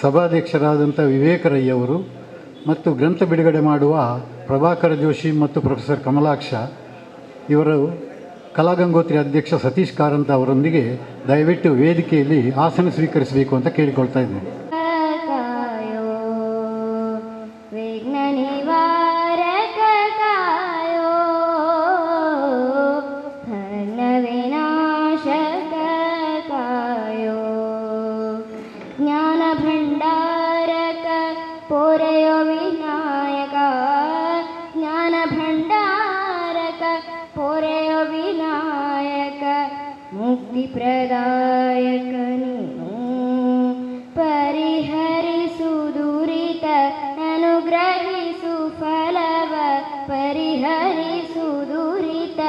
ಸಭಾಧ್ಯಕ್ಷರಾದಂಥ ವಿವೇಕರಯ್ಯವರು ಮತ್ತು ಗ್ರಂಥ ಬಿಡುಗಡೆ ಮಾಡುವ ಪ್ರಭಾಕರ ಜೋಶಿ ಮತ್ತು ಪ್ರೊಫೆಸರ್ ಕಮಲಾಕ್ಷ ಇವರು ಕಲಾಗಂಗೋತ್ರಿ ಅಧ್ಯಕ್ಷ ಸತೀಶ್ ಕಾರಂತ ಅವರೊಂದಿಗೆ ದಯವಿಟ್ಟು ವೇದಿಕೆಯಲ್ಲಿ ಆಸನ ಸ್ವೀಕರಿಸಬೇಕು ಅಂತ ಕೇಳಿಕೊಳ್ತಾ ಇದ್ದೇನೆ. ಮುಕ್ತಿಪ್ರದಾಯಕ ನೀನು ಪರಿಹರಿಸು ದುರಿತ ಅನುಗ್ರಹಿಸು ಫಲವ ಪರಿಹರಿಸು ದುರಿತ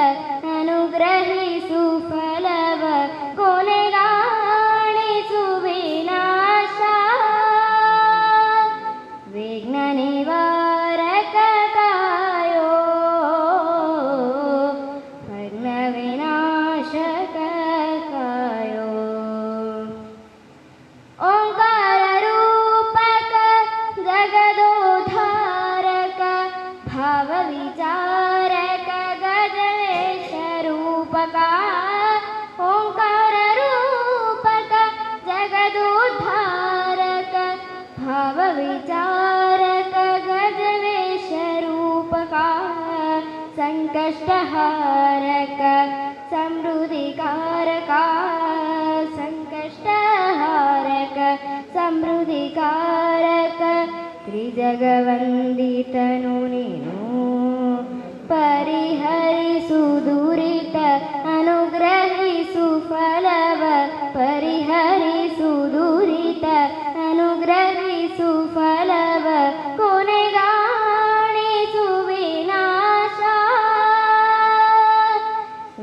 ಅನುಗ್ರಹಿಸು ಫಲವ ಕೊನೆಗಾಣಿಸು ವಿನಾಶ ವಿಘ್ನ ನಿವಾರಕ ಕಾಯೋ ವಿಘ್ನ ವಿನಾಶಕ विचारक गजवेश रूपक ओंकार रूपक जगदोद्धारक भाव विचारक गजवेश रूपक संकष्टहारक समृद्धिकारक संकष्टहारक समृद्धिकारक त्रिजगवंदितनु नीनु ಪರಿಹರಿಸು ದುರಿತ ಅನುಗ್ರಹಿಸು ಫಲವ ಪರಿಹರಿಸು ದುರಿತ ಅನುಗ್ರಹಿಸು ಫಲವ ಕೊನೆಗಾಣಿಸು ವಿನಾಶ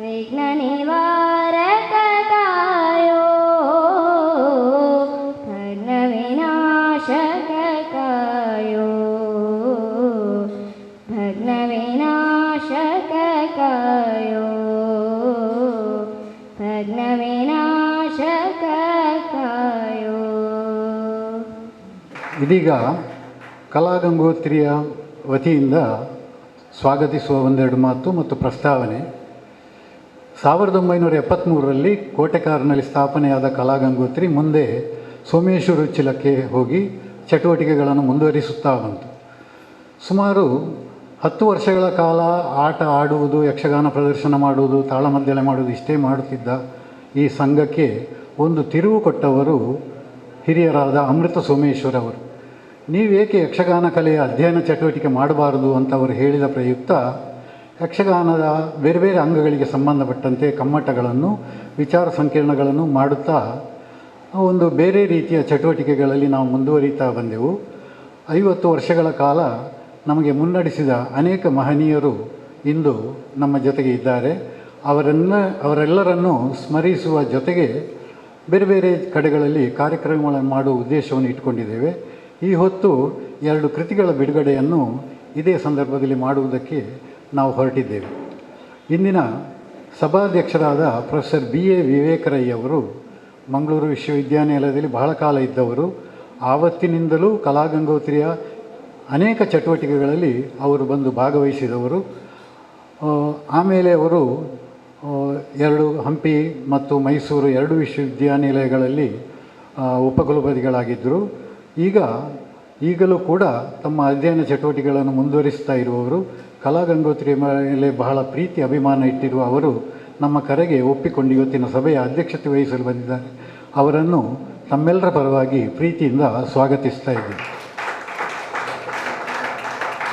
ವಿಘ್ನ ನಿವಾರಕ ಕಾಯೋ ವಿಘ್ನ ವಿನಾಶಕ ಕಾಯೋ ಭಗ್ನ ವಿನಾಶಕ ಕಾಯೋ ಭಗ್ನ ವಿನಾಶಕ ಕಾಯೋ. ಇದೀಗ ಕಲಾಗಂಗೋತ್ರಿಯ ವತಿಯಿಂದ ಸ್ವಾಗತಿಸುವ ಒಂದೆರಡು ಮಾತು ಮತ್ತು ಪ್ರಸ್ತಾವನೆ. 1973ರಲ್ಲಿ ಕೋಟೆಕಾರ್ನಲ್ಲಿ ಸ್ಥಾಪನೆಯಾದ ಕಲಾಗಂಗೋತ್ರಿ ಮುಂದೆ ಸೋಮೇಶ್ವರ ಉಚ್ಚಿಲಕ್ಕೆ ಹೋಗಿ ಚಟುವಟಿಕೆಗಳನ್ನು ಮುಂದುವರಿಸುತ್ತಾ ಬಂತು. ಸುಮಾರು 10 ವರ್ಷಗಳ ಕಾಲ ಆಟ ಆಡುವುದು, ಯಕ್ಷಗಾನ ಪ್ರದರ್ಶನ ಮಾಡುವುದು, ತಾಳಮದ್ದಳೆ ಮಾಡುವುದು ಇಷ್ಟೇ ಮಾಡುತ್ತಿದ್ದ ಈ ಸಂಘಕ್ಕೆ ಒಂದು ತಿರುವು ಕೊಟ್ಟವರು ಹಿರಿಯರಾದ ಅಮೃತ ಸೋಮೇಶ್ವರ ಅವರು. ನೀವೇಕೆ ಯಕ್ಷಗಾನ ಕಲೆಯ ಅಧ್ಯಯನ ಚಟುವಟಿಕೆ ಮಾಡಬಾರದು ಅಂತ ಅವರು ಹೇಳಿದ ಪ್ರಯುಕ್ತ ಯಕ್ಷಗಾನದ ಬೇರೆ ಬೇರೆ ಅಂಗಗಳಿಗೆ ಸಂಬಂಧಪಟ್ಟಂತೆ ಕಮ್ಮಟಗಳನ್ನು, ವಿಚಾರ ಸಂಕಿರಣಗಳನ್ನು ಮಾಡುತ್ತಾ ಒಂದು ಬೇರೆ ರೀತಿಯ ಚಟುವಟಿಕೆಗಳಲ್ಲಿ ನಾವು ಮುಂದುವರಿತಾ ಬಂದೆವು. 50 ವರ್ಷಗಳ ಕಾಲ ನಮಗೆ ಅನೇಕ ಮಹನೀಯರು ಇಂದು ನಮ್ಮ ಜೊತೆಗೆ ಇದ್ದಾರೆ. ಅವರೆಲ್ಲರನ್ನು ಸ್ಮರಿಸುವ ಜೊತೆಗೆ ಬೇರೆ ಬೇರೆ ಕಡೆಗಳಲ್ಲಿ ಕಾರ್ಯಕ್ರಮಗಳನ್ನು ಮಾಡುವ ಉದ್ದೇಶವನ್ನು ಇಟ್ಕೊಂಡಿದ್ದೇವೆ. ಈ ಹೊತ್ತು 2 ಕೃತಿಗಳ ಬಿಡುಗಡೆಯನ್ನು ಇದೇ ಸಂದರ್ಭದಲ್ಲಿ ಮಾಡುವುದಕ್ಕೆ ನಾವು ಹೊರಟಿದ್ದೇವೆ. ಇಂದಿನ ಸಭಾಧ್ಯಕ್ಷರಾದ ಪ್ರೊಫೆಸರ್ BA ವಿವೇಕರಯ್ಯವರು ಮಂಗಳೂರು ವಿಶ್ವವಿದ್ಯಾನಿಲಯದಲ್ಲಿ ಬಹಳ ಕಾಲ ಇದ್ದವರು. ಆವತ್ತಿನಿಂದಲೂ ಕಲಾಗಂಗೋತ್ರಿಯ ಅನೇಕ ಚಟುವಟಿಕೆಗಳಲ್ಲಿ ಅವರು ಬಂದು ಭಾಗವಹಿಸಿದವರು. ಆಮೇಲೆ ಅವರು 2 ಹಂಪಿ ಮತ್ತು ಮೈಸೂರು 2 ವಿಶ್ವವಿದ್ಯಾನಿಲಯಗಳಲ್ಲಿ ಉಪಕುಲಪತಿಗಳಾಗಿದ್ದರು. ಈಗಲೂ ಕೂಡ ತಮ್ಮ ಅಧ್ಯಯನ ಚಟುವಟಿಕೆಗಳನ್ನು ಮುಂದುವರಿಸ್ತಾ ಇರುವವರು. ಕಲಾಗಂಗೋತ್ರಿಯ ಮೇಲೆ ಬಹಳ ಪ್ರೀತಿ ಅಭಿಮಾನ ಇಟ್ಟಿರುವ ಅವರು ನಮ್ಮ ಕರೆಗೆ ಒಪ್ಪಿಕೊಂಡು ಇವತ್ತಿನ ಸಭೆಯ ಅಧ್ಯಕ್ಷತೆ ವಹಿಸಲು ಬಂದಿದ್ದಾರೆ. ಅವರನ್ನು ತಮ್ಮೆಲ್ಲರ ಪರವಾಗಿ ಪ್ರೀತಿಯಿಂದ ಸ್ವಾಗತಿಸ್ತಾ ಇದ್ದೀವಿ.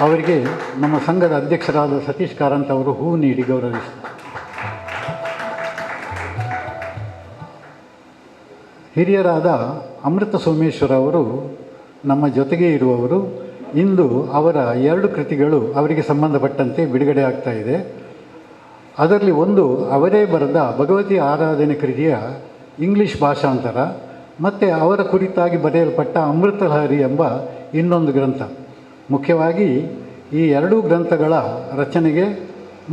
ಅವರಿಗೆ ನಮ್ಮ ಸಂಘದ ಅಧ್ಯಕ್ಷರಾದ ಸತೀಶ್ ಕಾರಂತ ಅವರು ಹೂ ನೀಡಿ ಗೌರವಿಸಿದ್ದಾರೆ. ಹಿರಿಯರಾದ ಅಮೃತ ಸೋಮೇಶ್ವರ ಅವರು ನಮ್ಮ ಜೊತೆಗೆ ಇರುವವರು. ಇಂದು ಅವರ 2 ಕೃತಿಗಳು ಅವರಿಗೆ ಸಂಬಂಧಪಟ್ಟಂತೆ ಬಿಡುಗಡೆ ಆಗ್ತಾ ಇದೆ. ಅದರಲ್ಲಿ ಒಂದು ಅವರೇ ಬರೆದ ಭಗವತಿ ಆರಾಧನೆ ಕೃತಿಯ ಇಂಗ್ಲೀಷ್ ಭಾಷಾಂತರ ಮತ್ತು ಅವರ ಕುರಿತಾಗಿ ಬರೆಯಲ್ಪಟ್ಟ ಅಮೃತಲಹರಿ ಎಂಬ ಇನ್ನೊಂದು ಗ್ರಂಥ. ಮುಖ್ಯವಾಗಿ ಈ 2 ಗ್ರಂಥಗಳ ರಚನೆಗೆ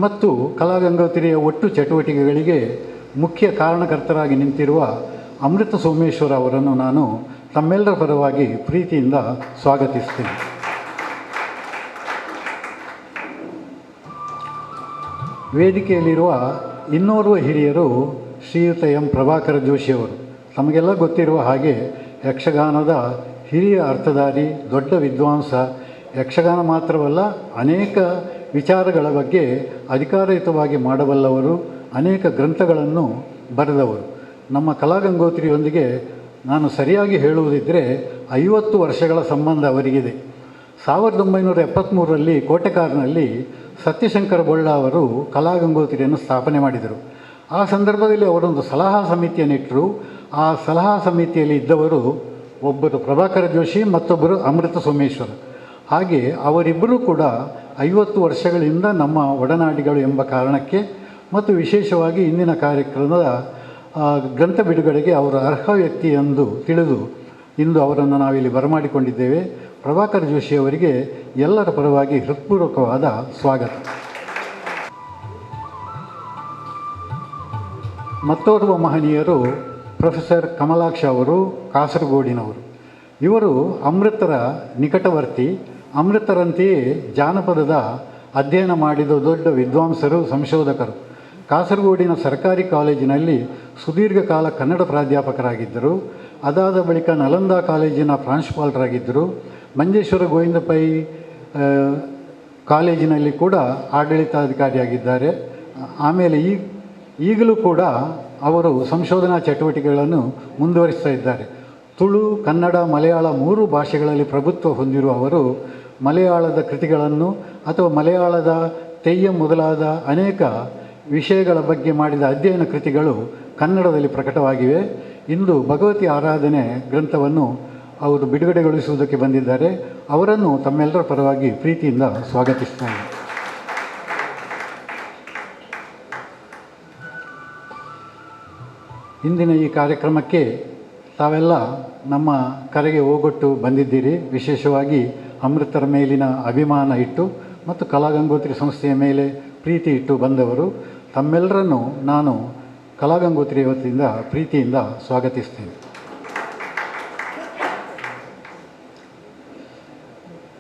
ಮತ್ತು ಕಲಾಗಂಗೋತ್ರಿಯ ಒಟ್ಟು ಚಟುವಟಿಕೆಗಳಿಗೆ ಮುಖ್ಯ ಕಾರಣಕರ್ತರಾಗಿ ನಿಂತಿರುವ ಅಮೃತ ಸೋಮೇಶ್ವರ ಅವರನ್ನು ನಾನು ತಮ್ಮೆಲ್ಲರ ಪರವಾಗಿ ಪ್ರೀತಿಯಿಂದ ಸ್ವಾಗತಿಸ್ತೀನಿ. ವೇದಿಕೆಯಲ್ಲಿರುವ ಇನ್ನೋರ್ವ ಹಿರಿಯರು ಶ್ರೀಯುತ ಎಂ ಪ್ರಭಾಕರ ಜೋಶಿಯವರು. ತಮಗೆಲ್ಲ ಗೊತ್ತಿರುವ ಹಾಗೆ ಯಕ್ಷಗಾನದ ಹಿರಿಯ ಅರ್ಥಧಾರಿ, ದೊಡ್ಡ ವಿದ್ವಾಂಸ. ಯಕ್ಷಗಾನ ಮಾತ್ರವಲ್ಲ, ಅನೇಕ ವಿಚಾರಗಳ ಬಗ್ಗೆ ಅಧಿಕಾರಯುತವಾಗಿ ಮಾಡಬಲ್ಲವರು, ಅನೇಕ ಗ್ರಂಥಗಳನ್ನು ಬರೆದವರು. ನಮ್ಮ ಕಲಾಗಂಗೋತ್ರಿಯೊಂದಿಗೆ ನಾನು ಸರಿಯಾಗಿ ಹೇಳುವುದಿದ್ದರೆ 50 ವರ್ಷಗಳ ಸಂಬಂಧ ಅವರಿಗಿದೆ. 1973ರಲ್ಲಿ ಕೋಟೆಕಾರ್ನಲ್ಲಿ ಸತ್ಯಶಂಕರ ಬೊಳ್ಳ ಅವರು ಕಲಾಗಂಗೋತ್ರಿಯನ್ನು ಸ್ಥಾಪನೆ ಮಾಡಿದರು. ಆ ಸಂದರ್ಭದಲ್ಲಿ ಅವರೊಂದು ಸಲಹಾ ಸಮಿತಿಯನ್ನಿಟ್ಟರು. ಆ ಸಲಹಾ ಸಮಿತಿಯಲ್ಲಿ ಇದ್ದವರು ಒಬ್ಬರು ಪ್ರಭಾಕರ ಜೋಶಿ, ಮತ್ತೊಬ್ಬರು ಅಮೃತ ಸೋಮೇಶ್ವರ. ಹಾಗೆ ಅವರಿಬ್ಬರೂ ಕೂಡ 50 ವರ್ಷಗಳಿಂದ ನಮ್ಮ ಒಡನಾಡಿಗಳು ಎಂಬ ಕಾರಣಕ್ಕೆ ಮತ್ತು ವಿಶೇಷವಾಗಿ ಇಂದಿನ ಕಾರ್ಯಕ್ರಮದ ಗ್ರಂಥ ಬಿಡುಗಡೆಗೆ ಅವರು ಅರ್ಹ ವ್ಯಕ್ತಿ ಎಂದು ತಿಳಿದು ಇಂದು ಅವರನ್ನು ನಾವಿಲ್ಲಿ ಬರಮಾಡಿಕೊಂಡಿದ್ದೇವೆ. ಪ್ರಭಾಕರ ಜೋಶಿ ಅವರಿಗೆ ಎಲ್ಲರ ಪರವಾಗಿ ಹೃತ್ಪೂರ್ವಕವಾದ ಸ್ವಾಗತ. ಮತ್ತೋರ್ವ ಮಹನೀಯರು ಪ್ರೊಫೆಸರ್ ಕಮಲಾಕ್ಷ ಅವರು, ಕಾಸರಗೋಡಿನವರು. ಇವರು ಅಮೃತರ ನಿಕಟವರ್ತಿ. ಅಮೃತರಂತೆಯೇ ಜಾನಪದದ ಅಧ್ಯಯನ ಮಾಡಿದ ದೊಡ್ಡ ವಿದ್ವಾಂಸರು, ಸಂಶೋಧಕರು. ಕಾಸರಗೋಡಿನ ಸರ್ಕಾರಿ ಕಾಲೇಜಿನಲ್ಲಿ ಸುದೀರ್ಘ ಕಾಲ ಕನ್ನಡ ಪ್ರಾಧ್ಯಾಪಕರಾಗಿದ್ದರು. ಅದಾದ ಬಳಿಕ ನಲಂದಾ ಕಾಲೇಜಿನ ಪ್ರಾಂಶುಪಾಲರಾಗಿದ್ದರು. ಮಂಜೇಶ್ವರ ಗೋವಿಂದ ಪೈ ಕಾಲೇಜಿನಲ್ಲಿ ಕೂಡ ಆಡಳಿತಾಧಿಕಾರಿಯಾಗಿದ್ದಾರೆ. ಆಮೇಲೆ ಈಗಲೂ ಕೂಡ ಅವರು ಸಂಶೋಧನಾ ಚಟುವಟಿಕೆಗಳನ್ನು ಮುಂದುವರಿಸ್ತಾ ಇದ್ದಾರೆ. ತುಳು, ಕನ್ನಡ, ಮಲಯಾಳ 3 ಭಾಷೆಗಳಲ್ಲಿ ಪ್ರಭುತ್ವ ಹೊಂದಿರುವ ಅವರು ಮಲಯಾಳದ ಕೃತಿಗಳನ್ನು ಅಥವಾ ಮಲಯಾಳದ ತೆಯ್ಯಂ ಮೊದಲಾದ ಅನೇಕ ವಿಷಯಗಳ ಬಗ್ಗೆ ಮಾಡಿದ ಅಧ್ಯಯನ ಕೃತಿಗಳು ಕನ್ನಡದಲ್ಲಿ ಪ್ರಕಟವಾಗಿವೆ. ಇಂದು ಭಗವತಿ ಆರಾಧನೆ ಗ್ರಂಥವನ್ನು ಅವರು ಬಿಡುಗಡೆಗೊಳಿಸುವುದಕ್ಕೆ ಬಂದಿದ್ದಾರೆ. ಅವರನ್ನು ತಮ್ಮೆಲ್ಲರ ಪರವಾಗಿ ಪ್ರೀತಿಯಿಂದ ಸ್ವಾಗತಿಸ್ತಾರೆ. ಇಂದಿನ ಈ ಕಾರ್ಯಕ್ರಮಕ್ಕೆ ತಾವೆಲ್ಲ ನಮ್ಮ ಕರೆಗೆ ಓಗೊಟ್ಟು ಬಂದಿದ್ದೀರಿ. ವಿಶೇಷವಾಗಿ ಅಮೃತರ ಮೇಲಿನ ಅಭಿಮಾನ ಇಟ್ಟು ಮತ್ತು ಕಲಾಗಂಗೋತ್ರಿ ಸಂಸ್ಥೆಯ ಮೇಲೆ ಪ್ರೀತಿ ಇಟ್ಟು ಬಂದವರು. ತಮ್ಮೆಲ್ಲರನ್ನು ನಾನು ಕಲಾಗಂಗೋತ್ರಿ ವತಿಯಿಂದ ಪ್ರೀತಿಯಿಂದ ಸ್ವಾಗತಿಸ್ತೇನೆ.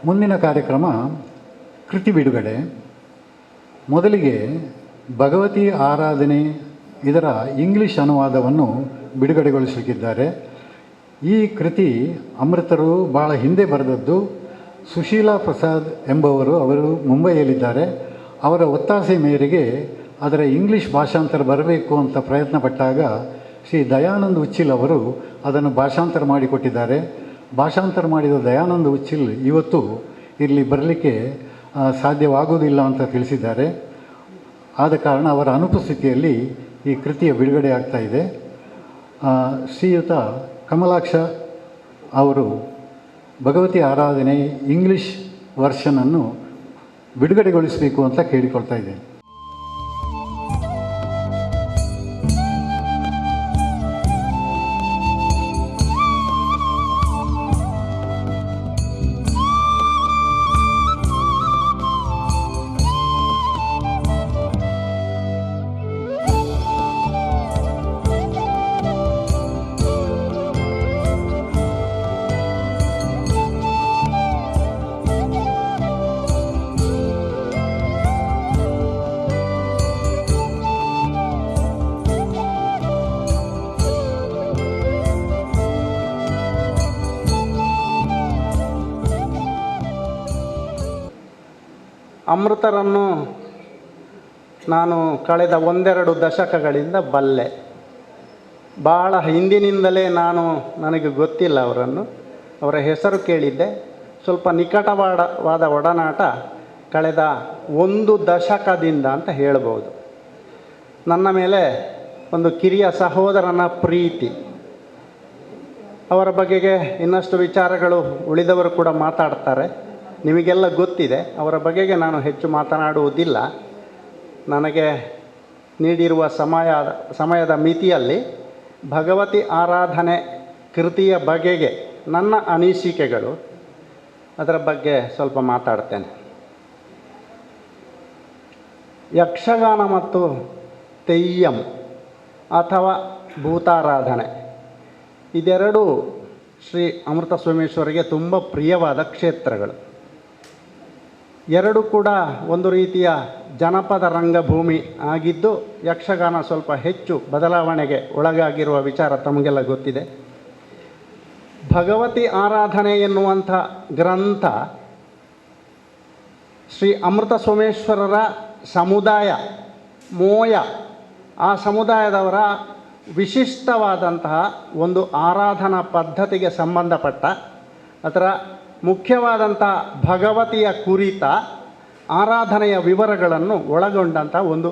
ಮುಂದಿನ ಕಾರ್ಯಕ್ರಮ ಕೃತಿ ಬಿಡುಗಡೆ. ಮೊದಲಿಗೆ ಭಗವತಿ ಆರಾಧನೆ ಇದರ ಇಂಗ್ಲಿಷ್ ಅನುವಾದವನ್ನು ಬಿಡುಗಡೆಗೊಳಿಸಲಿದ್ದಾರೆ. ಈ ಕೃತಿ ಅಮೃತರು ಭಾಳ ಹಿಂದೆ ಬರೆದದ್ದು. ಸುಶೀಲಾ ಪ್ರಸಾದ್ ಎಂಬವರು ಅವರು ಮುಂಬೈಯಲ್ಲಿದ್ದಾರೆ. ಅವರ ಒತ್ತಾಸೆ ಮೇರೆಗೆ ಅದರ ಇಂಗ್ಲೀಷ್ ಭಾಷಾಂತರ ಬರಬೇಕು ಅಂತ ಪ್ರಯತ್ನ ಪಟ್ಟಾಗ ಶ್ರೀ ದಯಾನಂದ ಉಚ್ಚಿಲ್ ಅವರು ಅದನ್ನು ಭಾಷಾಂತರ ಮಾಡಿಕೊಟ್ಟಿದ್ದಾರೆ. ಭಾಷಾಂತರ ಮಾಡಿದ ದಯಾನಂದ ಉಚ್ಚಿಲ್ ಇವತ್ತು ಇಲ್ಲಿ ಬರಲಿಕ್ಕೆ ಸಾಧ್ಯವಾಗುವುದಿಲ್ಲ ಅಂತ ತಿಳಿಸಿದ್ದಾರೆ. ಆದ ಕಾರಣ ಅವರ ಅನುಪಸ್ಥಿತಿಯಲ್ಲಿ ಈ ಕೃತಿಯ ಬಿಡುಗಡೆ ಆಗ್ತಾ ಇದೆ. ಶ್ರೀಯುತ ಕಮಲಾಕ್ಷ ಅವರು ಭಗವತಿ ಆರಾಧನೆ ಇಂಗ್ಲೀಷ್ ವರ್ಷನನ್ನು ಬಿಡುಗಡೆಗೊಳಿಸಬೇಕು ಅಂತ ಕೇಳಿಕೊಳ್ತಾ ಇದ್ದೇನೆ. ಅಮೃತರನ್ನು ನಾನು ಕಳೆದ 1-2 ದಶಕಗಳಿಂದ ಬಲ್ಲೆ. ಭಾಳ ಹಿಂದಿನಿಂದಲೇ ನನಗೆ ಗೊತ್ತಿಲ್ಲ ಅವರನ್ನು. ಅವರ ಹೆಸರು ಕೇಳಿದ್ದೆ. ಸ್ವಲ್ಪ ನಿಕಟವಾದ ಒಡನಾಟ ಕಳೆದ 1 ದಶಕದಿಂದ ಅಂತ ಹೇಳ್ಬೋದು. ನನ್ನ ಮೇಲೆ ಒಂದು ಕಿರಿಯ ಸಹೋದರನ ಪ್ರೀತಿ. ಅವರ ಬಗೆಗೆ ಇನ್ನಷ್ಟು ವಿಚಾರಗಳು ಉಳಿದವರು ಕೂಡ ಮಾತಾಡ್ತಾರೆ, ನಿಮಗೆಲ್ಲ ಗೊತ್ತಿದೆ. ಅವರ ಬಗೆಗೆ ನಾನು ಹೆಚ್ಚು ಮಾತನಾಡುವುದಿಲ್ಲ. ನನಗೆ ನೀಡಿರುವ ಸಮಯದ ಮಿತಿಯಲ್ಲಿ ಭಗವತಿ ಆರಾಧನೆ ಕೃತಿಯ ಬಗೆಗೆ ನನ್ನ ಅನಿಸಿಕೆಗಳು, ಅದರ ಬಗ್ಗೆ ಸ್ವಲ್ಪ ಮಾತಾಡ್ತೇನೆ. ಯಕ್ಷಗಾನ ಮತ್ತು ತೆಯ್ಯಂ ಅಥವಾ ಭೂತಾರಾಧನೆ ಇದೆರಡೂ ಶ್ರೀ ಅಮೃತ ಸೋಮೇಶ್ವರಿಗೆ ತುಂಬ ಪ್ರಿಯವಾದ ಕ್ಷೇತ್ರಗಳು. ಎರಡು ಕೂಡ ಒಂದು ರೀತಿಯ ಜನಪದ ರಂಗಭೂಮಿ ಆಗಿದ್ದು, ಯಕ್ಷಗಾನ ಸ್ವಲ್ಪ ಹೆಚ್ಚು ಬದಲಾವಣೆಗೆ ಒಳಗಾಗಿರುವ ವಿಚಾರ ತಮಗೆಲ್ಲ ಗೊತ್ತಿದೆ. ಭಗವತಿ ಆರಾಧನೆ ಎನ್ನುವಂಥ ಗ್ರಂಥ ಶ್ರೀ ಅಮೃತ ಸೋಮೇಶ್ವರರ ಸಮುದಾಯ ಮೋಯ, ಆ ಸಮುದಾಯದವರ ವಿಶಿಷ್ಟವಾದಂತಹ ಒಂದು ಆರಾಧನಾ ಪದ್ಧತಿಗೆ ಸಂಬಂಧಪಟ್ಟ ಅದರ ಮುಖ್ಯವಾದಂತಹ ಭಗವತಿಯ ಕುರಿತ ಆರಾಧನೆಯ ವಿವರಗಳನ್ನು ಒಳಗೊಂಡಂಥ ಒಂದು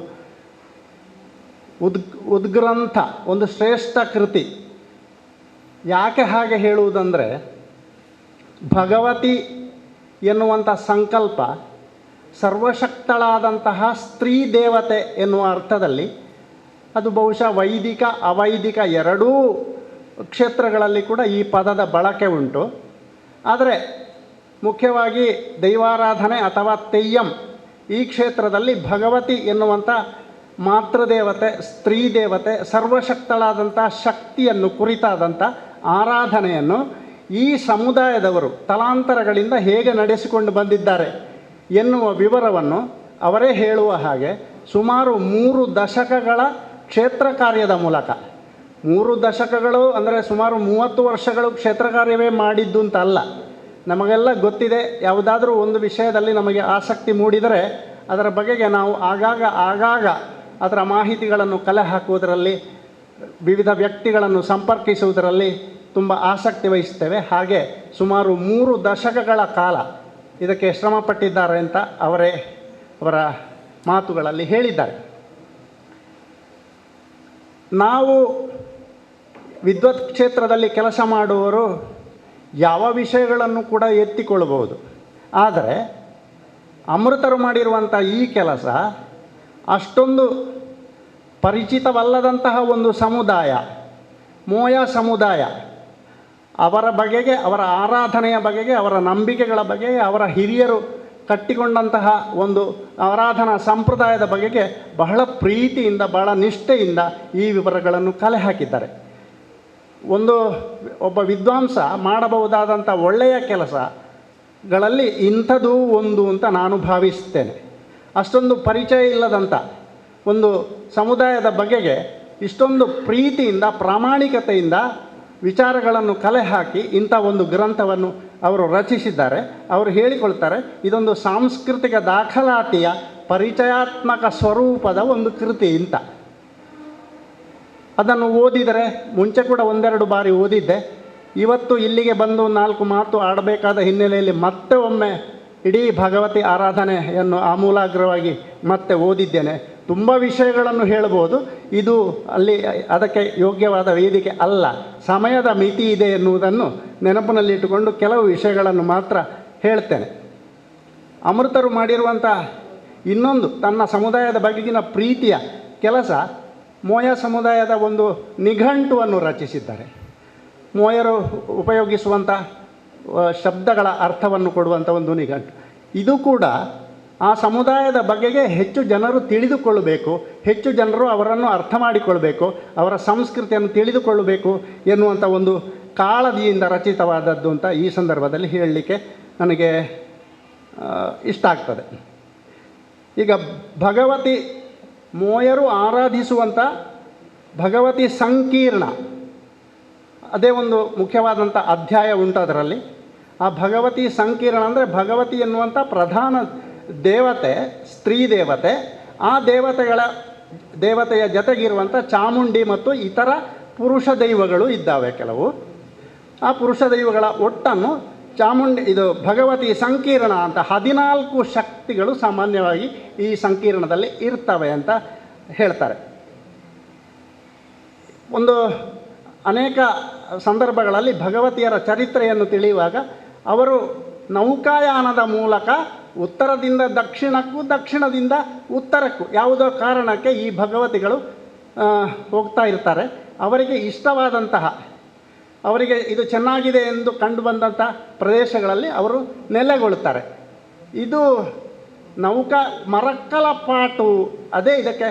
ಉದ್ಗ್ರಂಥ, ಒಂದು ಶ್ರೇಷ್ಠ ಕೃತಿ. ಯಾಕೆ ಹಾಗೆ ಹೇಳುವುದಂದರೆ, ಭಗವತಿ ಎನ್ನುವಂಥ ಸಂಕಲ್ಪ ಸರ್ವಶಕ್ತಳಾದಂತಹ ಸ್ತ್ರೀ ದೇವತೆ ಎನ್ನುವ ಅರ್ಥದಲ್ಲಿ ಅದು ಬಹುಶಃ ವೈದಿಕ ಅವೈದಿಕ ಎರಡೂ ಕ್ಷೇತ್ರಗಳಲ್ಲಿ ಕೂಡ ಈ ಪದದ ಬಳಕೆ ಉಂಟು. ಆದರೆ ಮುಖ್ಯವಾಗಿ ದೈವಾರಾಧನೆ ಅಥವಾ ತೆಯ್ಯಂ ಈ ಕ್ಷೇತ್ರದಲ್ಲಿ ಭಗವತಿ ಎನ್ನುವಂಥ ಮಾತೃದೇವತೆ, ಸ್ತ್ರೀ ದೇವತೆ, ಸರ್ವಶಕ್ತಳಾದಂಥ ಶಕ್ತಿಯನ್ನು ಕುರಿತಾದಂಥ ಆರಾಧನೆಯನ್ನು ಈ ಸಮುದಾಯದವರು ತಲಾಂತರಗಳಿಂದ ಹೇಗೆ ನಡೆಸಿಕೊಂಡು ಬಂದಿದ್ದಾರೆ ಎನ್ನುವ ವಿವರವನ್ನು ಅವರೇ ಹೇಳುವ ಹಾಗೆ ಸುಮಾರು 3 ದಶಕಗಳ ಕ್ಷೇತ್ರ ಕಾರ್ಯದ ಮೂಲಕ, 3 ದಶಕಗಳು ಅಂದರೆ ಸುಮಾರು 30 ವರ್ಷಗಳು ಕ್ಷೇತ್ರ ಕಾರ್ಯವೇ ಮಾಡಿದ್ದು ಅಂತ ಅಲ್ಲ. ನಮಗೆಲ್ಲ ಗೊತ್ತಿದೆ, ಯಾವುದಾದ್ರೂ ಒಂದು ವಿಷಯದಲ್ಲಿ ನಮಗೆ ಆಸಕ್ತಿ ಮೂಡಿದರೆ ಅದರ ಬಗೆಗೆ ನಾವು ಆಗಾಗ ಅದರ ಮಾಹಿತಿಗಳನ್ನು ಕಲೆ ಹಾಕುವುದರಲ್ಲಿ, ವಿವಿಧ ವ್ಯಕ್ತಿಗಳನ್ನು ಸಂಪರ್ಕಿಸುವುದರಲ್ಲಿ ತುಂಬ ಆಸಕ್ತಿ ವಹಿಸ್ತೇವೆ. ಹಾಗೆ ಸುಮಾರು 3 ದಶಕಗಳ ಕಾಲ ಇದಕ್ಕೆ ಶ್ರಮಪಟ್ಟಿದ್ದಾರೆ ಅಂತ ಅವರ ಮಾತುಗಳಲ್ಲಿ ಹೇಳಿದ್ದಾರೆ. ನಾವು ವಿದ್ವತ್ ಕ್ಷೇತ್ರದಲ್ಲಿ ಕೆಲಸ ಮಾಡುವವರು ಯಾವ ವಿಷಯಗಳನ್ನು ಕೂಡ ಎತ್ತಿಕೊಳ್ಳಬಹುದು. ಆದರೆ ಅಮೃತರು ಮಾಡಿರುವಂಥ ಈ ಕೆಲಸ ಅಷ್ಟೊಂದು ಪರಿಚಿತವಲ್ಲದಂತಹ ಒಂದು ಸಮುದಾಯ, ಮೋಯ ಸಮುದಾಯ, ಅವರ ಬಗೆಗೆ, ಅವರ ಆರಾಧನೆಯ ಬಗೆಗೆ, ಅವರ ನಂಬಿಕೆಗಳ ಬಗೆಗೆ, ಅವರ ಹಿರಿಯರು ಕಟ್ಟಿಕೊಂಡಂತಹ ಒಂದು ಆರಾಧನಾ ಸಂಪ್ರದಾಯದ ಬಗೆಗೆ ಬಹಳ ಪ್ರೀತಿಯಿಂದ, ಬಹಳ ನಿಷ್ಠೆಯಿಂದ ಈ ವಿವರಗಳನ್ನು ಕಲೆ ಹಾಕಿದ್ದಾರೆ. ಒಬ್ಬ ವಿದ್ವಾಂಸ ಮಾಡಬಹುದಾದಂಥ ಒಳ್ಳೆಯ ಕೆಲಸಗಳಲ್ಲಿ ಇಂಥದ್ದು ಒಂದು ಅಂತ ನಾನು ಭಾವಿಸ್ತೇನೆ. ಅಷ್ಟೊಂದು ಪರಿಚಯ ಇಲ್ಲದಂಥ ಒಂದು ಸಮುದಾಯದ ಬಗೆಗೆ ಇಷ್ಟೊಂದು ಪ್ರೀತಿಯಿಂದ, ಪ್ರಾಮಾಣಿಕತೆಯಿಂದ ವಿಚಾರಗಳನ್ನು ಕಲೆ ಹಾಕಿ ಇಂಥ ಒಂದು ಗ್ರಂಥವನ್ನು ಅವರು ರಚಿಸಿದ್ದಾರೆ. ಅವರು ಹೇಳಿಕೊಳ್ತಾರೆ, ಇದೊಂದು ಸಾಂಸ್ಕೃತಿಕ ದಾಖಲಾತಿಯ ಪರಿಚಯಾತ್ಮಕ ಸ್ವರೂಪದ ಒಂದು ಕೃತಿ ಅಂತ. ಅದನ್ನು ಓದಿದರೆ, ಮುಂಚೆ ಕೂಡ 1-2 ಬಾರಿ ಓದಿದ್ದೆ, ಇವತ್ತು ಇಲ್ಲಿಗೆ ಬಂದು 4 ಮಾತು ಆಡಬೇಕಾದ ಹಿನ್ನೆಲೆಯಲ್ಲಿ ಮತ್ತೆ ಒಮ್ಮೆ ಇಡೀ ಭಗವತಿ ಆರಾಧನೆಯನ್ನು ಆಮೂಲಾಗ್ರವಾಗಿ ಮತ್ತೆ ಓದಿದ್ದೇನೆ. ತುಂಬ ವಿಷಯಗಳನ್ನು ಹೇಳ್ಬೋದು, ಇದು ಅದಕ್ಕೆ ಯೋಗ್ಯವಾದ ವೇದಿಕೆ ಅಲ್ಲ, ಸಮಯದ ಮಿತಿ ಇದೆ ಎನ್ನುವುದನ್ನು ನೆನಪಿನಲ್ಲಿಟ್ಟುಕೊಂಡು ಕೆಲವು ವಿಷಯಗಳನ್ನು ಮಾತ್ರ ಹೇಳ್ತೇನೆ. ಅಮೃತರು ಮಾಡಿರುವಂಥ ಇನ್ನೊಂದು ತನ್ನ ಸಮುದಾಯದ ಬಗೆಗಿನ ಪ್ರೀತಿಯ ಕೆಲಸ, ಮೋಯ ಸಮುದಾಯದ ಒಂದು ನಿಘಂಟುವನ್ನು ರಚಿಸಿದ್ದಾರೆ. ಮೋಯರು ಉಪಯೋಗಿಸುವಂಥ ಶಬ್ದಗಳ ಅರ್ಥವನ್ನು ಕೊಡುವಂಥ ಒಂದು ನಿಘಂಟು. ಇದು ಕೂಡ ಆ ಸಮುದಾಯದ ಬಗೆಗೆ ಹೆಚ್ಚು ಜನರು ತಿಳಿದುಕೊಳ್ಳಬೇಕು, ಹೆಚ್ಚು ಜನರು ಅವರನ್ನು ಅರ್ಥ ಮಾಡಿಕೊಳ್ಬೇಕು, ಅವರ ಸಂಸ್ಕೃತಿಯನ್ನು ತಿಳಿದುಕೊಳ್ಳಬೇಕು ಎನ್ನುವಂಥ ಒಂದು ಕಾಳಜಿಯಿಂದ ರಚಿತವಾದದ್ದು ಅಂತ ಈ ಸಂದರ್ಭದಲ್ಲಿ ಹೇಳಲಿಕ್ಕೆ ನನಗೆ ಇಷ್ಟ ಆಗ್ತದೆ. ಈಗ ಭಗವತಿ, ಮೋಯರು ಆರಾಧಿಸುವಂಥ ಭಗವತಿ ಸಂಕೀರ್ಣ, ಅದೇ ಒಂದು ಮುಖ್ಯವಾದಂಥ ಅಧ್ಯಾಯ ಉಂಟು ಅದರಲ್ಲಿ. ಆ ಭಗವತಿ ಸಂಕೀರ್ಣ ಅಂದರೆ ಭಗವತಿ ಎನ್ನುವಂಥ ಪ್ರಧಾನ ದೇವತೆ, ಸ್ತ್ರೀ ದೇವತೆ, ಆ ದೇವತೆಯ ಜೊತೆಗಿರುವಂಥ ಚಾಮುಂಡಿ ಮತ್ತು ಇತರ ಪುರುಷ ದೈವಗಳು ಇದ್ದಾವೆ ಕೆಲವು. ಆ ಪುರುಷ ದೈವಗಳ ಒಟ್ಟನ್ನು ಇದು ಭಗವತಿ ಸಂಕೀರ್ಣ ಅಂತ 14 ಶಕ್ತಿಗಳು ಸಾಮಾನ್ಯವಾಗಿ ಈ ಸಂಕೀರ್ಣದಲ್ಲಿ ಇರ್ತವೆ ಅಂತ ಹೇಳ್ತಾರೆ. ಅನೇಕ ಸಂದರ್ಭಗಳಲ್ಲಿ ಭಗವತಿಯರ ಚರಿತ್ರೆಯನ್ನು ತಿಳಿಯುವಾಗ ಅವರು ನೌಕಾಯಾನದ ಮೂಲಕ ಉತ್ತರದಿಂದ ದಕ್ಷಿಣಕ್ಕೂ, ದಕ್ಷಿಣದಿಂದ ಉತ್ತರಕ್ಕೂ ಯಾವುದೋ ಕಾರಣಕ್ಕೆ ಈ ಭಗವತಿಗಳು ಹೋಗ್ತಾ ಇರ್ತಾರೆ. ಅವರಿಗೆ ಇಷ್ಟವಾದಂತಹ, ಅವರಿಗೆ ಇದು ಚೆನ್ನಾಗಿದೆ ಎಂದು ಕಂಡುಬಂದಂಥ ಪ್ರದೇಶಗಳಲ್ಲಿ ಅವರು ನೆಲೆಗೊಳ್ಳುತ್ತಾರೆ. ಇದು ಮರಕ್ಕಲ ಪಾಟು, ಅದೇ ಇದಕ್ಕೆ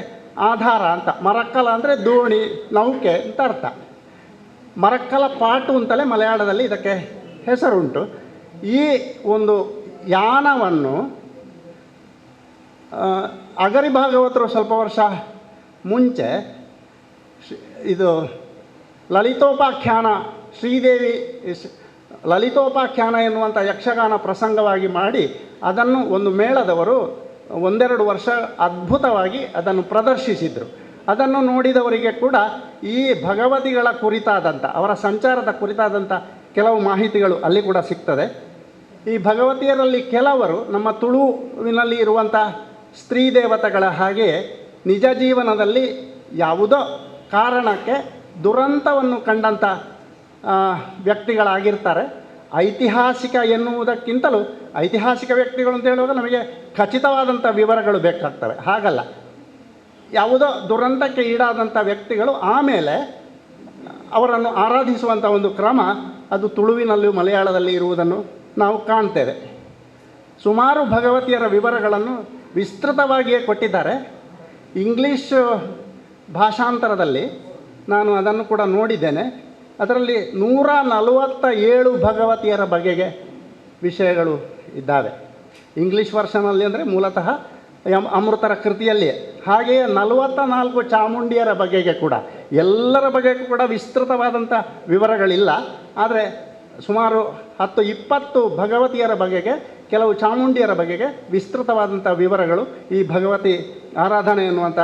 ಆಧಾರ ಅಂತ. ಮರಕ್ಕಲ ಅಂದರೆ ದೋಣಿ, ನೌಕೆ ಅಂತ ಅರ್ಥ. ಮರಕ್ಕಲ ಪಾಟು ಅಂತಲೇ ಮಲಯಾಳದಲ್ಲಿ ಇದಕ್ಕೆ ಹೆಸರುಂಟು. ಈ ಒಂದು ಯಾನವನ್ನು ಅಗರಿ ಭಾಗವತರು ಸ್ವಲ್ಪ ವರ್ಷ ಮುಂಚೆ ಇದು ಲಲಿತೋಪಾಖ್ಯಾನ ಶ್ರೀದೇವಿ ಲಲಿತೋಪಾಖ್ಯಾನ ಎನ್ನುವಂಥ ಯಕ್ಷಗಾನ ಪ್ರಸಂಗವಾಗಿ ಮಾಡಿ ಅದನ್ನು ಒಂದು ಮೇಳದವರು 1-2 ವರ್ಷ ಅದ್ಭುತವಾಗಿ ಅದನ್ನು ಪ್ರದರ್ಶಿಸಿದರು. ಅದನ್ನು ನೋಡಿದವರಿಗೆ ಕೂಡ ಈ ಭಗವತಿಗಳ ಕುರಿತಾದಂಥ ಅವರ ಸಂಚಾರದ ಕುರಿತಾದಂಥ ಕೆಲವು ಮಾಹಿತಿಗಳು ಅಲ್ಲಿ ಕೂಡ ಸಿಗ್ತದೆ. ಈ ಭಗವತಿಯರಲ್ಲಿ ಕೆಲವರು ನಮ್ಮ ತುಳುವಿನಲ್ಲಿ ಇರುವಂಥ ಸ್ತ್ರೀ ದೇವತೆಗಳ ಹಾಗೆಯೇ ನಿಜ ಜೀವನದಲ್ಲಿ ಯಾವುದೋ ಕಾರಣಕ್ಕೆ ದುರಂತವನ್ನು ಕಂಡಂಥ ವ್ಯಕ್ತಿಗಳಾಗಿರ್ತಾರೆ. ಐತಿಹಾಸಿಕ ಎನ್ನುವುದಕ್ಕಿಂತಲೂ ಐತಿಹಾಸಿಕ ವ್ಯಕ್ತಿಗಳು ಅಂತ ಹೇಳುವಾಗ ನಮಗೆ ಖಚಿತವಾದಂಥ ವಿವರಗಳು ಬೇಕಾಗ್ತವೆ. ಹಾಗಲ್ಲ, ಯಾವುದೋ ದುರಂತಕ್ಕೆ ಈಡಾದಂಥ ವ್ಯಕ್ತಿಗಳು ಆಮೇಲೆ ಅವರನ್ನು ಆರಾಧಿಸುವಂಥ ಒಂದು ಕ್ರಮ ಅದು ತುಳುವಿನಲ್ಲಿಯೂ ಮಲಯಾಳದಲ್ಲಿ ಇರುವುದನ್ನು ನಾವು ಕಾಣ್ತೇವೆ. ಸುಮಾರು ಭಗವತಿಯರ ವಿವರಗಳನ್ನು ವಿಸ್ತೃತವಾಗಿಯೇ ಕೊಟ್ಟಿದ್ದಾರೆ. ಇಂಗ್ಲೀಷ್ ಭಾಷಾಂತರದಲ್ಲಿ ನಾನು ಅದನ್ನು ಕೂಡ ನೋಡಿದ್ದೇನೆ. ಅದರಲ್ಲಿ 147 ಭಗವತಿಯರ ಬಗೆಗೆ ವಿಷಯಗಳು ಇದ್ದಾವೆ. ಇಂಗ್ಲೀಷ್ ವರ್ಷನಲ್ಲಿ ಅಂದರೆ ಮೂಲತಃ ಅಮೃತರ ಕೃತಿಯಲ್ಲಿಯೇ. ಹಾಗೆಯೇ 44 ಚಾಮುಂಡಿಯರ ಬಗೆಗೆ ಕೂಡ ಎಲ್ಲರ ಬಗೆಗೂ ಕೂಡ ವಿಸ್ತೃತವಾದಂಥ ವಿವರಗಳಿಲ್ಲ. ಆದರೆ ಸುಮಾರು 10-20 ಭಗವತಿಯರ ಬಗೆಗೆ, ಕೆಲವು ಚಾಮುಂಡಿಯರ ಬಗೆಗೆ ವಿಸ್ತೃತವಾದಂಥ ವಿವರಗಳು ಈ ಭಗವತಿ ಆರಾಧನೆ ಎನ್ನುವಂಥ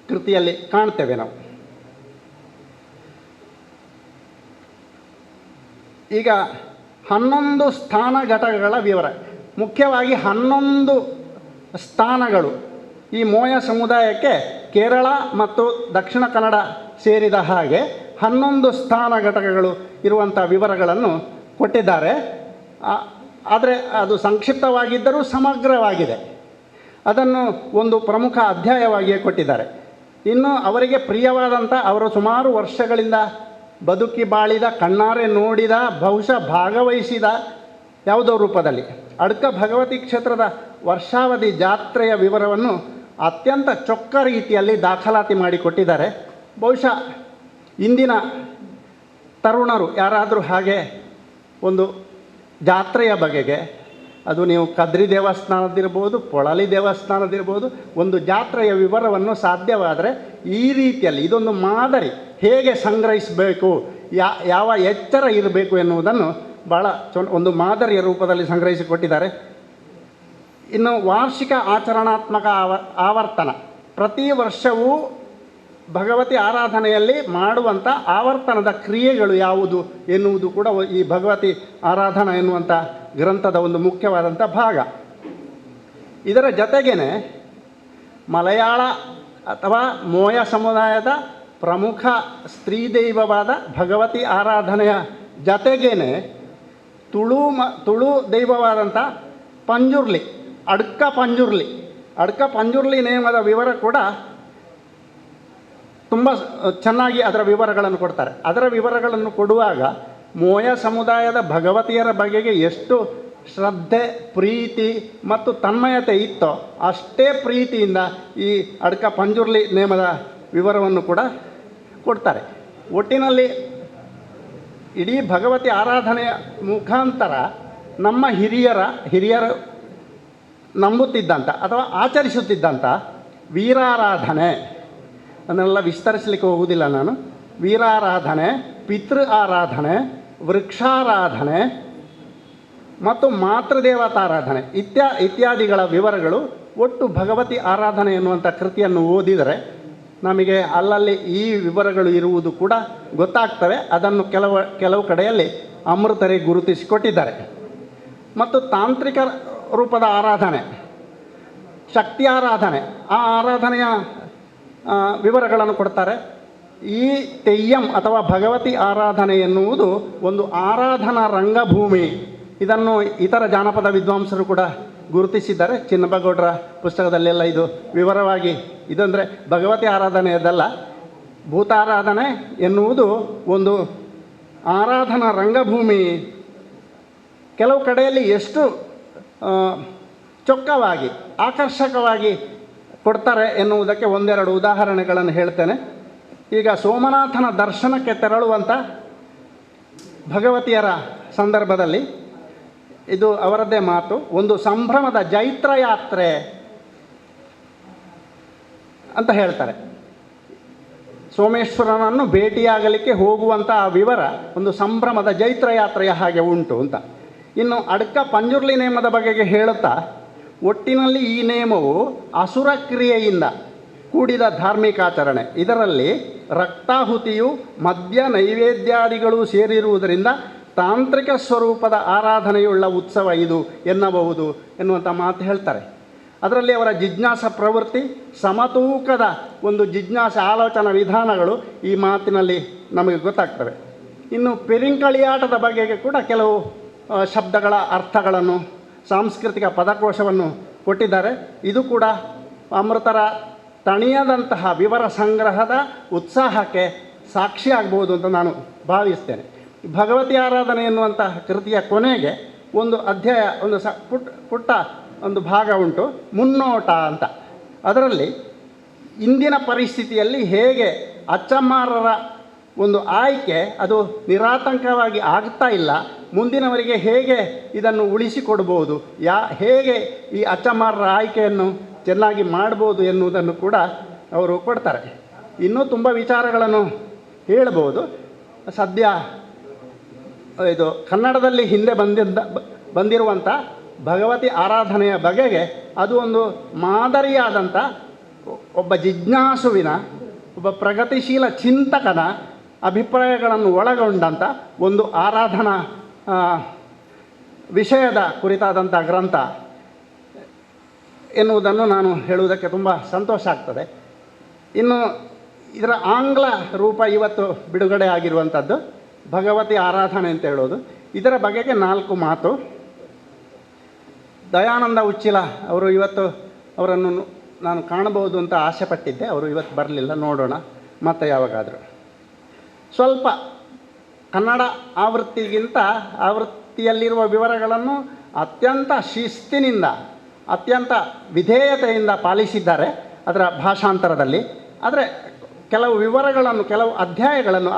ಕೃತಿಯಲ್ಲಿ ಕಾಣ್ತೇವೆ ನಾವು. ಈಗ 11 ಸ್ಥಾನ ಘಟಕಗಳ ವಿವರ, ಮುಖ್ಯವಾಗಿ 11 ಸ್ಥಾನಗಳು ಈ ಮೋಯ ಸಮುದಾಯಕ್ಕೆ ಕೇರಳ ಮತ್ತು ದಕ್ಷಿಣ ಕನ್ನಡ ಸೇರಿದ ಹಾಗೆ 11 ಸ್ಥಾನ ಘಟಕಗಳು ಇರುವಂಥ ವಿವರಗಳನ್ನು ಕೊಟ್ಟಿದ್ದಾರೆ. ಆದರೆ ಅದು ಸಂಕ್ಷಿಪ್ತವಾಗಿದ್ದರೂ ಸಮಗ್ರವಾಗಿದೆ. ಅದನ್ನು ಒಂದು ಪ್ರಮುಖ ಅಧ್ಯಾಯವಾಗಿಯೇ ಕೊಟ್ಟಿದ್ದಾರೆ. ಇನ್ನು ಅವರಿಗೆ ಪ್ರಿಯವಾದಂಥ, ಅವರು ಸುಮಾರು ವರ್ಷಗಳಿಂದ ಬದುಕಿ ಬಾಳಿದ, ಕಣ್ಣಾರೆ ನೋಡಿದ, ಬಹುಶಃ ಭಾಗವಹಿಸಿದ ಯಾವುದೋ ರೂಪದಲ್ಲಿ ಅಡ್ಕ ಭಗವತಿ ಕ್ಷೇತ್ರದ ವರ್ಷಾವಧಿ ಜಾತ್ರೆಯ ವಿವರವನ್ನು ಅತ್ಯಂತ ಚೊಕ್ಕ ರೀತಿಯಲ್ಲಿ ದಾಖಲಾತಿ ಮಾಡಿಕೊಟ್ಟಿದ್ದಾರೆ. ಬಹುಶಃ ಇಂದಿನ ತರುಣರು ಯಾರಾದರೂ ಹಾಗೆ ಒಂದು ಜಾತ್ರೆಯ ಬಗೆಗೆ, ಅದು ನೀವು ಕದ್ರಿ ದೇವಸ್ಥಾನದಿರ್ಬೋದು, ಪೊಳಲಿ ದೇವಸ್ಥಾನದಿರ್ಬೋದು, ಒಂದು ಜಾತ್ರೆಯ ವಿವರವನ್ನು ಸಾಧ್ಯವಾದರೆ ಈ ರೀತಿಯಲ್ಲಿ ಇದೊಂದು ಮಾದರಿ, ಹೇಗೆ ಸಂಗ್ರಹಿಸಬೇಕು, ಯಾವ ಎಚ್ಚರ ಇರಬೇಕು ಎನ್ನುವುದನ್ನು ಭಾಳ ಒಂದು ಮಾದರಿಯ ರೂಪದಲ್ಲಿ ಸಂಗ್ರಹಿಸಿಕೊಟ್ಟಿದ್ದಾರೆ. ಇನ್ನು ವಾರ್ಷಿಕ ಆಚರಣಾತ್ಮಕ ಆವರ್ತನ, ಪ್ರತಿ ವರ್ಷವೂ ಭಗವತಿ ಆರಾಧನೆಯಲ್ಲಿ ಮಾಡುವಂಥ ಆವರ್ತನದ ಕ್ರಿಯೆಗಳು ಯಾವುದು ಎನ್ನುವುದು ಕೂಡ ಈ ಭಗವತಿ ಆರಾಧನಾ ಎನ್ನುವಂಥ ಗ್ರಂಥದ ಒಂದು ಮುಖ್ಯವಾದಂಥ ಭಾಗ. ಇದರ ಜೊತೆಗೇ ಮಲಯಾಳ ಅಥವಾ ಮೋಯ ಸಮುದಾಯದ ಪ್ರಮುಖ ಸ್ತ್ರೀ ದೈವವಾದ ಭಗವತಿ ಆರಾಧನೆಯ ಜೊತೆಗೇ ತುಳು ದೈವವಾದಂಥ ಪಂಜುರ್ಲಿ, ಅಡ್ಕ ಪಂಜುರ್ಲಿ ನೇಮದ ವಿವರ ಕೂಡ ತುಂಬ ಚೆನ್ನಾಗಿ ಅದರ ವಿವರಗಳನ್ನು ಕೊಡ್ತಾರೆ. ಅದರ ವಿವರಗಳನ್ನು ಕೊಡುವಾಗ ಮೋಯ ಸಮುದಾಯದ ಭಗವತಿಯರ ಬಗೆಗೆ ಎಷ್ಟು ಶ್ರದ್ಧೆ, ಪ್ರೀತಿ ಮತ್ತು ತನ್ಮಯತೆ ಇತ್ತೋ ಅಷ್ಟೇ ಪ್ರೀತಿಯಿಂದ ಈ ಅಡ್ಕ ಪಂಜುರ್ಲಿ ನೇಮದ ವಿವರವನ್ನು ಕೂಡ ಕೊಡ್ತಾರೆ. ಒಟ್ಟಿನಲ್ಲಿ ಇಡೀ ಭಗವತಿ ಆರಾಧನೆಯ ಮುಖಾಂತರ ನಮ್ಮ ಹಿರಿಯರು ನಂಬುತ್ತಿದ್ದಂಥ ಅಥವಾ ಆಚರಿಸುತ್ತಿದ್ದಂಥ ವೀರಾರಾಧನೆ, ಅದನ್ನೆಲ್ಲ ವಿಸ್ತರಿಸಲಿಕ್ಕೆ ಹೋಗುವುದಿಲ್ಲ ನಾನು. ವೀರಾರಾಧನೆ, ಪಿತೃ ಆರಾಧನೆ, ವೃಕ್ಷಾರಾಧನೆ ಮತ್ತು ಮಾತೃದೇವತಾರಾಧನೆ ಇತ್ಯಾದಿಗಳ ವಿವರಗಳು ಒಟ್ಟು ಭಗವತಿ ಆರಾಧನೆ ಎನ್ನುವಂಥ ಕೃತಿಯನ್ನು ಓದಿದರೆ ನಮಗೆ ಅಲ್ಲಲ್ಲಿ ಈ ವಿವರಗಳು ಇರುವುದು ಕೂಡ ಗೊತ್ತಾಗ್ತವೆ. ಅದನ್ನು ಕೆಲವು ಕಡೆಯಲ್ಲಿ ಅಮೃತರೇ ಗುರುತಿಸಿಕೊಟ್ಟಿದ್ದಾರೆ. ಮತ್ತು ತಾಂತ್ರಿಕ ರೂಪದ ಆರಾಧನೆ, ಶಕ್ತಿ ಆರಾಧನೆ, ಆ ಆರಾಧನೆಯ ವಿವರಗಳನ್ನು ಕೊಡ್ತಾರೆ. ಈ ತೆಯ್ಯಂ ಅಥವಾ ಭಗವತಿ ಆರಾಧನೆ ಎನ್ನುವುದು ಒಂದು ಆರಾಧನಾ ರಂಗಭೂಮಿ. ಇದನ್ನು ಇತರ ಜಾನಪದ ವಿದ್ವಾಂಸರು ಕೂಡ ಗುರುತಿಸಿದ್ದಾರೆ. ಚಿನ್ನಬಗೌಡರ ಪುಸ್ತಕದಲ್ಲೆಲ್ಲ ಇದು ವಿವರವಾಗಿ, ಇದಂದರೆ ಭಗವತಿ ಆರಾಧನೆಯದಲ್ಲ, ಭೂತಾರಾಧನೆ ಎನ್ನುವುದು ಒಂದು ಆರಾಧನಾ ರಂಗಭೂಮಿ. ಕೆಲವು ಕಡೆಯಲ್ಲಿ ಎಷ್ಟು ಚೊಕ್ಕವಾಗಿ, ಆಕರ್ಷಕವಾಗಿ ಕೊಡ್ತಾರೆ ಎನ್ನುವುದಕ್ಕೆ ಒಂದೆರಡು ಉದಾಹರಣೆಗಳನ್ನು ಹೇಳ್ತೇನೆ. ಈಗ ಸೋಮನಾಥನ ದರ್ಶನಕ್ಕೆ ತೆರಳುವಂಥ ಭಗವತಿಯರ ಸಂದರ್ಭದಲ್ಲಿ ಇದು ಅವರದ್ದೇ ಮಾತು. ಒಂದು ಸಂಭ್ರಮದ ಜೈತ್ರ ಯಾತ್ರೆ ಅಂತ ಹೇಳ್ತಾರೆ. ಸೋಮೇಶ್ವರನನ್ನು ಭೇಟಿಯಾಗಲಿಕ್ಕೆ ಹೋಗುವಂಥ ಆ ವಿವರ ಒಂದು ಸಂಭ್ರಮದ ಜೈತ್ರ ಯಾತ್ರೆಯ ಹಾಗೆ ಉಂಟು ಅಂತ. ಇನ್ನು ಅಡ್ಕ ಪಂಜುರ್ಲಿ ನೇಮದ ಬಗೆಗೆ ಹೇಳುತ್ತಾ, ಒಟ್ಟಿನಲ್ಲಿ ಈ ನೇಮವು ಅಸುರ ಕ್ರಿಯೆಯಿಂದ ಕೂಡಿದ ಧಾರ್ಮಿಕಾಚರಣೆ. ಇದರಲ್ಲಿ ರಕ್ತಾಹುತಿಯು ಮದ್ಯ ನೈವೇದ್ಯಾದಿಗಳು ಸೇರಿರುವುದರಿಂದ ತಾಂತ್ರಿಕ ಸ್ವರೂಪದ ಆರಾಧನೆಯುಳ್ಳ ಉತ್ಸವ ಇದು ಎನ್ನಬಹುದು ಎನ್ನುವಂಥ ಮಾತು ಹೇಳ್ತಾರೆ. ಅದರಲ್ಲಿ ಅವರ ಜಿಜ್ಞಾಸ ಪ್ರವೃತ್ತಿ, ಸಮತೂಕದ ಒಂದು ಜಿಜ್ಞಾಸ ಆಲೋಚನಾ ವಿಧಾನಗಳು ಈ ಮಾತಿನಲ್ಲಿ ನಮಗೆ ಗೊತ್ತಾಗ್ತವೆ. ಇನ್ನು ಪೆರಿಂಕಳಿಯಾಟದ ಬಗೆಗೆ ಕೂಡ ಕೆಲವು ಶಬ್ದಗಳ ಅರ್ಥಗಳನ್ನು, ಸಾಂಸ್ಕೃತಿಕ ಪದಕೋಶವನ್ನು ಕೊಟ್ಟಿದ್ದಾರೆ. ಇದು ಕೂಡ ಅಮೃತರ ತಣಿಯದಂತಹ ವಿವರ ಸಂಗ್ರಹದ ಉತ್ಸಾಹಕ್ಕೆ ಸಾಕ್ಷಿಯಾಗಬಹುದು ಅಂತ ನಾನು ಭಾವಿಸ್ತೇನೆ. ಭಗವತಿ ಆರಾಧನೆ ಎನ್ನುವಂತಹ ಕೃತಿಯ ಕೊನೆಗೆ ಒಂದು ಅಧ್ಯಾಯ, ಒಂದು ಪುಟ್ಟ ಒಂದು ಭಾಗ ಉಂಟು, ಮುನ್ನೋಟ ಅಂತ. ಅದರಲ್ಲಿ ಇಂದಿನ ಪರಿಸ್ಥಿತಿಯಲ್ಲಿ ಹೇಗೆ ಅಚ್ಚಮ್ಮಾರರ ಒಂದು ಆಯ್ಕೆ ಅದು ನಿರಾತಂಕವಾಗಿ ಆಗ್ತಾ ಇಲ್ಲ, ಮುಂದಿನವರಿಗೆ ಹೇಗೆ ಇದನ್ನು ಉಳಿಸಿಕೊಡ್ಬೋದು, ಹೇಗೆ ಈ ಅಚ್ಚಮ್ಮಾರರ ಆಯ್ಕೆಯನ್ನು ಚೆನ್ನಾಗಿ ಮಾಡ್ಬೋದು ಎನ್ನುವುದನ್ನು ಕೂಡ ಅವರು ಕೊಡ್ತಾರೆ. ಇನ್ನೂ ತುಂಬ ವಿಚಾರಗಳನ್ನು ಹೇಳ್ಬೋದು. ಸದ್ಯ ಇದು ಕನ್ನಡದಲ್ಲಿ ಹಿಂದೆ ಬಂದಿರುವಂಥ ಭಗವತಿ ಆರಾಧನೆಯ ಬಗೆಗೆ ಅದು ಒಂದು ಮಾದರಿಯಾದಂಥ ಒಬ್ಬ ಜಿಜ್ಞಾಸುವಿನ, ಒಬ್ಬ ಪ್ರಗತಿಶೀಲ ಚಿಂತಕನ ಅಭಿಪ್ರಾಯಗಳನ್ನು ಒಳಗೊಂಡಂಥ ಒಂದು ಆರಾಧನಾ ವಿಷಯದ ಕುರಿತಾದಂಥ ಗ್ರಂಥ ಎನ್ನುವುದನ್ನು ನಾನು ಹೇಳುವುದಕ್ಕೆ ತುಂಬ ಸಂತೋಷ ಆಗ್ತದೆ. ಇನ್ನು ಇದರ ಆಂಗ್ಲ ರೂಪ ಇವತ್ತು ಬಿಡುಗಡೆ ಆಗಿರುವಂಥದ್ದು ಭಗವತಿ ಆರಾಧನೆ ಅಂತ ಹೇಳೋದು. ಇದರ ಬಗೆಗೆ 4 ಮಾತು. ದಯಾನಂದ ಉಚ್ಚಿಲ ಅವರು ಇವತ್ತು, ಅವರನ್ನು ನಾನು ಕಾಣಬಹುದು ಅಂತ ಆಸೆ ಪಟ್ಟಿದ್ದೆ, ಅವರು ಇವತ್ತು ಬರಲಿಲ್ಲ, ನೋಡೋಣ ಮತ್ತೆ ಯಾವಾಗಾದರೂ. ಸ್ವಲ್ಪ ಕನ್ನಡ ಆವೃತ್ತಿಯಲ್ಲಿರುವ ವಿವರಗಳನ್ನು ಅತ್ಯಂತ ಶಿಸ್ತಿನಿಂದ, ಅತ್ಯಂತ ವಿಧೇಯತೆಯಿಂದ ಪಾಲಿಸಿದ್ದಾರೆ ಅದರ ಭಾಷಾಂತರದಲ್ಲಿ. ಆದರೆ ಕೆಲವು ವಿವರಗಳನ್ನು, ಕೆಲವು ಅಧ್ಯಾಯಗಳನ್ನು,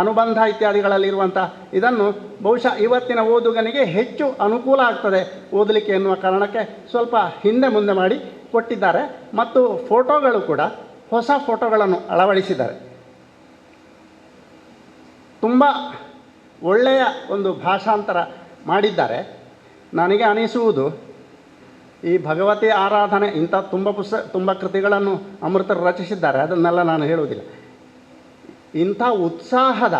ಅನುಬಂಧ ಇತ್ಯಾದಿಗಳಲ್ಲಿರುವಂಥ ಇದನ್ನು ಬಹುಶಃ ಇವತ್ತಿನ ಓದುಗನಿಗೆ ಹೆಚ್ಚು ಅನುಕೂಲ ಆಗ್ತದೆ ಓದಲಿಕ್ಕೆ ಎನ್ನುವ ಕಾರಣಕ್ಕೆ ಸ್ವಲ್ಪ ಹಿಂದೆ ಮುಂದೆ ಮಾಡಿ ಕೊಟ್ಟಿದ್ದಾರೆ. ಮತ್ತು ಫೋಟೋಗಳು ಕೂಡ ಹೊಸ ಫೋಟೋಗಳನ್ನು ಅಳವಡಿಸಿದ್ದಾರೆ. ತುಂಬ ಒಳ್ಳೆಯ ಒಂದು ಭಾಷಾಂತರ ಮಾಡಿದ್ದಾರೆ. ನನಗೆ ಅನಿಸುವುದು, ಈ ಭಗವತಿ ಆರಾಧನೆ ಇಂಥ ತುಂಬ ಕೃತಿಗಳನ್ನು ಅಮೃತರು ರಚಿಸಿದ್ದಾರೆ, ಅದನ್ನೆಲ್ಲ ನಾನು ಹೇಳುವುದಿಲ್ಲ. ಇಂಥ ಉತ್ಸಾಹದ,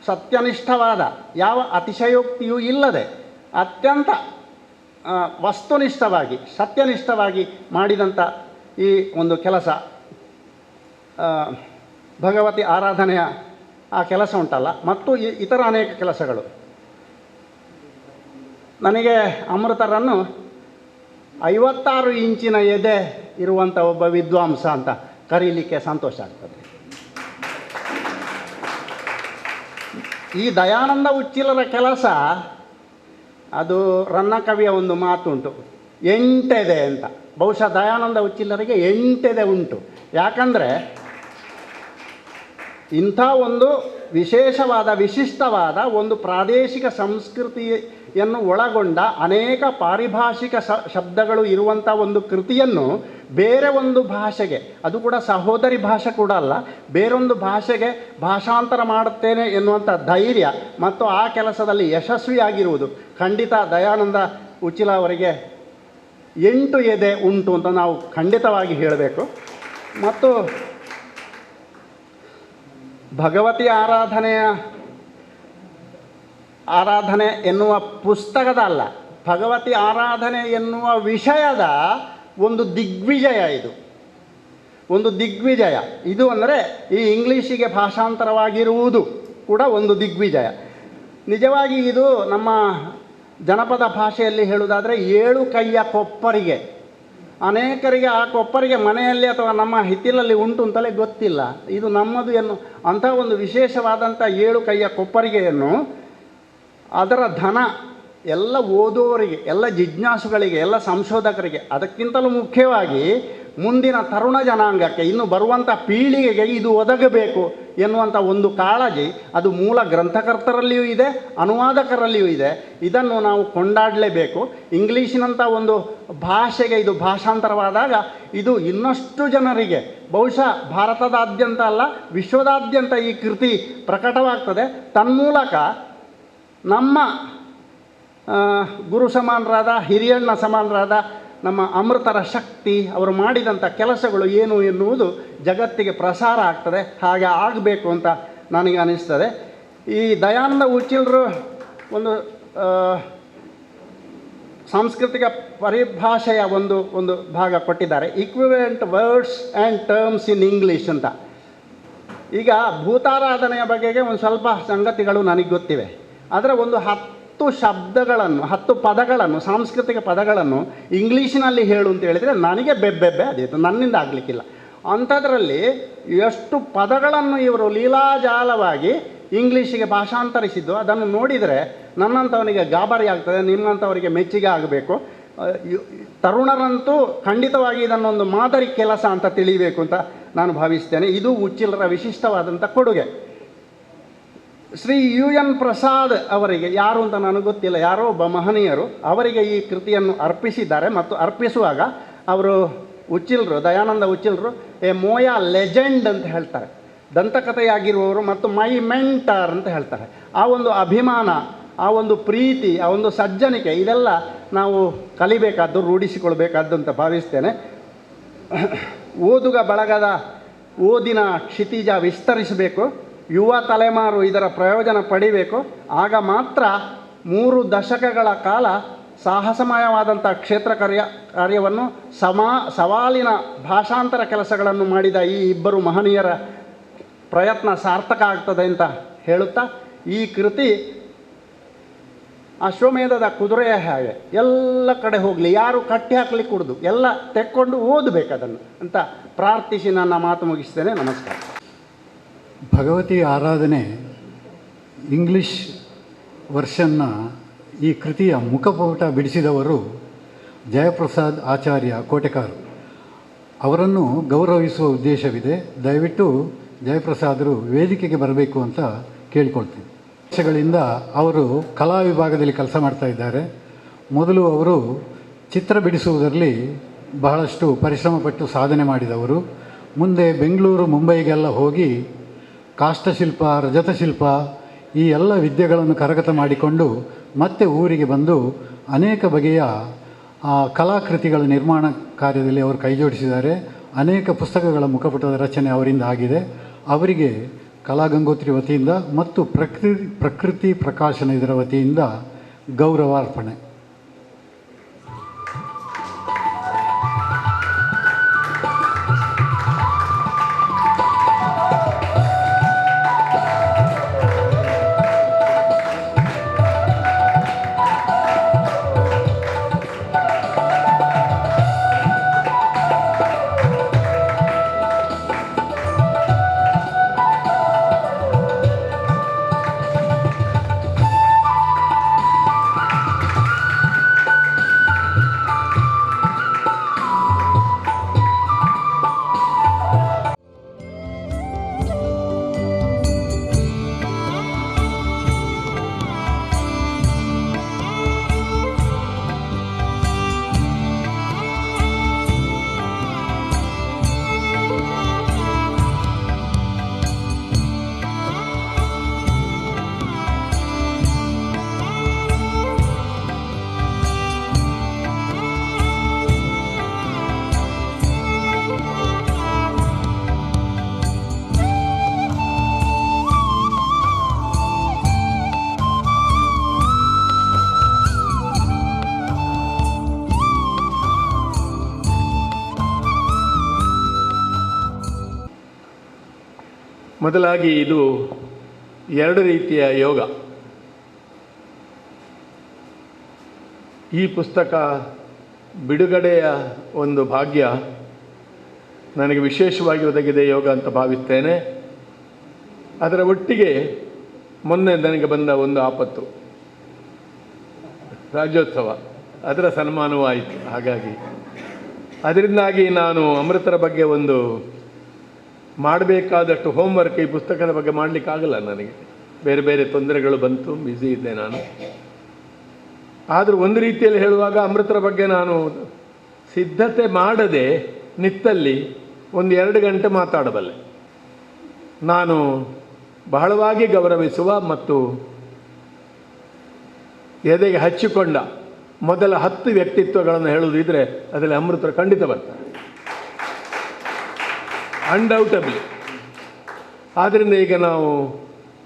ಸತ್ಯನಿಷ್ಠವಾದ, ಯಾವ ಅತಿಶಯೋಕ್ತಿಯೂ ಇಲ್ಲದೆ ಅತ್ಯಂತ ವಸ್ತುನಿಷ್ಠವಾಗಿ, ಸತ್ಯನಿಷ್ಠವಾಗಿ ಮಾಡಿದಂಥ ಈ ಒಂದು ಕೆಲಸ, ಭಗವತಿ ಆರಾಧನೆಯ ಆ ಕೆಲಸ ಉಂಟಲ್ಲ, ಮತ್ತು ಇತರ ಅನೇಕ ಕೆಲಸಗಳು, ನನಗೆ ಅಮೃತರನ್ನು 56 ಇಂಚಿನ ಎದೆ ಇರುವಂಥ ಒಬ್ಬ ವಿದ್ವಾಂಸ ಅಂತ ಕರೀಲಿಕ್ಕೆ ಸಂತೋಷ ಆಗ್ತದೆ. ಈ ದಯಾನಂದ ಉಚ್ಚಿಲರ ಕೆಲಸ ಅದು ರನ್ನಕವಿಯ ಒಂದು ಮಾತುಂಟು, 8 ಎದೆ ಅಂತ. ಬಹುಶಃ ದಯಾನಂದ ಉಚ್ಚಿಲರಿಗೆ 8 ಎದೆ ಉಂಟು. ಯಾಕಂದರೆ ಇಂಥ ಒಂದು ವಿಶೇಷವಾದ, ವಿಶಿಷ್ಟವಾದ ಒಂದು ಪ್ರಾದೇಶಿಕ ಸಂಸ್ಕೃತಿಯನ್ನು ಒಳಗೊಂಡ ಅನೇಕ ಪಾರಿಭಾಷಿಕ ಶಬ್ದಗಳು ಇರುವಂಥ ಒಂದು ಕೃತಿಯನ್ನು ಬೇರೆ ಒಂದು ಭಾಷೆಗೆ, ಅದು ಕೂಡ ಸಹೋದರಿ ಭಾಷೆ ಕೂಡ ಅಲ್ಲ, ಬೇರೊಂದು ಭಾಷೆಗೆ ಭಾಷಾಂತರ ಮಾಡುತ್ತೇನೆ ಎನ್ನುವಂಥ ಧೈರ್ಯ ಮತ್ತು ಆ ಕೆಲಸದಲ್ಲಿ ಯಶಸ್ವಿಯಾಗಿರುವುದು ಖಂಡಿತ ದಯಾನಂದ ಉಚ್ಚಿಲ ಅವರಿಗೆ 8 ಎದೆ ಉಂಟು ಅಂತ ನಾವು ಖಂಡಿತವಾಗಿ ಹೇಳಬೇಕು. ಮತ್ತು ಭಗವತಿ ಆರಾಧನೆ ಎನ್ನುವ ಪುಸ್ತಕದ ಅಲ್ಲ, ಭಗವತಿ ಆರಾಧನೆ ಎನ್ನುವ ವಿಷಯದ ಒಂದು ದಿಗ್ವಿಜಯ ಇದು, ಒಂದು ದಿಗ್ವಿಜಯ ಇದು. ಅಂದರೆ ಈ ಇಂಗ್ಲೀಷಿಗೆ ಭಾಷಾಂತರವಾಗಿರುವುದು ಕೂಡ ಒಂದು ದಿಗ್ವಿಜಯ. ನಿಜವಾಗಿ ಇದು ನಮ್ಮ ಜನಪದ ಭಾಷೆಯಲ್ಲಿ ಹೇಳುವುದಾದರೆ 7 ಕೈಯ ಕೊಪ್ಪರಿಗೆ. ಅನೇಕರಿಗೆ ಆ ಕೊಪ್ಪರಿಗೆ ಮನೆಯಲ್ಲಿ ಅಥವಾ ನಮ್ಮ ಹಿತ್ತಿಲಲ್ಲಿ ಉಂಟು ಅಂತಲೇ ಗೊತ್ತಿಲ್ಲ. ಇದು ನಮ್ಮದು ಅಂಥ ಒಂದು ವಿಶೇಷವಾದಂಥ 7 ಕೈಯ ಕೊಪ್ಪರಿಗೆಯನ್ನು ಅದರ ಧನ ಎಲ್ಲ ಓದುವವರಿಗೆ, ಎಲ್ಲ ಜಿಜ್ಞಾಸುಗಳಿಗೆ, ಎಲ್ಲ ಸಂಶೋಧಕರಿಗೆ, ಅದಕ್ಕಿಂತಲೂ ಮುಖ್ಯವಾಗಿ ಮುಂದಿನ ತರುಣ ಜನಾಂಗಕ್ಕೆ ಇನ್ನು ಬರುವಂಥ ಪೀಳಿಗೆಗೆ ಇದು ಒದಗಬೇಕು ಎನ್ನುವಂಥ ಒಂದು ಕಾಳಜಿ ಅದು ಮೂಲ ಗ್ರಂಥಕರ್ತರಲ್ಲಿಯೂ ಇದೆ, ಅನುವಾದಕರಲ್ಲಿಯೂ ಇದೆ. ಇದನ್ನು ನಾವು ಕೊಂಡಾಡಲೇಬೇಕು. ಇಂಗ್ಲೀಷಿನಂಥ ಒಂದು ಭಾಷೆಗೆ ಇದು ಭಾಷಾಂತರವಾದಾಗ ಇದು ಇನ್ನಷ್ಟು ಜನರಿಗೆ ಬಹುಶಃ ಭಾರತದಾದ್ಯಂತ ಅಲ್ಲ ವಿಶ್ವದಾದ್ಯಂತ ಈ ಕೃತಿ ಪ್ರಕಟವಾಗ್ತದೆ. ತನ್ಮೂಲಕ ನಮ್ಮ ಗುರು ಸಮಾನರಾದ ಹಿರಿಯಣ್ಣ ಸಮಾನರಾದ ನಮ್ಮ ಅಮೃತರ ಶಕ್ತಿ ಅವರು ಮಾಡಿದಂಥ ಕೆಲಸಗಳು ಏನು ಎನ್ನುವುದು ಜಗತ್ತಿಗೆ ಪ್ರಸಾರ ಆಗ್ತದೆ. ಹಾಗೆ ಆಗಬೇಕು ಅಂತ ನನಗೆ ಅನ್ನಿಸ್ತದೆ. ಈ ದಯಾನಂದ ಉಚ್ಚಿಲರು ಒಂದು ಸಾಂಸ್ಕೃತಿಕ ಪರಿಭಾಷೆಯ ಒಂದು ಭಾಗ ಕೊಟ್ಟಿದ್ದಾರೆ, equivalent words and terms in English ಅಂತ. ಈಗ ಭೂತಾರಾಧನೆಯ ಬಗೆಗೆ ಒಂದು ಸ್ವಲ್ಪ ಸಂಗತಿಗಳು ನನಗೆ ಗೊತ್ತಿವೆ. ಅದರ ಒಂದು 10 ಪದಗಳನ್ನು ಸಾಂಸ್ಕೃತಿಕ ಪದಗಳನ್ನು ಇಂಗ್ಲೀಷಿನಲ್ಲಿ ಹೇಳು ಅಂತ ಹೇಳಿದರೆ ನನಗೆ ಬೆಬ್ಬೆಬ್ಬೆ ಅದಿತ್ತು, ನನ್ನಿಂದ ಆಗಲಿಕ್ಕಿಲ್ಲ. ಅಂಥದ್ರಲ್ಲಿ ಎಷ್ಟು ಪದಗಳನ್ನು ಇವರು ಲೀಲಾಜಾಲವಾಗಿ ಇಂಗ್ಲೀಷಿಗೆ ಭಾಷಾಂತರಿಸಿದ್ದು ಅದನ್ನು ನೋಡಿದರೆ ನನ್ನಂಥವನಿಗೆ ಗಾಬರಿ ಆಗ್ತದೆ, ನಿಮ್ಮಂಥವರಿಗೆ ಮೆಚ್ಚುಗೆ ಆಗಬೇಕು. ತರುಣರಂತೂ ಖಂಡಿತವಾಗಿ ಇದನ್ನೊಂದು ಮಾದರಿ ಕೆಲಸ ಅಂತ ತಿಳಿಯಬೇಕು ಅಂತ ನಾನು ಭಾವಿಸ್ತೇನೆ. ಇದು ಉಚ್ಚಿಲರ ವಿಶಿಷ್ಟವಾದಂಥ ಕೊಡುಗೆ. ಶ್ರೀ ಯು ಎನ್ ಪ್ರಸಾದ್ ಅವರಿಗೆ, ಯಾರು ಅಂತ ನನಗೆ ಗೊತ್ತಿಲ್ಲ, ಯಾರೋ ಒಬ್ಬ ಮಹನೀಯರು ಅವರಿಗೆ ಈ ಕೃತಿಯನ್ನು ಅರ್ಪಿಸಿದ್ದಾರೆ. ಮತ್ತು ಅರ್ಪಿಸುವಾಗ ಅವರು ಉಚ್ಚಿಲರು, ದಯಾನಂದ ಉಚ್ಚಿಲರು ಎ ಮೋಯಾ ಲೆಜೆಂಡ್ ಅಂತ ಹೇಳ್ತಾರೆ, ದಂತಕಥೆಯಾಗಿರುವವರು, ಮತ್ತು ಮೈ ಮೆಂಟರ್ ಅಂತ ಹೇಳ್ತಾರೆ. ಆ ಒಂದು ಅಭಿಮಾನ, ಆ ಒಂದು ಪ್ರೀತಿ, ಆ ಒಂದು ಸಜ್ಜನಿಕೆ, ಇದೆಲ್ಲ ನಾವು ಕಲಿಬೇಕಾದ್ದು, ರೂಢಿಸಿಕೊಳ್ಬೇಕಾದ್ದು ಅಂತ ಭಾವಿಸ್ತೇನೆ. ಓದುಗ ಬಳಗದ ಓದಿನ ಕ್ಷಿತಿಜ ವಿಸ್ತರಿಸಬೇಕು, ಯುವ ತಲೆಮಾರು ಇದರ ಪ್ರಯೋಜನ ಪಡಿಬೇಕು. ಆಗ ಮಾತ್ರ 3 ದಶಕಗಳ ಕಾಲ ಸಾಹಸಮಯವಾದಂಥ ಕ್ಷೇತ್ರ ಕಾರ್ಯವನ್ನು ಸವಾಲಿನ ಭಾಷಾಂತರ ಕೆಲಸಗಳನ್ನು ಮಾಡಿದ ಈ ಇಬ್ಬರು ಮಹನೀಯರ ಪ್ರಯತ್ನ ಸಾರ್ಥಕ ಆಗ್ತದೆ ಅಂತ ಹೇಳುತ್ತಾ, ಈ ಕೃತಿ ಅಶ್ವಮೇಧದ ಕುದುರೆಯ ಹಾಗೆ ಎಲ್ಲ ಕಡೆ ಹೋಗಲಿ, ಯಾರು ಕಟ್ಟಿ ಹಾಕಲಿಕ್ಕೆ ಕುಡ್ದು ಎಲ್ಲ ತೆಕ್ಕೊಂಡು ಓದಬೇಕು ಅದನ್ನು ಅಂತ ಪ್ರಾರ್ಥಿಸಿ ನನ್ನ ಮಾತು ಮುಗಿಸ್ತೇನೆ. ನಮಸ್ಕಾರ. ಭಗವತಿ ಆರಾಧನೆ ಇಂಗ್ಲಿಷ್ ವರ್ಷನ್ನ ಈ ಕೃತಿಯ ಮುಖಪುಟ ಬಿಡಿಸಿದವರು ಜಯಪ್ರಸಾದ್ ಆಚಾರ್ಯ ಕೋಟೆಕಾರ್. ಅವರನ್ನು ಗೌರವಿಸುವ ಉದ್ದೇಶವಿದೆ. ದಯವಿಟ್ಟು ಜಯಪ್ರಸಾದರು ವೇದಿಕೆಗೆ ಬರಬೇಕು ಅಂತ ಕೇಳಿಕೊಳ್ತೀನಿ. ವರ್ಷಗಳಿಂದ ಅವರು ಕಲಾ ವಿಭಾಗದಲ್ಲಿ ಕೆಲಸ ಮಾಡ್ತಾ ಇದ್ದಾರೆ. ಮೊದಲು ಅವರು ಚಿತ್ರ ಬಿಡಿಸುವುದರಲ್ಲಿ ಬಹಳಷ್ಟು ಪರಿಶ್ರಮಪಟ್ಟು ಸಾಧನೆ ಮಾಡಿದವರು. ಮುಂದೆ ಬೆಂಗಳೂರು, ಮುಂಬೈಗೆಲ್ಲ ಹೋಗಿ ಕಾಷ್ಟಶಿಲ್ಪ, ರಜತಶಿಲ್ಪ ಈ ಎಲ್ಲ ವಿದ್ಯೆಗಳನ್ನು ಕರಗತ ಮಾಡಿಕೊಂಡು ಮತ್ತೆ ಊರಿಗೆ ಬಂದು ಅನೇಕ ಬಗೆಯ ಕಲಾಕೃತಿಗಳ ನಿರ್ಮಾಣ ಕಾರ್ಯದಲ್ಲಿ ಅವರು ಕೈಜೋಡಿಸಿದ್ದಾರೆ. ಅನೇಕ ಪುಸ್ತಕಗಳ ಮುಖಪುಟದ ರಚನೆ ಅವರಿಂದ ಆಗಿದೆ. ಅವರಿಗೆ ಕಲಾಗಂಗೋತ್ರಿ ವತಿಯಿಂದ ಮತ್ತು ಪ್ರಕೃತಿ ಪ್ರಕಾಶನ ಇದರ ವತಿಯಿಂದ ಗೌರವಾರ್ಪಣೆ. ಮೊದಲಾಗಿ ಇದು 2 ರೀತಿಯ ಯೋಗ. ಈ ಪುಸ್ತಕ ಬಿಡುಗಡೆಯ ಒಂದು ಭಾಗ್ಯ ನನಗೆ ವಿಶೇಷವಾಗಿ ಒದಗಿದೆ ಯೋಗ ಅಂತ ಭಾವಿಸ್ತೇನೆ. ಅದರ ಒಟ್ಟಿಗೆ ಮೊನ್ನೆ ನನಗೆ ಬಂದ ಒಂದು ಆಪತ್ತು, ರಾಜ್ಯೋತ್ಸವ, ಅದರ ಸನ್ಮಾನವೂ ಆಯಿತು. ಹಾಗಾಗಿ ಅದರಿಂದಾಗಿ ನಾನು ಅಮೃತರ ಬಗ್ಗೆ ಒಂದು ಮಾಡಬೇಕಾದಷ್ಟು ಹೋಮ್ವರ್ಕ್ ಈ ಪುಸ್ತಕದ ಬಗ್ಗೆ ಮಾಡಲಿಕ್ಕಾಗಲ್ಲ ನನಗೆ. ಬೇರೆ ಬೇರೆ ತೊಂದರೆಗಳು ಬಂತು, ಬ್ಯುಸಿ ಇದ್ದೆ ನಾನು. ಆದರೂ ಒಂದು ರೀತಿಯಲ್ಲಿ ಹೇಳುವಾಗ ಅಮೃತರ ಬಗ್ಗೆ ನಾನು ಸಿದ್ಧತೆ ಮಾಡದೆ ನಿತ್ತಲ್ಲಿ 1-2 ಗಂಟೆ ಮಾತಾಡಬಲ್ಲೆ. ನಾನು ಬಹಳವಾಗಿ ಗೌರವಿಸುವ ಮತ್ತು ಎದೆಗೆ ಹಚ್ಚಿಕೊಂಡ ಮೊದಲ 10 ವ್ಯಕ್ತಿತ್ವಗಳನ್ನು ಹೇಳುವುದಿದ್ರೆ ಅದರಲ್ಲಿ ಅಮೃತರು ಖಂಡಿತ ಬರ್ತಾರೆ, ಅನ್ಡೌಟಬ್ಲಿ. ಆದ್ದರಿಂದ ಈಗ ನಾವು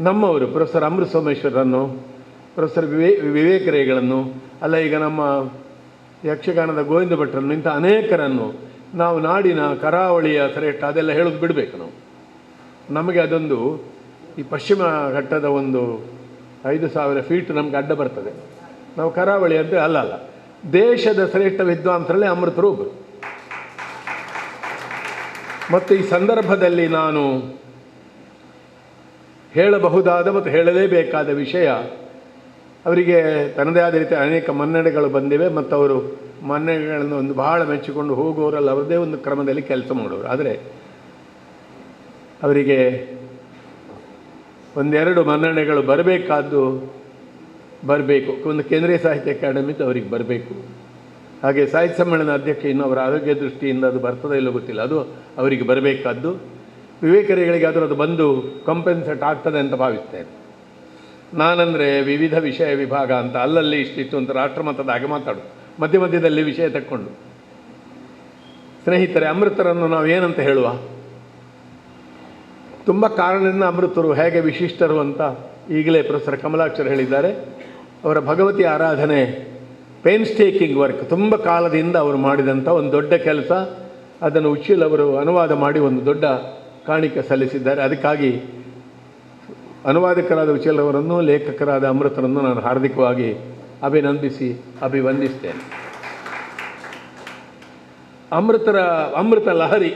ನಮ್ಮವರು ಪ್ರೊಫೆಸರ್ ಅಮೃತ ಸೋಮೇಶ್ವರರನ್ನು, ಪ್ರೊಫೆಸರ್ ವಿವೇಕ ರೇಗಳನ್ನು, ಅಲ್ಲ ಈಗ ನಮ್ಮ ಯಕ್ಷಗಾನದ ಗೋವಿಂದ ಭಟ್ರನ್ನು, ಇಂಥ ಅನೇಕರನ್ನು ನಾವು ನಾಡಿನ ಕರಾವಳಿಯ ಶ್ರೇಷ್ಠ ಅದೆಲ್ಲ ಹೇಳೋದು ಬಿಡಬೇಕು ನಾವು. ನಮಗೆ ಅದೊಂದು ಈ ಪಶ್ಚಿಮ ಘಟ್ಟದ ಒಂದು 5,000 ಫೀಟ್ ನಮಗೆ ಅಡ್ಡ ಬರ್ತದೆ. ನಾವು ಕರಾವಳಿ ಅಂತ ಅಲ್ಲ, ದೇಶದ ಶ್ರೇಷ್ಠ ವಿದ್ವಾಂಸರಲ್ಲಿ ಅಮೃತರು ಒಬ್ಬರು. ಮತ್ತು ಈ ಸಂದರ್ಭದಲ್ಲಿ ನಾನು ಹೇಳಬಹುದಾದ ಮತ್ತು ಹೇಳಲೇಬೇಕಾದ ವಿಷಯ, ಅವರಿಗೆ ತನ್ನದೇ ಆದ ರೀತಿ ಅನೇಕ ಮನ್ನಣೆಗಳು ಬಂದಿವೆ ಮತ್ತು ಅವರು ಮನ್ನಣೆಗಳನ್ನು ಒಂದು ಬಹಳ ಮೆಚ್ಚಿಕೊಂಡು ಹೋಗುವವರಲ್ಲ, ಅವರದೇ ಒಂದು ಕ್ರಮದಲ್ಲಿ ಕೆಲಸ ಮಾಡೋರು. ಆದರೆ ಅವರಿಗೆ 1-2 ಮನ್ನಣೆಗಳು ಬರಬೇಕು. ಒಂದು ಕೇಂದ್ರೀಯ ಸಾಹಿತ್ಯ ಅಕಾಡೆಮಿ ಅವರಿಗೆ ಬರಬೇಕು. ಹಾಗೆ ಸಾಹಿತ್ಯ ಸಮ್ಮೇಳನ ಅಧ್ಯಕ್ಷ ಇನ್ನು ಅವರ ಆರೋಗ್ಯ ದೃಷ್ಟಿಯಿಂದ ಅದು ಬರ್ತದೋ ಇಲ್ಲೋ ಗೊತ್ತಿಲ್ಲ, ಅದು ಅವರಿಗೆ ಬರಬೇಕಾದ್ದು. ವಿವೇಕರಿಗಳಿಗಾದರೂ ಅದು ಬಂದು ಕಾಂಪೆನ್ಸೇಟ್ ಆಗ್ತದೆ ಅಂತ ಭಾವಿಸ್ತೇನೆ. ನಾನಂದರೆ ವಿವಿಧ ವಿಷಯ ವಿಭಾಗ ಅಂತ ಅಲ್ಲಲ್ಲಿ ಇಷ್ಟಿತ್ತು ಅಂತ ರಾಷ್ಟ್ರಮಟ್ಟದ ಹಾಗೆ ಮಾತಾಡೋದು, ಮಧ್ಯದಲ್ಲಿ ವಿಷಯ ತಕ್ಕೊಂಡು. ಸ್ನೇಹಿತರೆ, ಅಮೃತರನ್ನು ನಾವು ಏನಂತ ಹೇಳುವ? ತುಂಬ ಕಾರಣದಿಂದ ಅಮೃತರು ಹೇಗೆ ವಿಶಿಷ್ಟರು ಅಂತ ಈಗಲೇ ಪ್ರೊಫೆಸರ್ ಕಮಲಾಕ್ಷರ್ ಹೇಳಿದ್ದಾರೆ. ಅವರ ಭಗವತಿ ಆರಾಧನೆ ಪೇನ್ಸ್ಟೇಕಿಂಗ್ ವರ್ಕ್, ತುಂಬ ಕಾಲದಿಂದ ಅವರು ಮಾಡಿದಂಥ ಒಂದು ದೊಡ್ಡ ಕೆಲಸ. ಅದನ್ನು ಉಚ್ಚಿಲ್ ಅವರು ಅನುವಾದ ಮಾಡಿ ಒಂದು ದೊಡ್ಡ ಕಾಣಿಕೆ ಸಲ್ಲಿಸಿದ್ದಾರೆ. ಅದಕ್ಕಾಗಿ ಅನುವಾದಕರಾದ ಉಚ್ಚಿಲ್ರವರನ್ನು, ಲೇಖಕರಾದ ಅಮೃತರನ್ನು ನಾನು ಹಾರ್ದಿಕವಾಗಿ ಅಭಿವಂದಿಸ್ತೇನೆ. ಅಮೃತ ಲಹರಿ,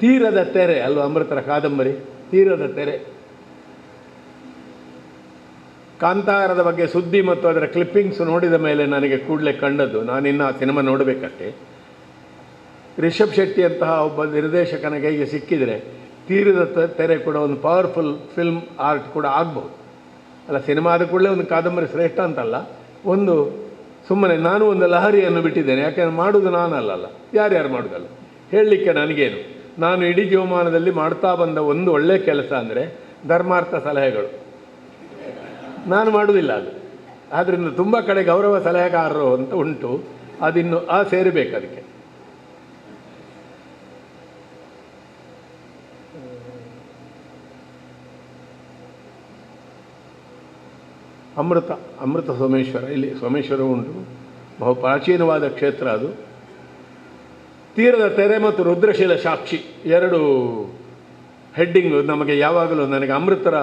ತೀರದ ತೆರೆ ಅಲ್ವ ಅಮೃತರ ಕಾದಂಬರಿ, ತೀರದ ತೆರೆ. ಕಾಂತಾರದ ಬಗ್ಗೆ ಸುದ್ದಿ ಮತ್ತು ಅದರ ಕ್ಲಿಪ್ಪಿಂಗ್ಸ್ ನೋಡಿದ ಮೇಲೆ ನನಗೆ ಕೂಡಲೇ ಕಂಡದ್ದು, ನಾನಿನ್ನು ಆ ಸಿನಿಮಾ ನೋಡಬೇಕಷ್ಟೇ. ರಿಷಬ್ ಶೆಟ್ಟಿ ಅಂತಹ ಒಬ್ಬ ನಿರ್ದೇಶಕನ ಕೈಗೆ ಸಿಕ್ಕಿದರೆ ತೀರದ ತೆರೆ ಕೂಡ ಒಂದು ಪವರ್ಫುಲ್ ಫಿಲ್ಮ್ ಆರ್ಟ್ ಕೂಡ ಆಗ್ಬೋದು. ಅಲ್ಲ, ಸಿನಿಮಾ ಆದ ಕೂಡಲೇ ಒಂದು ಕಾದಂಬರಿ ಶ್ರೇಷ್ಠ ಅಂತಲ್ಲ, ಒಂದು ಸುಮ್ಮನೆ ನಾನು ಒಂದು ಲಹರಿಯನ್ನು ಬಿಟ್ಟಿದ್ದೇನೆ. ಯಾಕೆಂದರೆ ಮಾಡೋದು ನಾನಲ್ಲ, ಯಾರ್ಯಾರು ಮಾಡೋದಲ್ಲ. ಹೇಳಲಿಕ್ಕೆ ನನಗೇನು, ನಾನು ಇಡೀ ಜೀವಮಾನದಲ್ಲಿ ಮಾಡ್ತಾ ಬಂದ ಒಂದು ಒಳ್ಳೆಯ ಕೆಲಸ ಅಂದರೆ ಧರ್ಮಾರ್ಥ ಸಲಹೆಗಳು. ನಾನು ಮಾಡುವುದಿಲ್ಲ ಅದು. ಆದ್ದರಿಂದ ತುಂಬ ಕಡೆ ಗೌರವ ಸಲಹೆಗಾರರು ಅಂತ ಉಂಟು, ಅದಿನ್ನು ಸೇರಬೇಕು ಅದಕ್ಕೆ. ಅಮೃತ ಸೋಮೇಶ್ವರ, ಇಲ್ಲಿ ಸೋಮೇಶ್ವರ ಉಂಟು, ಬಹು ಪ್ರಾಚೀನವಾದ ಕ್ಷೇತ್ರ ಅದು. ತೀರದ ತೆರೆ ಮತ್ತು ರುದ್ರಶೀಲ ಸಾಕ್ಷಿ 2 ಹೆಡ್ಡಿಂಗು ನಮಗೆ ಯಾವಾಗಲೂ ನನಗೆ ಅಮೃತರ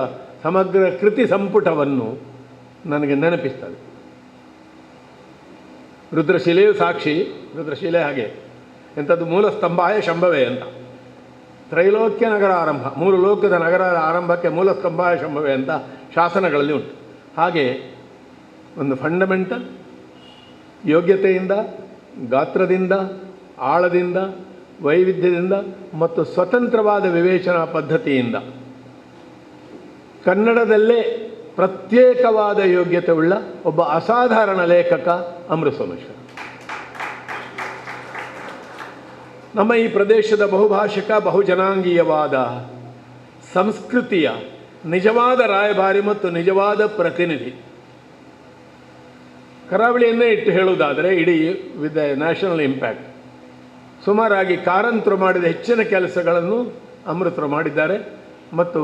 ಸಮಗ್ರ ಕೃತಿ ಸಂಪುಟವನ್ನು ನನಗೆ ನೆನಪಿಸ್ತದೆ. ರುದ್ರಶಿಲೆಯು ಸಾಕ್ಷಿ, ರುದ್ರಶಿಲೆ ಹಾಗೆ ಎಂಥದ್ದು ಮೂಲ ಸ್ತಂಭಾಯ ಶಂಭವೇ ಅಂತ. ತ್ರೈಲೋಕ್ಯ ನಗರ ಆರಂಭ, 3 ಲೋಕದ ನಗರ ಆರಂಭಕ್ಕೆ ಮೂಲ ಸ್ತಂಭಾಯ ಶಂಭವೇ ಅಂತ ಶಾಸನಗಳಲ್ಲಿ ಉಂಟು. ಹಾಗೆ ಒಂದು ಫಂಡಮೆಂಟಲ್ ಯೋಗ್ಯತೆಯಿಂದ, ಗಾತ್ರದಿಂದ, ಆಳದಿಂದ, ವೈವಿಧ್ಯದಿಂದ ಮತ್ತು ಸ್ವತಂತ್ರವಾದ ವಿವೇಚನಾ ಪದ್ಧತಿಯಿಂದ ಕನ್ನಡದಲ್ಲೇ ಪ್ರತ್ಯೇಕವಾದ ಯೋಗ್ಯತೆ ಉಳ್ಳ ಒಬ್ಬ ಅಸಾಧಾರಣ ಲೇಖಕ ಅಮೃತ ಸೋಮೇಶ್ವರ. ನಮ್ಮ ಈ ಪ್ರದೇಶದ ಬಹುಭಾಷಿಕ ಬಹುಜನಾಂಗೀಯವಾದ ಸಂಸ್ಕೃತಿಯ ನಿಜವಾದ ರಾಯಭಾರಿ ಮತ್ತು ನಿಜವಾದ ಪ್ರತಿನಿಧಿ. ಕರಾವಳಿಯನ್ನೇ ಇಟ್ಟು ಹೇಳುವುದಾದರೆ ಇಡೀ ವಿತ್ ನ್ಯಾಷನಲ್ ಇಂಪ್ಯಾಕ್ಟ್ ಸುಮಾರಾಗಿ ಕಾರಂತರು ಮಾಡಿದ ಹೆಚ್ಚಿನ ಕೆಲಸಗಳನ್ನು ಅಮೃತರು ಮಾಡಿದ್ದಾರೆ. ಮತ್ತು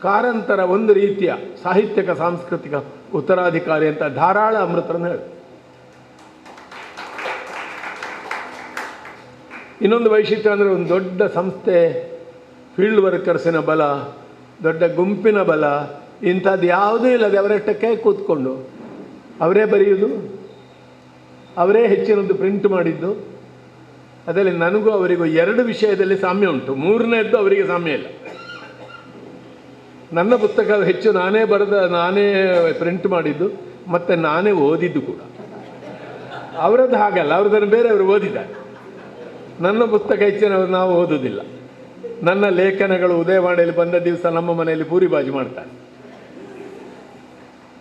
ಕಾರಂತರ ಒಂದು ರೀತಿಯ ಸಾಹಿತ್ಯಿಕ ಸಾಂಸ್ಕೃತಿಕ ಉತ್ತರಾಧಿಕಾರಿ ಅಂತ ಧಾರಾಳ ಅಮೃತರನ್ನು ಹೇಳಿ. ಇನ್ನೊಂದು ವೈಶಿಷ್ಟ್ಯ ಅಂದರೆ ಒಂದು ದೊಡ್ಡ ಸಂಸ್ಥೆ, ಫೀಲ್ಡ್ ವರ್ಕರ್ಸಿನ ಬಲ, ದೊಡ್ಡ ಗುಂಪಿನ ಬಲ, ಇಂಥದ್ದು ಯಾವುದೂ ಇಲ್ಲದೆ ಅವರಷ್ಟಕ್ಕೆ ಕೂತ್ಕೊಂಡು ಅವರೇ ಬರೆಯುವುದು, ಅವರೇ ಹೆಚ್ಚಿನದ್ದು ಪ್ರಿಂಟ್ ಮಾಡಿದ್ದು. ಅದರಲ್ಲಿ ನನಗೂ ಅವರಿಗೂ 2 ವಿಷಯದಲ್ಲಿ ಸಾಮ್ಯ ಉಂಟು, 3ನೇದ್ದು ಅವರಿಗೆ ಸಾಮ್ಯ ಇಲ್ಲ. ನನ್ನ ಪುಸ್ತಕ ಹೆಚ್ಚು ನಾನೇ ಪ್ರಿಂಟ್ ಮಾಡಿದ್ದು ಮತ್ತು ನಾನೇ ಓದಿದ್ದು ಕೂಡ. ಅವರದ್ದು ಹಾಗಲ್ಲ, ಅವ್ರದ್ದನ್ನು ಬೇರೆಯವರು ಓದಿದ್ದಾರೆ. ನನ್ನ ಪುಸ್ತಕ ಹೆಚ್ಚಿನವರು ನಾವು ಓದುವುದಿಲ್ಲ. ನನ್ನ ಲೇಖನಗಳು ಉದಯವಾಣಿಯಲ್ಲಿ ಬಂದ ದಿವಸ ನಮ್ಮ ಮನೆಯಲ್ಲಿ ಪೂರಿ ಬಾಜಿ ಮಾಡ್ತಾರೆ.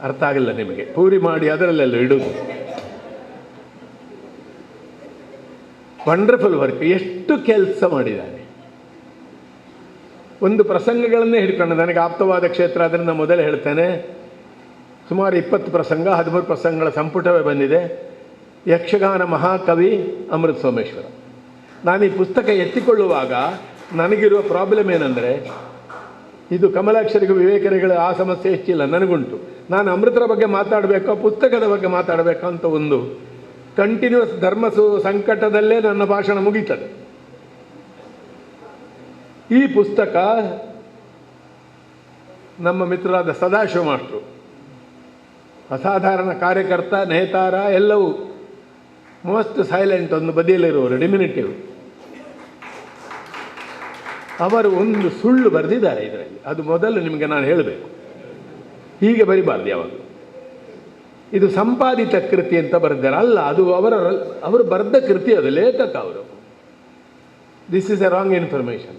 ಅರ್ಥ ಆಗಿಲ್ಲ ನಿಮಗೆ? ಪೂರಿ ಮಾಡಿ ಅದರಲ್ಲೆಲ್ಲ ಇಡುವುದು. Wonderful work. ಎಷ್ಟು ಕೆಲಸ ಮಾಡಿದ್ದಾನೆ. ಒಂದು ಪ್ರಸಂಗಗಳನ್ನೇ ಹಿಡ್ಕೊಂಡು, ನನಗೆ ಆಪ್ತವಾದ ಕ್ಷೇತ್ರ ಅದನ್ನು ಮೊದಲೇ ಹೇಳ್ತೇನೆ. ಸುಮಾರು 20 ಪ್ರಸಂಗ, 13 ಪ್ರಸಂಗಗಳ ಸಂಪುಟವೇ ಬಂದಿದೆ. ಯಕ್ಷಗಾನ ಮಹಾಕವಿ ಅಮೃತ ಸೋಮೇಶ್ವರ. ನಾನು ಈ ಪುಸ್ತಕ ಎತ್ತಿಕೊಳ್ಳುವಾಗ ನನಗಿರುವ ಪ್ರಾಬ್ಲಮ್ ಏನಂದರೆ, ಇದು ಕಮಲಾಕ್ಷರಿಗೆ ವಿವೇಕರಿಗಳ ಆ ಸಮಸ್ಯೆ ಹೆಚ್ಚಿಲ್ಲ, ನನಗುಂಟು. ನಾನು ಅಮೃತರ ಬಗ್ಗೆ ಮಾತಾಡಬೇಕೋ ಪುಸ್ತಕದ ಬಗ್ಗೆ ಮಾತಾಡಬೇಕೋ ಅಂತ ಒಂದು ಕಂಟಿನ್ಯೂಸ್ ಸಂಕಟದಲ್ಲೇ ನನ್ನ ಭಾಷಣ ಮುಗೀತದೆ. ಈ ಪುಸ್ತಕ ನಮ್ಮ ಮಿತ್ರರಾದ ಸದಾಶಿವ ಮಾಸ್ಟ್ರು, ಅಸಾಧಾರಣ ಕಾರ್ಯಕರ್ತ, ನೇತಾರ, ಎಲ್ಲವೂ ಮೋಸ್ಟ್ ಸೈಲೆಂಟ್, ಒಂದು ಬದಿಯಲ್ಲಿರುವವರು, ಡಿಮಿನಿಟಿವ್. ಅವರು ಒಂದು ಸುಳ್ಳು ಬರೆದಿದ್ದಾರೆ ಇದರಲ್ಲಿ. ಅದು ಮೊದಲು ನಿಮಗೆ ನಾನು ಹೇಳಬೇಕು, ಹೀಗೆ ಬರಿಬಾರ್ದು ಯಾವಾಗ. ಇದು ಸಂಪಾದಿತ ಕೃತಿ ಅಂತ ಬರೆದಿದ್ದಾರೆ. ಅಲ್ಲ, ಅದು ಅವರು ಬರೆದ ಕೃತಿ, ಅದು ಲೇಖಕ ಅವರು. This is A wrong information.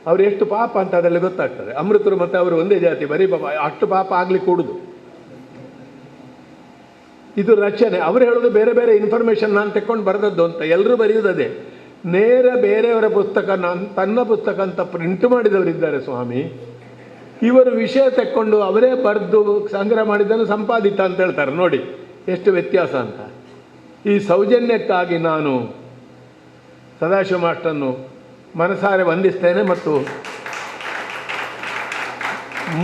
ಅವರು ಎಷ್ಟು ಪಾಪ ಅಂತ ಅದರಲ್ಲಿ ಗೊತ್ತಾಗ್ತದೆ. ಅಮೃತರು ಮತ್ತು ಅವರು ಒಂದೇ ಜಾತಿ, ಬರೀ ಪಾಪ, ಅಷ್ಟು ಪಾಪ ಆಗ್ಲಿಕ್ಕೆ ಕೂಡುದು. ಇದು ರಚನೆ. ಅವರು ಹೇಳೋದು ಬೇರೆ ಬೇರೆ ಇನ್ಫಾರ್ಮೇಷನ್ ನಾನು ತೆಕ್ಕೊಂಡು ಬರೆದದ್ದು ಅಂತ. ಎಲ್ಲರೂ ಬರೆಯುವುದೇ ನೇರ ಬೇರೆಯವರ ಪುಸ್ತಕ ತನ್ನ ಪುಸ್ತಕ ಅಂತ ಪ್ರಿಂಟ್ ಮಾಡಿದವರಿದ್ದಾರೆ ಸ್ವಾಮಿ. ಇವರು ವಿಷಯ ತೆಕ್ಕೊಂಡು ಅವರೇ ಬರೆದು ಸಂಗ್ರಹ ಮಾಡಿದ್ದನ್ನು ಸಂಪಾದಿತ ಅಂತ ಹೇಳ್ತಾರೆ. ನೋಡಿ ಎಷ್ಟು ವ್ಯತ್ಯಾಸ ಅಂತ. ಈ ಸೌಜನ್ಯಕ್ಕಾಗಿ ನಾನು ಸದಾಶಿವ ಮಾಸ್ಟರನ್ನು ಮನಸಾರೆ ವಂದಿಸ್ತೇನೆ. ಮತ್ತು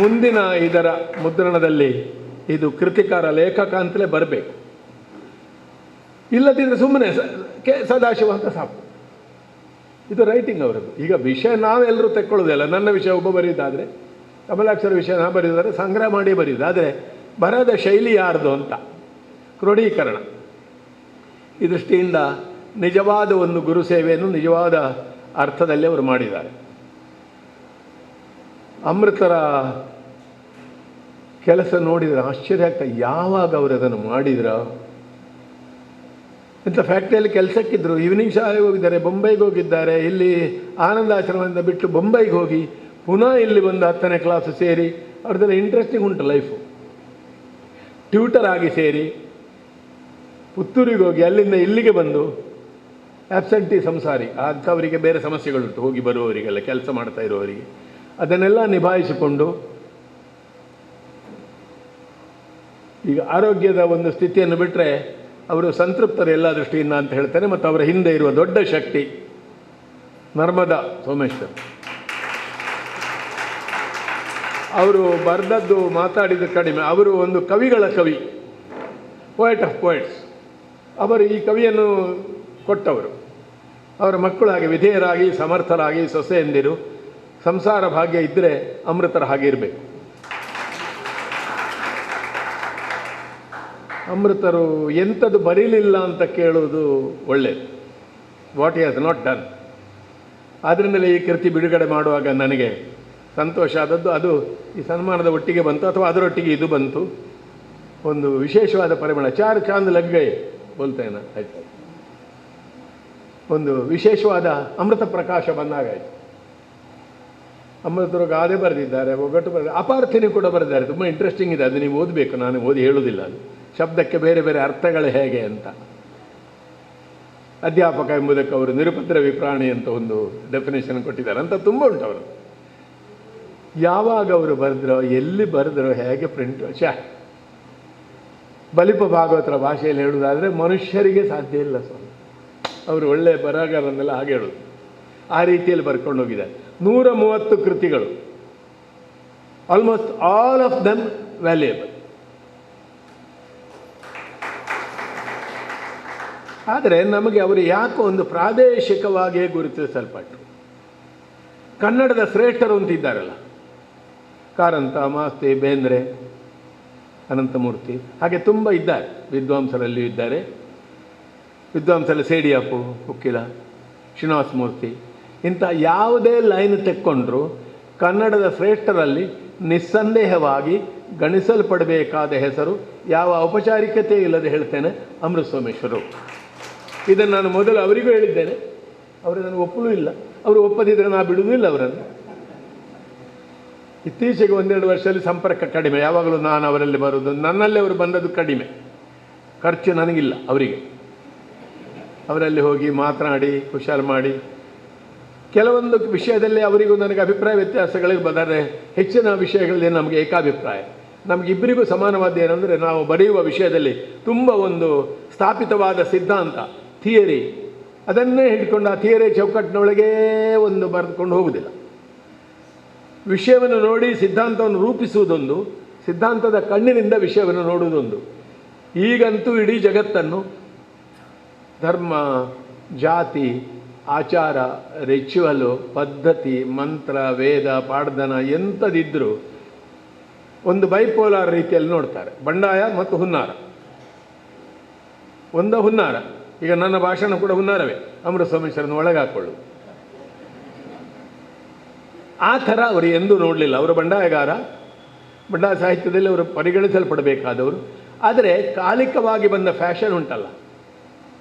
ಮುಂದಿನ ಇದರ ಮುದ್ರಣದಲ್ಲಿ ಇದು ಕೃತಿಕಾರ ಲೇಖಕ ಅಂತಲೇ ಬರಬೇಕು. ಇಲ್ಲದಿದ್ದರೆ ಸುಮ್ಮನೆ ಸದಾಶಿವ ಅಂತ ಸಾಕು. ಇದು ರೈಟಿಂಗ್ ಅವರದ್ದು. ಈಗ ವಿಷಯ ನಾವೆಲ್ಲರೂ ತೆಕ್ಕೊಳ್ಳೋದಿಲ್ಲ. ನನ್ನ ವಿಷಯ ಒಬ್ಬ ಬರೆಯೋದಾದರೆ, ಕಮಲಾಕ್ಷರ ವಿಷಯ ನಾ ಬರೆಯೋದಾದರೆ ಸಂಗ್ರಹ ಮಾಡಿ ಬರೆಯೋದು. ಆದರೆ ಬರದ ಶೈಲಿ ಯಾರ್ದು ಅಂತ ಕ್ರೋಢೀಕರಣ. ಈ ದೃಷ್ಟಿಯಿಂದ ನಿಜವಾದ ಒಂದು ಗುರು ಸೇವೆಯನ್ನು ನಿಜವಾದ ಅರ್ಥದಲ್ಲಿ ಅವರು ಮಾಡಿದ್ದಾರೆ. ಅಮೃತರ ಕೆಲಸ ನೋಡಿದರೆ ಆಶ್ಚರ್ಯ ಆಗ್ತದೆ. ಯಾವಾಗ ಅವರು ಅದನ್ನು ಮಾಡಿದ್ರು? ಇಂಥ ಫ್ಯಾಕ್ಟ್ರಿಯಲ್ಲಿ ಕೆಲಸಕ್ಕಿದ್ರು. ಈವ್ನಿಂಗ್ ಶಾಲೆಗೆ ಹೋಗಿದ್ದಾರೆ, ಬೊಂಬೈಗೆ ಹೋಗಿದ್ದಾರೆ. ಇಲ್ಲಿ ಆನಂದಾಶ್ರಮದಿಂದ ಬಿಟ್ಟು ಬೊಂಬೈಗೆ ಹೋಗಿ ಪುನಃ ಇಲ್ಲಿ ಬಂದು 10ನೇ ಕ್ಲಾಸ್ ಸೇರಿ, ಅವ್ರದ್ದೆಲ್ಲ ಇಂಟ್ರೆಸ್ಟಿಂಗ್ ಉಂಟು ಲೈಫು. ಟ್ಯೂಟರ್ ಆಗಿ ಸೇರಿ ಪುತ್ತೂರಿಗೆ ಹೋಗಿ ಅಲ್ಲಿಂದ ಇಲ್ಲಿಗೆ ಬಂದು ಆಬ್ಸೆಂಟಿ ಸಂಸಾರಿ ಅಂಥವರಿಗೆ ಬೇರೆ ಸಮಸ್ಯೆಗಳುಂಟು, ಹೋಗಿ ಬರುವವರಿಗೆಲ್ಲ, ಕೆಲಸ ಮಾಡ್ತಾ ಇರುವವರಿಗೆ. ಅದನ್ನೆಲ್ಲ ನಿಭಾಯಿಸಿಕೊಂಡು ಈಗ ಆರೋಗ್ಯದ ಒಂದು ಸ್ಥಿತಿಯನ್ನು ಬಿಟ್ಟರೆ ಅವರು ಸಂತೃಪ್ತರು ಎಲ್ಲ ದೃಷ್ಟಿಯಿಂದ ಅಂತ ಹೇಳ್ತೇನೆ. ಮತ್ತು ಅವರ ಹಿಂದೆ ಇರುವ ದೊಡ್ಡ ಶಕ್ತಿ ನರ್ಮದಾ ಸೋಮೇಶ್ವರ್. ಅವರು ಬರೆದದ್ದು ಮಾತಾಡಿದ ಕಡಿಮೆ. ಅವರು ಒಂದು ಕವಿಗಳ ಕವಿ, ಪೋಯೆಟ್ ಆಫ್ ಪೋಯೆಟ್ಸ್. ಅವರು ಈ ಕವಿಯನ್ನು ಕೊಟ್ಟವರು. ಅವರ ಮಕ್ಕಳು ಹಾಗೆ ವಿಧೇಯರಾಗಿ ಸಮರ್ಥರಾಗಿ ಸೊಸೆಯಂದಿರು ಸಂಸಾರ ಭಾಗ್ಯ ಇದ್ದರೆ ಅಮೃತರ ಹಾಗೆ ಇರಬೇಕು. ಅಮೃತರು ಎಂಥದ್ದು ಬರೀಲಿಲ್ಲ ಅಂತ ಕೇಳೋದು ಒಳ್ಳೆಯದು. What he has not done. ಆದ್ದರಿಂದಲೇ ಈ ಕೃತಿ ಬಿಡುಗಡೆ ಮಾಡುವಾಗ ನನಗೆ ಸಂತೋಷ ಆದದ್ದು ಅದು ಈ ಸನ್ಮಾನದ ಒಟ್ಟಿಗೆ ಬಂತು, ಅಥವಾ ಅದರೊಟ್ಟಿಗೆ ಇದು ಬಂತು. ಒಂದು ವಿಶೇಷವಾದ ಪರಿಮಳ. ಚಾರ್ ಚಾಂದ್ ಲಗ್ಗೈ ಬೋಲ್ತೇನ ಆಯ್ತು. ಒಂದು ವಿಶೇಷವಾದ ಅಮೃತ ಪ್ರಕಾಶ ಬಂದಾಗಾಯಿತು. ಅಮೃತರು ಗಾದೆ ಬರೆದಿದ್ದಾರೆ, ಒಗ್ಗಟ್ಟು ಬರೆದಿದ್ದಾರೆ, ಅಪಾರ್ಥಿನಿ ಕೂಡ ಬರೆದಿದ್ದಾರೆ. ತುಂಬ ಇಂಟ್ರೆಸ್ಟಿಂಗ್ ಇದೆ. ಅದು ನೀವು ಓದಬೇಕು, ನಾನು ಓದಿ ಹೇಳುವುದಿಲ್ಲ. ಅದು ಶಬ್ದಕ್ಕೆ ಬೇರೆ ಬೇರೆ ಅರ್ಥಗಳು ಹೇಗೆ ಅಂತ. ಅಧ್ಯಾಪಕ ಎಂಬುದಕ್ಕೆ ಅವರು ನಿರುಪದ್ರವಿ ಪ್ರಾಣಿ ಅಂತ ಒಂದು ಡೆಫಿನೇಷನ್ ಕೊಟ್ಟಿದ್ದಾರೆ ಅಂತ ತುಂಬ ಉಂಟು ಅವರು. ಯಾವಾಗ ಅವರು ಬರೆದ್ರೋ, ಎಲ್ಲಿ ಬರೆದ್ರೋ, ಹೇಗೆ ಪ್ರಿಂಟ್. ಬಲಿಪ ಭಾಗವತರ ಭಾಷೆಯಲ್ಲಿ ಹೇಳುವುದಾದರೆ ಮನುಷ್ಯರಿಗೆ ಸಾಧ್ಯ ಇಲ್ಲ ಸ್ವಾಮಿ. ಅವರು ಒಳ್ಳೆಯ ಬರಹಗಾರನ್ನೆಲ್ಲ ಹಾಗೆ ಹೇಳೋದು. ಆ ರೀತಿಯಲ್ಲಿ ಬರ್ಕೊಂಡು ಹೋಗಿದ್ದಾರೆ. 130 ಕೃತಿಗಳು, almost all of them valuable. ಆದರೆ ನಮಗೆ ಅವರು ಯಾಕೋ ಒಂದು ಪ್ರಾದೇಶಿಕವಾಗಿಯೇ ಗುರುತಿಸಲ್ಪಟ್ಟರು. ಕನ್ನಡದ ಶ್ರೇಷ್ಠರು ಅಂತಿದ್ದಾರಲ್ಲ, ಕಾರಂತ, ಮಾಸ್ತಿ, ಬೇಂದ್ರೆ, ಅನಂತಮೂರ್ತಿ, ಹಾಗೆ ತುಂಬ ಇದ್ದಾರೆ. ವಿದ್ವಾಂಸರಲ್ಲಿಯೂ ಇದ್ದಾರೆ. ವಿದ್ವಾಂಸರಲ್ಲಿ ಸೇಡಿಯಾಪು, ಉಕ್ಕಿಲ, ಶ್ರೀನಿವಾಸ ಮೂರ್ತಿ, ಇಂಥ ಯಾವುದೇ ಲೈನ್ ತೆಕ್ಕೊಂಡ್ರು ಕನ್ನಡದ ಶ್ರೇಷ್ಠರಲ್ಲಿ ನಿಸ್ಸಂದೇಹವಾಗಿ ಗಣಿಸಲ್ಪಡಬೇಕಾದ ಹೆಸರು, ಯಾವ ಔಪಚಾರಿಕತೆ ಇಲ್ಲದೆ ಹೇಳ್ತೇನೆ, ಅಮೃತ ಸೋಮೇಶ್ವರರು. ಇದನ್ನು ನಾನು ಮೊದಲು ಅವರಿಗೂ ಹೇಳಿದ್ದೇನೆ, ಅವರು ನನಗೆ ಒಪ್ಪಲೂ ಇಲ್ಲ. ಅವರು ಒಪ್ಪದಿದ್ದರೆ ನಾನು ಬಿಡುವುದೂ ಇಲ್ಲ ಅವರನ್ನು. ಇತ್ತೀಚೆಗೆ 1-2 ವರ್ಷದಲ್ಲಿ ಸಂಪರ್ಕ ಕಡಿಮೆ, ಯಾವಾಗಲೂ ನಾನು ಅವರಲ್ಲಿ ಬರೋದು, ನನ್ನಲ್ಲಿ ಅವರು ಬಂದದ್ದು ಕಡಿಮೆ, ಖರ್ಚು ನನಗಿಲ್ಲ, ಅವರಿಗೆ. ಅವರಲ್ಲಿ ಹೋಗಿ ಮಾತನಾಡಿ ಕುಶಲ ಮಾಡಿ, ಕೆಲವೊಂದು ವಿಷಯದಲ್ಲಿ ಅವರಿಗೂ ನನಗೆ ಅಭಿಪ್ರಾಯ ವ್ಯತ್ಯಾಸಗಳಿರ್ಬೋದಾದರೆ ಹೆಚ್ಚಿನ ವಿಷಯಗಳಲ್ಲಿ ನಮಗೆ ಏಕಾಭಿಪ್ರಾಯ. ನಮಗಿಬ್ಬರಿಗೂ ಸಮಾನವಾದ ಏನಂದರೆ, ನಾವು ಬರೆಯುವ ವಿಷಯದಲ್ಲಿ ತುಂಬ ಒಂದು ಸ್ಥಾಪಿತವಾದ ಸಿದ್ಧಾಂತ, ಥಿಯರಿ, ಅದನ್ನೇ ಹಿಡ್ಕೊಂಡು ಆ ಥಿಯರಿ ಚೌಕಟ್ಟಿನೊಳಗೇ ಒಂದು ಬರೆದುಕೊಂಡು ಹೋಗುವುದಿಲ್ಲ. ವಿಷಯವನ್ನು ನೋಡಿ ಸಿದ್ಧಾಂತವನ್ನು ರೂಪಿಸುವುದೊಂದು, ಸಿದ್ಧಾಂತದ ಕಣ್ಣಿನಿಂದ ವಿಷಯವನ್ನು ನೋಡುವುದೊಂದು. ಈಗಂತೂ ಇಡೀ ಜಗತ್ತನ್ನು ಧರ್ಮ, ಜಾತಿ, ಆಚಾರ, ರಿಚುವಲು, ಪದ್ಧತಿ, ಮಂತ್ರ, ವೇದ, ಪಾಡ್ದನ ಎಂಥದಿದ್ದರೂ ಒಂದು ಬೈಪೋಲಾರ್ ರೀತಿಯಲ್ಲಿ ನೋಡ್ತಾರೆ. ಬಂಡಾಯ ಮತ್ತು ಹುನ್ನಾರ, ಒಂದು ಹುನ್ನಾರ. ಈಗ ನನ್ನ ಭಾಷಣ ಕೂಡ ಹುನ್ನಾರವೇ, ಅಮೃತ ಸೋಮೇಶ್ವರನ ಒಳಗಾಕೊಳ್ಳು. ಆ ಥರ ಅವರು ಎಂದೂ ನೋಡಲಿಲ್ಲ. ಅವರು ಬಂಡಾಯಗಾರ, ಬಂಡಾಯ ಸಾಹಿತ್ಯದಲ್ಲಿ ಅವರು ಪರಿಗಣಿಸಲ್ಪಡಬೇಕಾದವರು. ಆದರೆ ಕಾಲಿಕವಾಗಿ ಬಂದ ಫ್ಯಾಷನ್ ಉಂಟಲ್ಲ,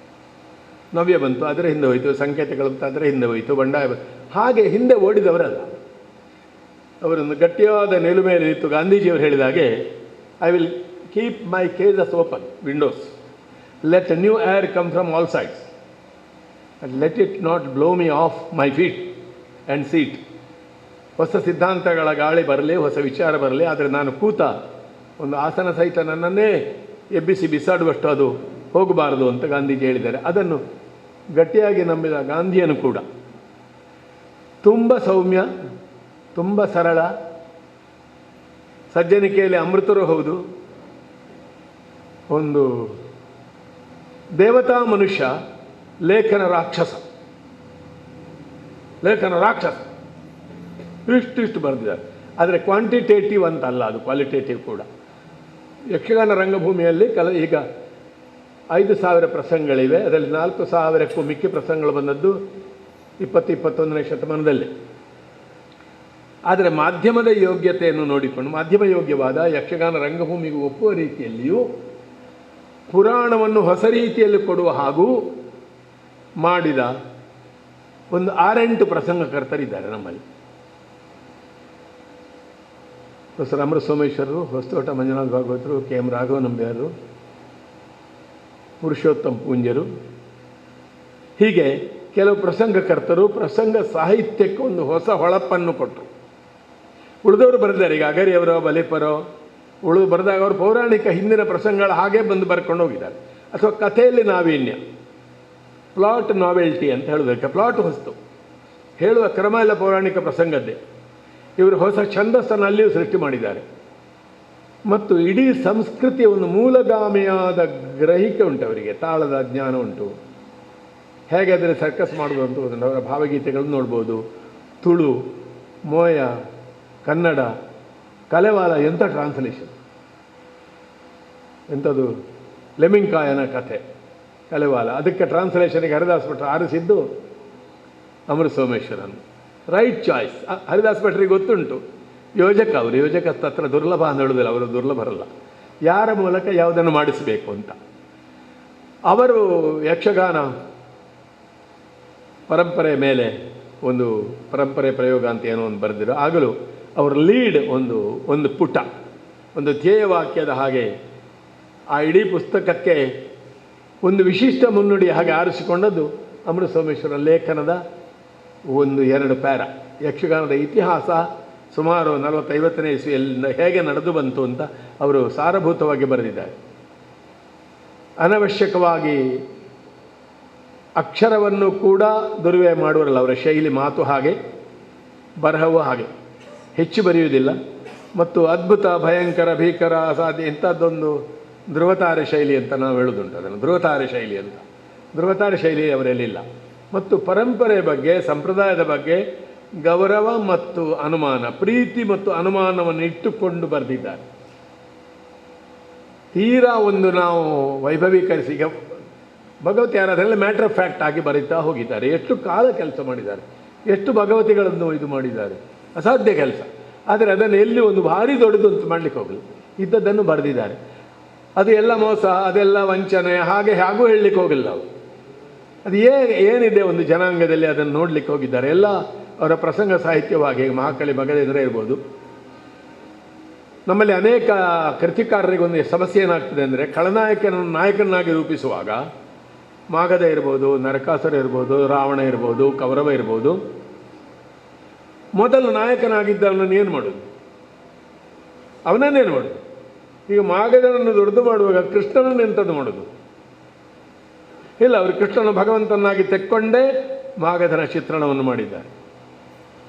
ನವ್ಯ ಬಂತು, ಅದರ ಹಿಂದೆ ಹೋಯಿತು, ಸಂಕೇತಗಳು ಬಂತು, ಅದರ ಹಿಂದೆ ಹೋಯಿತು, ಬಂಡಾಯ ಬಂತು, ಹಾಗೆ ಹಿಂದೆ ಓಡಿದವರಲ್ಲ. ಅವರೊಂದು ಗಟ್ಟಿಯಾದ ನಿಲುಮೆಯಲ್ಲಿ ನಿಂತು ಗಾಂಧೀಜಿಯವರು ಹೇಳಿದ ಹಾಗೆ, I will keep my cages open, Windows, let new air come from all sides, let it not blow me of my feet and seat. ಹೊಸ ಸಿದ್ಧಾಂತಗಳ ಗಾಳಿ ಬರಲಿ, ಹೊಸ ವಿಚಾರ ಬರಲಿ, ಆದರೆ ನಾನು ಕೂತ ಒಂದು ಆಸನ ಸಹಿತ ನನ್ನನ್ನೇ ಎಬ್ಬಿಸಿ ಬಿಸಾಡುವಷ್ಟು ಅದು ಹೋಗಬಾರದು ಅಂತ ಗಾಂಧೀಜಿ ಹೇಳಿದ್ದಾರೆ. ಅದನ್ನು ಗಟ್ಟಿಯಾಗಿ ನಂಬಿದ ಗಾಂಧಿಯನು ಕೂಡ ತುಂಬ ಸೌಮ್ಯ, ತುಂಬ ಸರಳ, ಸಜ್ಜನಿಕೆಯಲ್ಲಿ ಅಮೃತರು ಹೌದು, ಒಂದು ದೇವತಾ ಮನುಷ್ಯ, ಲೇಖನ ರಾಕ್ಷಸ. ಇಷ್ಟು ಬರೆದಿದ್ದಾರೆ. ಆದರೆ ಕ್ವಾಂಟಿಟೇಟಿವ್ ಅಂತಲ್ಲ, ಅದು ಕ್ವಾಲಿಟೇಟಿವ್ ಕೂಡ. ಯಕ್ಷಗಾನ ರಂಗಭೂಮಿಯಲ್ಲಿ ಈಗ 5,000 ಪ್ರಸಂಗಗಳಿವೆ. ಅದರಲ್ಲಿ 4,000ಕ್ಕೂ ಮಿಕ್ಕಿ ಪ್ರಸಂಗಗಳು ಬಂದದ್ದು 20-21ನೇ ಶತಮಾನದಲ್ಲಿ. ಆದರೆ ಮಾಧ್ಯಮದ ಯೋಗ್ಯತೆಯನ್ನು ನೋಡಿಕೊಂಡು, ಮಾಧ್ಯಮ ಯೋಗ್ಯವಾದ ಯಕ್ಷಗಾನ ರಂಗಭೂಮಿಗೆ ಒಪ್ಪುವ ರೀತಿಯಲ್ಲಿಯೂ ಪುರಾಣವನ್ನು ಹೊಸ ರೀತಿಯಲ್ಲಿ ಕೊಡುವ ಹಾಗೂ ಮಾಡಿದ ಒಂದು 6-8 ಪ್ರಸಂಗಕರ್ತರಿದ್ದಾರೆ ನಮ್ಮಲ್ಲಿ. ಪ್ರೊಫೆಸರ್ ಅಮೃತ ಸೋಮೇಶ್ವರರು, ಹೊಸತೋಟ ಮಂಜುನಾಥ ಭಾಗವತರು, KM ರಾಘವ ನಂಬ್ಯಾರು, ಪುರುಷೋತ್ತಮ ಪೂಂಜರು, ಹೀಗೆ ಕೆಲವು ಪ್ರಸಂಗಕರ್ತರು ಪ್ರಸಂಗ ಸಾಹಿತ್ಯಕ್ಕೆ ಒಂದು ಹೊಸ ಹೊಳಪನ್ನು ಕೊಟ್ಟರು. ಉಳಿದವರು ಬರೆದಿದ್ದಾರೆ. ಈಗ ಅಗರಿಯವರೋ ಬಲಿಪರೋ ಉಳಿದು ಬರೆದಾಗ ಅವರು ಪೌರಾಣಿಕ ಹಿಂದಿನ ಪ್ರಸಂಗಗಳು ಹಾಗೇ ಬಂದು ಬರ್ಕೊಂಡು ಹೋಗಿದ್ದಾರೆ. ಅಥವಾ ಕಥೆಯಲ್ಲಿ ನಾವೀನ್ಯ, ಪ್ಲಾಟ್ ನಾವೆಲ್ಟಿ ಅಂತ ಹೇಳೋದಕ್ಕೆ, ಪ್ಲಾಟ್ ಹೊಸ್ತು, ಹೇಳುವ ಕ್ರಮ ಎಲ್ಲ ಪೌರಾಣಿಕ ಪ್ರಸಂಗದ್ದೇ. ಇವರು ಹೊಸ ಛಂದಸ್ಸನ್ನು ಅಲ್ಲಿಯೂ ಸೃಷ್ಟಿ ಮಾಡಿದ್ದಾರೆ. ಮತ್ತು ಇಡೀ ಸಂಸ್ಕೃತಿಯ ಒಂದು ಮೂಲಗಾಮಿಯಾದ ಗ್ರಹಿಕೆ ಉಂಟು ಅವರಿಗೆ, ತಾಳದ ಜ್ಞಾನ ಉಂಟು. ಹೇಗೆ ಅದರಲ್ಲಿ ಸರ್ಕಸ್ ಮಾಡೋದು ಅಂತ ಒಂದು ಅವರ ಭಾವಗೀತೆಗಳನ್ನು ನೋಡ್ಬೋದು. ತುಳು, ಮೋಯ, ಕನ್ನಡ, ಕಲೆವಾಲ, ಎಂಥ ಟ್ರಾನ್ಸ್ಲೇಷನ್, ಎಂಥದ್ದು ಲೆಮಿಂಕಾಯನ ಕಥೆ ಕಲೆವಾಲ, ಅದಕ್ಕೆ ಟ್ರಾನ್ಸ್ಲೇಷನ್ಗೆ ಹರಿದಾಸ್ ಭಟ್ರು ಆರಿಸಿದ್ದು ಅಮೃತ ಸೋಮೇಶ್ವರನ್. Right choice. ಹರಿದಾಸ್ ಭಟ್ರಿಗೆ ಗೊತ್ತುಂಟು, ಯೋಜಕ ಅವರು, ಯೋಜಕ ಹತ್ರ ದುರ್ಲಭ ಅಂತ ಹೇಳೋದಿಲ್ಲ, ಅವರು ದುರ್ಲಭರಲ್ಲ, ಯಾರ ಮೂಲಕ ಯಾವುದನ್ನು ಮಾಡಿಸಬೇಕು ಅಂತ. ಅವರು ಯಕ್ಷಗಾನ ಪರಂಪರೆ ಮೇಲೆ ಒಂದು ಪರಂಪರೆ ಪ್ರಯೋಗ ಅಂತ ಏನೋ ಒಂದು ಬರೆದಿರೋ, ಆಗಲೂ ಅವರ ಲೀಡ್ ಒಂದು ಪುಟ, ಒಂದು ಧ್ಯೇಯವಾಕ್ಯದ ಹಾಗೆ ಆ ಇಡೀ ಪುಸ್ತಕಕ್ಕೆ ಒಂದು ವಿಶಿಷ್ಟ ಮುನ್ನುಡಿ ಹಾಗೆ ಆರಿಸಿಕೊಂಡದ್ದು ಅಮೃತ ಸೋಮೇಶ್ವರ ಲೇಖನದ 1-2 ಪ್ಯಾರ. ಯಕ್ಷಗಾನದ ಇತಿಹಾಸ ಸುಮಾರು 40-50ನೇ ಇಸ್ವಿಯಲ್ಲಿಂದ ಹೇಗೆ ನಡೆದು ಬಂತು ಅಂತ ಅವರು ಸಾರಭೂತವಾಗಿ ಬರೆದಿದ್ದಾರೆ. ಅನವಶ್ಯಕವಾಗಿ ಅಕ್ಷರವನ್ನು ಕೂಡ ದುರ್ವ್ಯಯ ಮಾಡುವರಲ್ಲ. ಅವರ ಶೈಲಿ, ಮಾತು ಹಾಗೆ, ಬರಹವೂ ಹಾಗೆ, ಹೆಚ್ಚು ಬರೆಯುವುದಿಲ್ಲ. ಮತ್ತು ಅದ್ಭುತ, ಭಯಂಕರ, ಭೀಕರ, ಅಸಾಧ್ಯ ಇಂಥದ್ದೊಂದು ಧ್ರುವತಾರೆ ಶೈಲಿ ಅಂತ ನಾವು ಹೇಳೋದುಂಟು. ಅದನ್ನು ಧ್ರುವತಾರೆ ಶೈಲಿ ಅಂತ. ಧ್ರುವತಾರೆ ಶೈಲಿ ಅವರಲ್ಲಿಲ್ಲ. ಮತ್ತು ಪರಂಪರೆ ಬಗ್ಗೆ, ಸಂಪ್ರದಾಯದ ಬಗ್ಗೆ ಗೌರವ ಮತ್ತು ಅನುಮಾನ, ಪ್ರೀತಿ ಮತ್ತು ಅನುಮಾನವನ್ನು ಇಟ್ಟುಕೊಂಡು ಬರೆದಿದ್ದಾರೆ. ತೀರಾ ಒಂದು ನಾವು ವೈಭವೀಕರಿಸಿ, ಈಗ ಭಗವತಿ ಆರಾಧನೆಯಲ್ಲಿ ಮ್ಯಾಟರ್ ಆಫ್ ಫ್ಯಾಕ್ಟ್ ಆಗಿ ಬರೀತಾ ಹೋಗಿದ್ದಾರೆ. ಎಷ್ಟು ಕಾಲ ಕೆಲಸ ಮಾಡಿದ್ದಾರೆ, ಎಷ್ಟು ಭಗವತಿಗಳನ್ನು ಇದು ಮಾಡಿದ್ದಾರೆ. ಅಸಾಧ್ಯ ಕೆಲಸ. ಆದರೆ ಅದನ್ನು ಎಲ್ಲಿ ಒಂದು ಭಾರಿ ದೊಡ್ಡದಂತ ಮಾಡಲಿಕ್ಕೆ ಹೋಗಲಿ, ಇದ್ದದ್ದನ್ನು ಬರೆದಿದ್ದಾರೆ. ಅದು ಎಲ್ಲ ಮೋಸ, ಅದೆಲ್ಲ ವಂಚನೆ, ಹಾಗೆ ಹಾಗೂ ಹೇಳಲಿಕ್ಕೆ ಹೋಗಿಲ್ಲ ಅವರು. ಅದು ಏನಿದೆ ಒಂದು ಜನಾಂಗದಲ್ಲಿ ಅದನ್ನು ನೋಡಲಿಕ್ಕೆ ಹೋಗಿದ್ದಾರೆ. ಎಲ್ಲ ಅವರ ಪ್ರಸಂಗ ಸಾಹಿತ್ಯವಾಗಿ ಮಹಾಕಳಿ ಮಗಧೇಂದ್ರ ಇರ್ಬೋದು. ನಮ್ಮಲ್ಲಿ ಅನೇಕ ಕೃತಿಕಾರರಿಗೆ ಒಂದು ಸಮಸ್ಯೆ ಏನಾಗ್ತದೆ ಅಂದರೆ, ಖಳನಾಯಕನನ್ನು ನಾಯಕನಾಗಿ ರೂಪಿಸುವಾಗ ಮಾಗಧ ಇರ್ಬೋದು, ನರಕಾಸುರ ಇರ್ಬೋದು, ರಾವಣ ಇರ್ಬೋದು, ಕೌರವ ಇರ್ಬೋದು, ಮೊದಲು ನಾಯಕನಾಗಿದ್ದವನನ್ನು ಏನು ಮಾಡೋದು? ಅವನನ್ನೇನು ಮಾಡೋದು? ಈಗ ಮಾಗಧನನ್ನು ದೊಡ್ಡದು ಮಾಡುವಾಗ ಕೃಷ್ಣನನ್ನು ಎಂಥದ್ದು ಮಾಡೋದು? ಇಲ್ಲ, ಅವರು ಕೃಷ್ಣನ ಭಗವಂತನಾಗಿ ತೆಕ್ಕೊಂಡೇ ಮಾಗಧನ ಚಿತ್ರಣವನ್ನು ಮಾಡಿದ್ದಾರೆ.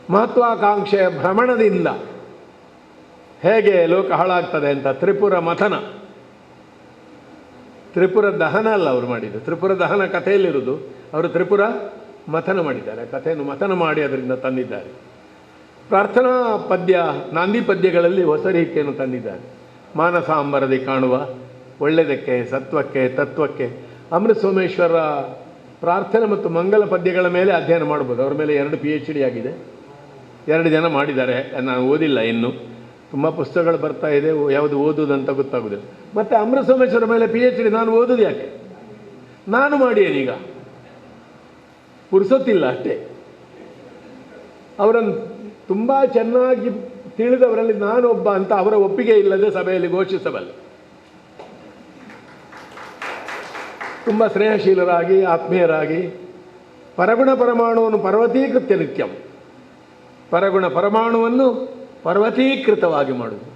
ಮಹತ್ವಾಕಾಂಕ್ಷೆಯ ಭ್ರಮಣದಿಂದ ಹೇಗೆ ಲೋಕ ಹಾಳಾಗ್ತದೆ ಅಂತ ತ್ರಿಪುರ ಮಥನ, ತ್ರಿಪುರ ದಹನ ಅಲ್ಲ ಅವರು ಮಾಡಿದ್ದು. ತ್ರಿಪುರ ದಹನ ಕಥೆಯಲ್ಲಿರುವುದು, ಅವರು ತ್ರಿಪುರ ಮಥನ ಮಾಡಿದ್ದಾರೆ. ಕಥೆಯನ್ನು ಮಥನ ಮಾಡಿ ಅದರಿಂದ ತಂದಿದ್ದಾರೆ. ಪ್ರಾರ್ಥನಾ ಪದ್ಯ, ನಾಂದಿ ಪದ್ಯಗಳಲ್ಲಿ ಹೊಸ ರೀತಿಯನ್ನು ತಂದಿದ್ದಾರೆ. ಮಾನಸಾಂಬರದಿ ಕಾಣುವ ಒಳ್ಳೆಯದಕ್ಕೆ, ಸತ್ವಕ್ಕೆ, ತತ್ವಕ್ಕೆ. ಅಮೃತ ಸೋಮೇಶ್ವರ ಪ್ರಾರ್ಥನೆ ಮತ್ತು ಮಂಗಲ ಪದ್ಯಗಳ ಮೇಲೆ ಅಧ್ಯಯನ ಮಾಡ್ಬೋದು. ಅವರ ಮೇಲೆ 2 PhD ಆಗಿದೆ. 2 ಜನ ಮಾಡಿದ್ದಾರೆ. ನಾನು ಓದಿಲ್ಲ ಇನ್ನು, ತುಂಬ ಪುಸ್ತಕಗಳು ಬರ್ತಾ ಇದೆ, ಯಾವುದು ಓದುವುದಂತ ಗೊತ್ತಾಗೋದಿಲ್ಲ. ಮತ್ತು ಅಮೃತ ಸೋಮೇಶ್ವರ ಮೇಲೆ PhD ನಾನು ಓದೋದು ಯಾಕೆ? ನಾನು ಮಾಡಿಯೇನೀಗ, ಪುರುಸೊತ್ತಿಲ್ಲ ಅಷ್ಟೇ. ಅವರನ್ನು ತುಂಬ ಚೆನ್ನಾಗಿ ತಿಳಿದವರಲ್ಲಿ ನಾನೊಬ್ಬ ಅಂತ ಅವರ ಒಪ್ಪಿಗೆ ಇಲ್ಲದೆ ಸಭೆಯಲ್ಲಿ ಘೋಷಿಸಬಲ್ಲ. ತುಂಬ ಸ್ನೇಹಶೀಲರಾಗಿ, ಆತ್ಮೀಯರಾಗಿ, ಪರಗುಣ ಪರಮಾಣುವನ್ನು ಪರ್ವತೀಕೃತ್ಯ ನಿತ್ಯಂ, ಪರಗುಣ ಪರಮಾಣುವನ್ನು ಪರ್ವತೀಕೃತವಾಗಿ ಮಾಡುವುದು.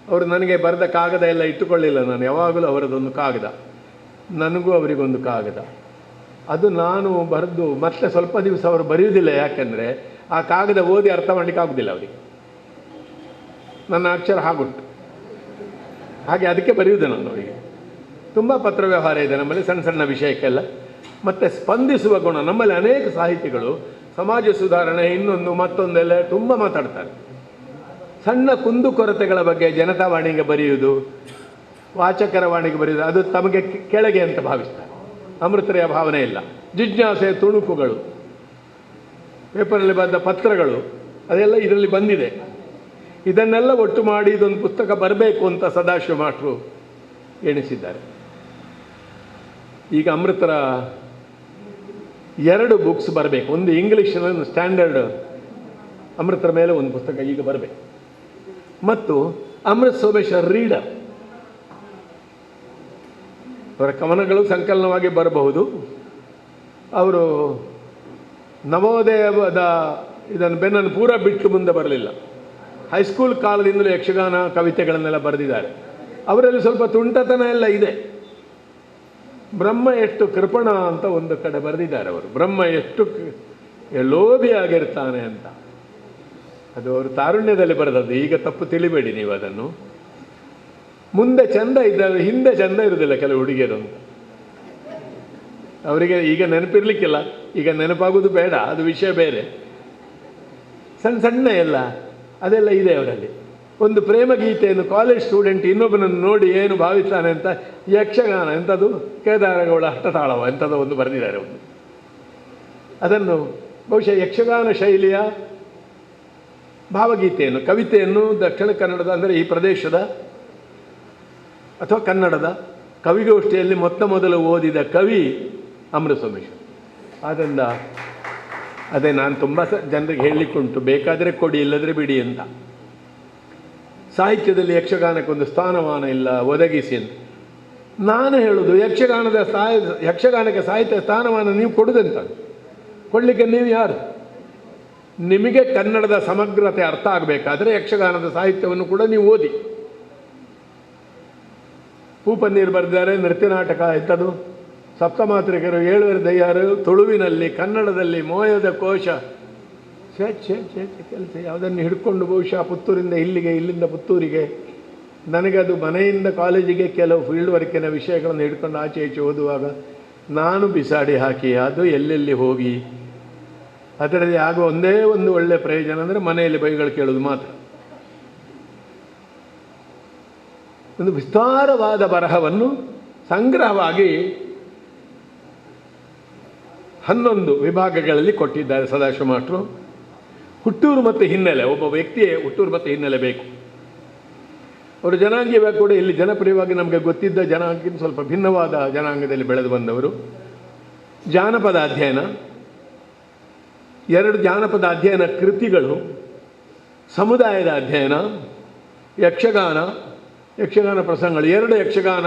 ಅವರು ನನಗೆ ಬರೆದ ಕಾಗದ ಎಲ್ಲ ಇಟ್ಟುಕೊಳ್ಳಿಲ್ಲ ನಾನು, ಯಾವಾಗಲೂ ಅವರದೊಂದು ಕಾಗದ, ನನಗೂ ಅವರಿಗೊಂದು ಕಾಗದ. ಅದು ನಾನು ಬರೆದು ಮತ್ತೆ ಸ್ವಲ್ಪ ದಿವಸ ಅವರು ಬರೆಯುವುದಿಲ್ಲ. ಯಾಕೆಂದರೆ ಆ ಕಾಗದ ಓದಿ ಅರ್ಥ ಮಾಡಲಿಕ್ಕೆ ಆಗೋದಿಲ್ಲ ಅವರಿಗೆ. ನನ್ನ ಅಕ್ಷರ ಹಾಗುಂಟು, ಹಾಗೆ ಅದಕ್ಕೆ ಬರೆಯುವುದು ನಾನು ಅವರಿಗೆ. ತುಂಬ ಪತ್ರ ವ್ಯವಹಾರ ಇದೆ ನಮ್ಮಲ್ಲಿ, ಸಣ್ಣ ಸಣ್ಣ ವಿಷಯಕ್ಕೆಲ್ಲ. ಮತ್ತು ಸ್ಪಂದಿಸುವ ಗುಣ ನಮ್ಮಲ್ಲಿ ಅನೇಕ ಸಾಹಿತಿಗಳು ಸಮಾಜ ಸುಧಾರಣೆ, ಇನ್ನೊಂದು ಮತ್ತೊಂದೆಲ್ಲ ತುಂಬ ಮಾತಾಡ್ತಾರೆ. ಸಣ್ಣ ಕುಂದುಕೊರತೆಗಳ ಬಗ್ಗೆ ಜನತಾವಾಣಿಗೆ ಬರೆಯುವುದು, ವಾಚಕರ ವಾಣಿಗೆ ಬರೆಯುವುದು, ಅದು ತಮಗೆ ಕೆಳಗೆ ಅಂತ ಭಾವಿಸ್ತಾರೆ. ಅಮೃತರೆಯ ಭಾವನೆ ಇಲ್ಲ. ಜಿಜ್ಞಾಸೆಯ ತುಣುಕುಗಳು, ಪೇಪರಲ್ಲಿ ಬಂದ ಪತ್ರಗಳು, ಅದೆಲ್ಲ ಇದರಲ್ಲಿ ಬಂದಿದೆ. ಇದನ್ನೆಲ್ಲ ಒಟ್ಟು ಮಾಡಿ ಇದೊಂದು ಪುಸ್ತಕ ಬರಬೇಕು ಅಂತ ಸದಾಶಿವ ಮಾಸ್ಟ್ರು ಎಣಿಸಿದ್ದಾರೆ. ಈಗ ಅಮೃತರ 2 ಬುಕ್ಸ್ ಬರಬೇಕು. ಒಂದು ಇಂಗ್ಲೀಷಿನ ಸ್ಟ್ಯಾಂಡರ್ಡ್ ಅಮೃತರ ಮೇಲೆ ಒಂದು ಪುಸ್ತಕ ಈಗ ಬರಬೇಕು, ಮತ್ತು ಅಮೃತ ಸೋಮೇಶ್ವರ ರೀಡರ್, ಅವರ ಕವನಗಳು ಸಂಕಲನವಾಗಿ ಬರಬಹುದು. ಅವರು ನವೋದಯದ ಇದನ್ನು ಬೆನ್ನನ್ನು ಪೂರ ಬಿಟ್ಟು ಮುಂದೆ ಬರಲಿಲ್ಲ. ಹೈಸ್ಕೂಲ್ ಕಾಲದಿಂದಲೂ ಯಕ್ಷಗಾನ ಕವಿತೆಗಳನ್ನೆಲ್ಲ ಬರೆದಿದ್ದಾರೆ. ಅವರಲ್ಲಿ ಸ್ವಲ್ಪ ತುಂಟತನ ಎಲ್ಲ ಇದೆ. ಬ್ರಹ್ಮ ಎಷ್ಟು ಕೃಪಣ ಅಂತ ಒಂದು ಕಡೆ ಬರೆದಿದ್ದಾರೆ ಅವರು. ಬ್ರಹ್ಮ ಎಷ್ಟು ಲೋಭಿಯಾಗಿರ್ತಾನೆ ಅಂತ. ಅದು ಅವರು ತಾರುಣ್ಯದಲ್ಲಿ ಬರೆದದ್ದು. ಈಗ ತಪ್ಪು ತಿಳಿಬೇಡಿ ನೀವು ಅದನ್ನು. ಮುಂದೆ ಚಂದ ಇದ್ದಾಗ ಹಿಂದೆ ಚಂದ ಇರುವುದಿಲ್ಲ ಕೆಲವು ಹುಡುಗಿಯರು ಅಂತ. ಅವರಿಗೆ ಈಗ ನೆನಪಿರ್ಲಿಕ್ಕಿಲ್ಲ, ಈಗ ನೆನಪಾಗೋದು ಬೇಡ, ಅದು ವಿಷಯ ಬೇರೆ. ಸಣ್ಣ ಸಣ್ಣ ಎಲ್ಲ ಅದೆಲ್ಲ ಇದೆ ಅವರಲ್ಲಿ. ಒಂದು ಪ್ರೇಮ ಗೀತೆಯನ್ನು ಕಾಲೇಜ್ ಸ್ಟೂಡೆಂಟ್ ಇನ್ನೊಬ್ಬನನ್ನು ನೋಡಿ ಏನು ಭಾವಿಸ್ತಾನೆ ಅಂತ ಯಕ್ಷಗಾನ ಎಂಥದ್ದು, ಕೇದಾರಗೌಡ ಅಷ್ಟತಾಳವ ಎಂಥದ್ದು ಒಂದು ಬರೆದಿದ್ದಾರೆ. ಒಂದು ಅದನ್ನು ಬಹುಶಃ ಯಕ್ಷಗಾನ ಶೈಲಿಯ ಭಾವಗೀತೆಯನ್ನು, ಕವಿತೆಯನ್ನು ದಕ್ಷಿಣ ಕನ್ನಡದ, ಅಂದರೆ ಈ ಪ್ರದೇಶದ ಅಥವಾ ಕನ್ನಡದ ಕವಿಗೋಷ್ಠಿಯಲ್ಲಿ ಮೊದಲು ಓದಿದ ಕವಿ ಅಮೃತ ಸೋಮೇಶ್ವರ. ಆದ್ದರಿಂದ ಅದೇ ನಾನು ತುಂಬ ಜನರಿಗೆ ಹೇಳಲಿಕ್ಕುಂಟು, ಬೇಕಾದರೆ ಕೊಡಿ, ಇಲ್ಲದ್ರೆ ಬಿಡಿ ಅಂತ. ಸಾಹಿತ್ಯದಲ್ಲಿ ಯಕ್ಷಗಾನಕ್ಕೊಂದು ಸ್ಥಾನಮಾನ ಇಲ್ಲ, ಒದಗಿಸಿ ಅಂತ. ನಾನು ಹೇಳೋದು ಯಕ್ಷಗಾನಕ್ಕೆ ಸಾಹಿತ್ಯ ಸ್ಥಾನಮಾನ ನೀವು ಕೊಡುದಂತ. ಕೊಡಲಿಕ್ಕೆ ನೀವು ಯಾರು? ನಿಮಗೆ ಕನ್ನಡದ ಸಮಗ್ರತೆ ಅರ್ಥ ಆಗಬೇಕಾದ್ರೆ ಯಕ್ಷಗಾನದ ಸಾಹಿತ್ಯವನ್ನು ಕೂಡ ನೀವು ಓದಿ. ಪೂಪನ್ನೀರು ಬರೆದಿದ್ದಾರೆ ನೃತ್ಯ ನಾಟಕ, ಎಂಥದ್ದು ಸಪ್ತಮಾತೃಕರು, 7 ದಯ್ಯಾರು, ತುಳುವಿನಲ್ಲಿ, ಕನ್ನಡದಲ್ಲಿ ಮೋಯದ ಕೋಶ, ಕೆಲಸ ಯಾವುದನ್ನು ಹಿಡ್ಕೊಂಡು ಬಹುಶಃ ಪುತ್ತೂರಿಂದ ಇಲ್ಲಿಗೆ, ಇಲ್ಲಿಂದ ಪುತ್ತೂರಿಗೆ. ನನಗದು ಮನೆಯಿಂದ ಕಾಲೇಜಿಗೆ ಕೆಲವು ಫೀಲ್ಡ್ ವರ್ಕಿನ ವಿಷಯಗಳನ್ನು ಹಿಡ್ಕೊಂಡು ಆಚೆ ಈಚೆ ಓದುವಾಗ ನಾನು ಬಿಸಾಡಿ ಹಾಕಿ ಅದು ಎಲ್ಲೆಲ್ಲಿ ಹೋಗಿ. ಅದರಲ್ಲಿ ಆಗುವ ಒಂದೇ ಒಂದು ಒಳ್ಳೆಯ ಪ್ರಯೋಜನ ಅಂದರೆ ಮನೆಯಲ್ಲಿ ಬೈಗಳು ಕೇಳೋದು ಮಾತ್ರ. ಒಂದು ವಿಸ್ತಾರವಾದ ಬರಹವನ್ನು ಸಂಗ್ರಹವಾಗಿ 11 ವಿಭಾಗಗಳಲ್ಲಿ ಕೊಟ್ಟಿದ್ದಾರೆ ಸದಾಶಿವ ಮಾಸ್ಟ್ರು. ಹುಟ್ಟೂರು ಮತ್ತು ಹಿನ್ನೆಲೆ, ಒಬ್ಬ ವ್ಯಕ್ತಿಯೇ ಹುಟ್ಟೂರು ಮತ್ತು ಹಿನ್ನೆಲೆ ಬೇಕು. ಅವರು ಜನಾಂಗೀಯವಾಗಿ ಕೂಡ ಇಲ್ಲಿ ಜನಪ್ರಿಯವಾಗಿ ನಮಗೆ ಗೊತ್ತಿದ್ದ ಜನಾಂಗಕ್ಕಿಂತ ಸ್ವಲ್ಪ ಭಿನ್ನವಾದ ಜನಾಂಗದಲ್ಲಿ ಬೆಳೆದು ಬಂದವರು. ಜಾನಪದ ಅಧ್ಯಯನ, 2 ಜಾನಪದ ಅಧ್ಯಯನ ಕೃತಿಗಳು, ಸಮುದಾಯದ ಅಧ್ಯಯನ, ಯಕ್ಷಗಾನ ಪ್ರಸಂಗಗಳು, 2 ಯಕ್ಷಗಾನ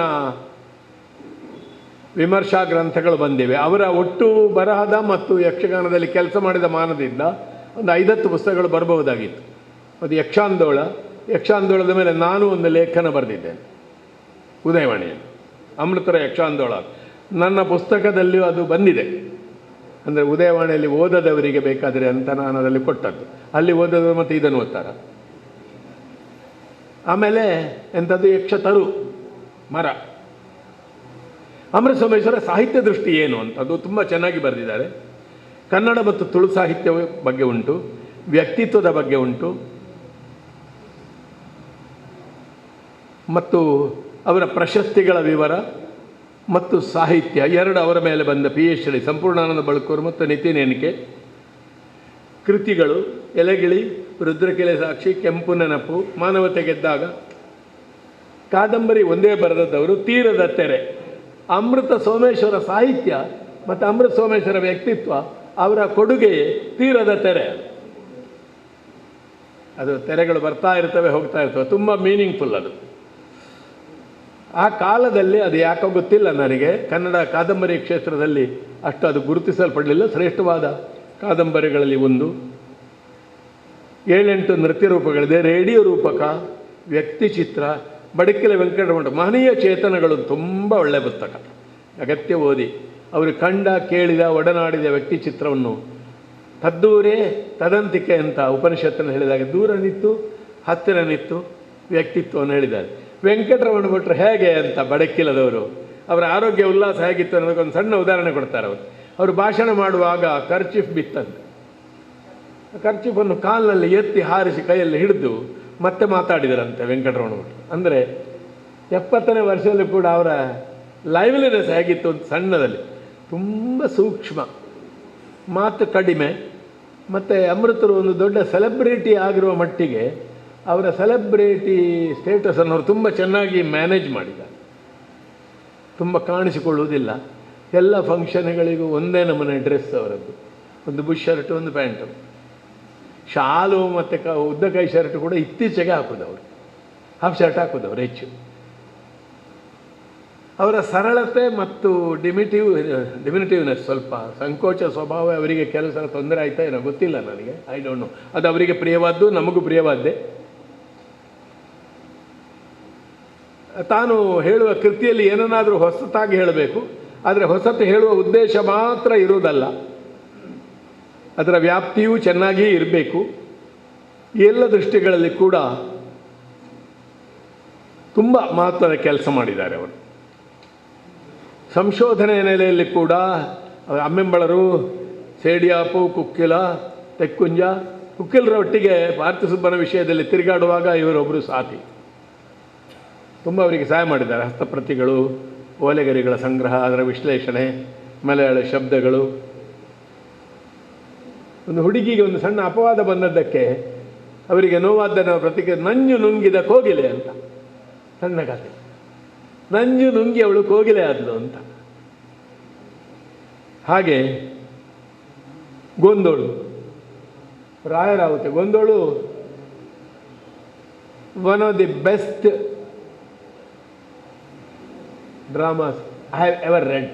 ವಿಮರ್ಶಾ ಗ್ರಂಥಗಳು ಬಂದಿವೆ. ಅವರ ಒಟ್ಟು ಬರಹದ ಮತ್ತು ಯಕ್ಷಗಾನದಲ್ಲಿ ಕೆಲಸ ಮಾಡಿದ ಮಾನದಿಂದ ಒಂದು 5-10 ಪುಸ್ತಕಗಳು ಬರಬಹುದಾಗಿತ್ತು. ಅದು ಯಕ್ಷಾಂದೋಳದ ಮೇಲೆ ನಾನು ಒಂದು ಲೇಖನ ಬರೆದಿದ್ದೇನೆ, ಉದಯವಾಣಿಯಲ್ಲಿ, ಅಮೃತರ ಯಕ್ಷಾಂದೋಳ. ನನ್ನ ಪುಸ್ತಕದಲ್ಲಿಯೂ ಅದು ಬಂದಿದೆ. ಅಂದರೆ ಉದಯವಾಣಿಯಲ್ಲಿ ಓದದವರಿಗೆ ಬೇಕಾದರೆ ಅಂತ ನಾನು ಅದರಲ್ಲಿ ಕೊಟ್ಟದ್ದು. ಅಲ್ಲಿ ಓದೋದು ಮತ್ತು ಇದನ್ನು ಓದ್ತಾರ. ಆಮೇಲೆ ಎಂಥದ್ದು ಯಕ್ಷತರು ಮರ. ಅಮೃತ ಸೋಮೇಶ್ವರ ಸಾಹಿತ್ಯ ದೃಷ್ಟಿ ಏನು ಅಂತ ಅದು ತುಂಬ ಚೆನ್ನಾಗಿ ಬರೆದಿದ್ದಾರೆ. ಕನ್ನಡ ಮತ್ತು ತುಳು ಸಾಹಿತ್ಯ ಬಗ್ಗೆ ಉಂಟು, ವ್ಯಕ್ತಿತ್ವದ ಬಗ್ಗೆ ಉಂಟು, ಮತ್ತು ಅವರ ಪ್ರಶಸ್ತಿಗಳ ವಿವರ ಮತ್ತು ಸಾಹಿತ್ಯ 2 ಅವರ ಮೇಲೆ ಬಂದ PhD, ಸಂಪೂರ್ಣಾನಂದ ಬಳ್ಕೂರು ಮತ್ತು ನಿತಿನ್ ಎನ್ಕೆ. ಕೃತಿಗಳು: ಎಲೆಗಿಳಿ, ರುದ್ರಕೆಲೆ ಸಾಕ್ಷಿ, ಕೆಂಪು ನೆನಪು, ಮಾನವತೆ ಗೆದ್ದಾಗ. ಕಾದಂಬರಿ ಒಂದೇ ಬರೆದವರು ತೀರದ ತೆರೆ. ಅಮೃತ ಸೋಮೇಶ್ವರ ಸಾಹಿತ್ಯ ಮತ್ತು ಅಮೃತ ಸೋಮೇಶ್ವರ ವ್ಯಕ್ತಿತ್ವ, ಅವರ ಕೊಡುಗೆ ತೀರದ ತೆರೆ. ಅದು ತೆರೆಗಳು ಬರ್ತಾ ಇರ್ತವೆ, ಹೋಗ್ತಾ ಇರ್ತವೆ, ತುಂಬ ಮೀನಿಂಗ್ಫುಲ್ ಅದು. ಆ ಕಾಲದಲ್ಲಿ ಅದು ಯಾಕೋ ಗೊತ್ತಿಲ್ಲ ನನಗೆ, ಕನ್ನಡ ಕಾದಂಬರಿ ಕ್ಷೇತ್ರದಲ್ಲಿ ಅಷ್ಟು ಅದು ಗುರುತಿಸಲ್ಪಡಲಿಲ್ಲ. ಶ್ರೇಷ್ಠವಾದ ಕಾದಂಬರಿಗಳಲ್ಲಿ ಒಂದು. 7-8 ನೃತ್ಯ ರೂಪಗಳಿದೆ, ರೇಡಿಯೋ ರೂಪಕ, ವ್ಯಕ್ತಿಚಿತ್ರ, ಬಡಕೆಲೆ ವೆಂಕಟರಮಣ. ಮಹನೀಯ ಚೇತನಗಳು ತುಂಬ ಒಳ್ಳೆಯ ಪುಸ್ತಕ, ಅಗತ್ಯ ಓದಿ. ಅವರು ಕಂಡ, ಕೇಳಿದ, ಒಡನಾಡಿದ ವ್ಯಕ್ತಿ ಚಿತ್ರವನ್ನು ತದ್ದೂರೇ ತದಂತಿಕೆ ಅಂತ ಉಪನಿಷತ್ತನ್ನು ಹೇಳಿದಾಗ ದೂರ ನಿಂತು ಹತ್ತಿರ ನಿಂತು ವ್ಯಕ್ತಿತ್ವವನ್ನು ಹೇಳಿದ್ದಾರೆ. ವೆಂಕಟರಮಣ ಭಟ್ರು ಹೇಗೆ ಅಂತ ಬಡಕಿಲದವರು, ಅವರ ಆರೋಗ್ಯ ಉಲ್ಲಾಸ ಹೇಗಿತ್ತು ಅನ್ನೋದಕ್ಕೊಂದು ಸಣ್ಣ ಉದಾಹರಣೆ ಕೊಡ್ತಾರೆ. ಅವರು ಭಾಷಣ ಮಾಡುವಾಗ ಕರ್ಚಿಫ್ ಬಿತ್ತಂತೆ. ಕರ್ಚಿಫನ್ನು ಕಾಲಿನಲ್ಲಿ ಎತ್ತಿ ಹಾರಿಸಿ ಕೈಯಲ್ಲಿ ಹಿಡಿದು ಮತ್ತೆ ಮಾತಾಡಿದರಂತೆ ವೆಂಕಟರಮಣ ಭಟ್ರು. ಅಂದರೆ 70ನೇ ವರ್ಷದಲ್ಲೂ ಕೂಡ ಅವರ ಲೈವ್ಲಿನೆಸ್ ಹೇಗಿತ್ತು ಅಂತ ಸಣ್ಣದಲ್ಲಿ, ತುಂಬ ಸೂಕ್ಷ್ಮ, ಮಾತು ಕಡಿಮೆ. ಮತ್ತು ಅಮೃತರು ಒಂದು ದೊಡ್ಡ ಸೆಲೆಬ್ರಿಟಿ ಆಗಿರುವ ಮಟ್ಟಿಗೆ ಅವರ ಸೆಲೆಬ್ರಿಟಿ ಸ್ಟೇಟಸನ್ನು ಅವರು ತುಂಬ ಚೆನ್ನಾಗಿ ಮ್ಯಾನೇಜ್ ಮಾಡಿದ್ದಾರೆ. ತುಂಬ ಕಾಣಿಸಿಕೊಳ್ಳುವುದಿಲ್ಲ. ಎಲ್ಲ ಫಂಕ್ಷನ್ಗಳಿಗೂ ಒಂದೇ ನಮೂನೆ ಡ್ರೆಸ್ ಅವರದ್ದು, ಒಂದು ಬುಷ್ ಶರ್ಟು, ಒಂದು ಪ್ಯಾಂಟು. ಶಾಲು ಮತ್ತು ಉದ್ದ ಕೈ ಶರ್ಟ್ ಕೂಡ ಇತ್ತೀಚೆಗೆ ಹಾಕೋದವರು, ಹಾಫ್ ಶರ್ಟ್ ಹಾಕೋದವರು ಹೆಚ್ಚು. ಅವರ ಸರಳತೆ ಮತ್ತು ಡಿಮಿನಿಟಿವ್ನೆಸ್, ಸ್ವಲ್ಪ ಸಂಕೋಚ ಸ್ವಭಾವ ಅವರಿಗೆ ಕೆಲವು ಸಲ ತೊಂದರೆ ಆಯ್ತಾ ಏನೋ ಗೊತ್ತಿಲ್ಲ ನನಗೆ, ಐ ಡೋಂಟ್ ನೋ. ಅದು ಅವರಿಗೆ ಪ್ರಿಯವಾದ್ದು, ನಮಗೂ ಪ್ರಿಯವಾದ್ದೇ. ತಾನು ಹೇಳುವ ಕೃತಿಯಲ್ಲಿ ಏನನ್ನಾದರೂ ಹೊಸತಾಗಿ ಹೇಳಬೇಕು, ಆದರೆ ಹೊಸತು ಹೇಳುವ ಉದ್ದೇಶ ಮಾತ್ರ ಇರುವುದಲ್ಲ, ಅದರ ವ್ಯಾಪ್ತಿಯೂ ಚೆನ್ನಾಗಿ ಇರಬೇಕು. ಎಲ್ಲ ದೃಷ್ಟಿಗಳಲ್ಲಿ ಕೂಡ ತುಂಬ ಮಹತ್ವದ ಕೆಲಸ ಮಾಡಿದ್ದಾರೆ ಅವರು. ಸಂಶೋಧನೆಯ ನೆಲೆಯಲ್ಲಿ ಕೂಡ ಅಮ್ಮೆಂಬಳರು, ಸೇಡಿಯಾಪು, ಕುಕ್ಕಿಲ, ತೆಕ್ಕುಂಜ, ಕುಕ್ಕಿಲರ ಒಟ್ಟಿಗೆ ಪಾರ್ಥಿಸುಬ್ಬನ ವಿಷಯದಲ್ಲಿ ತಿರುಗಾಡುವಾಗ ಇವರೊಬ್ಬರು ಸಾಥಿ. ತುಂಬ ಅವರಿಗೆ ಸಹಾಯ ಮಾಡಿದ್ದಾರೆ. ಹಸ್ತಪ್ರತಿಗಳು, ಓಲೆಗರಿಗಳ ಸಂಗ್ರಹ, ಅದರ ವಿಶ್ಲೇಷಣೆ, ಮಲಯಾಳ ಶಬ್ದಗಳು. ಒಂದು ಹುಡುಗಿಗೆ ಒಂದು ಸಣ್ಣ ಅಪವಾದ ಬಂದದ್ದಕ್ಕೆ ಅವರಿಗೆ ನೋವಾದ್ದನ್ನು ಪ್ರತಿಕ್ರಿಯೆ, ನಂಜು ನುಂಗಿದ ಕೋಗಿಲೆ ಅಂತ ಸಣ್ಣ ಕಥೆ. ನಂಜು ನುಂಗಿ ಅವಳು ಕೋಗಿಲೆ ಆದಳು ಅಂತ. ಹಾಗೆ ಗೊಂದೋಳು, ರಾಯರಾವತೆ. ಗೊಂದೋಳು one of the best dramas I have ever read.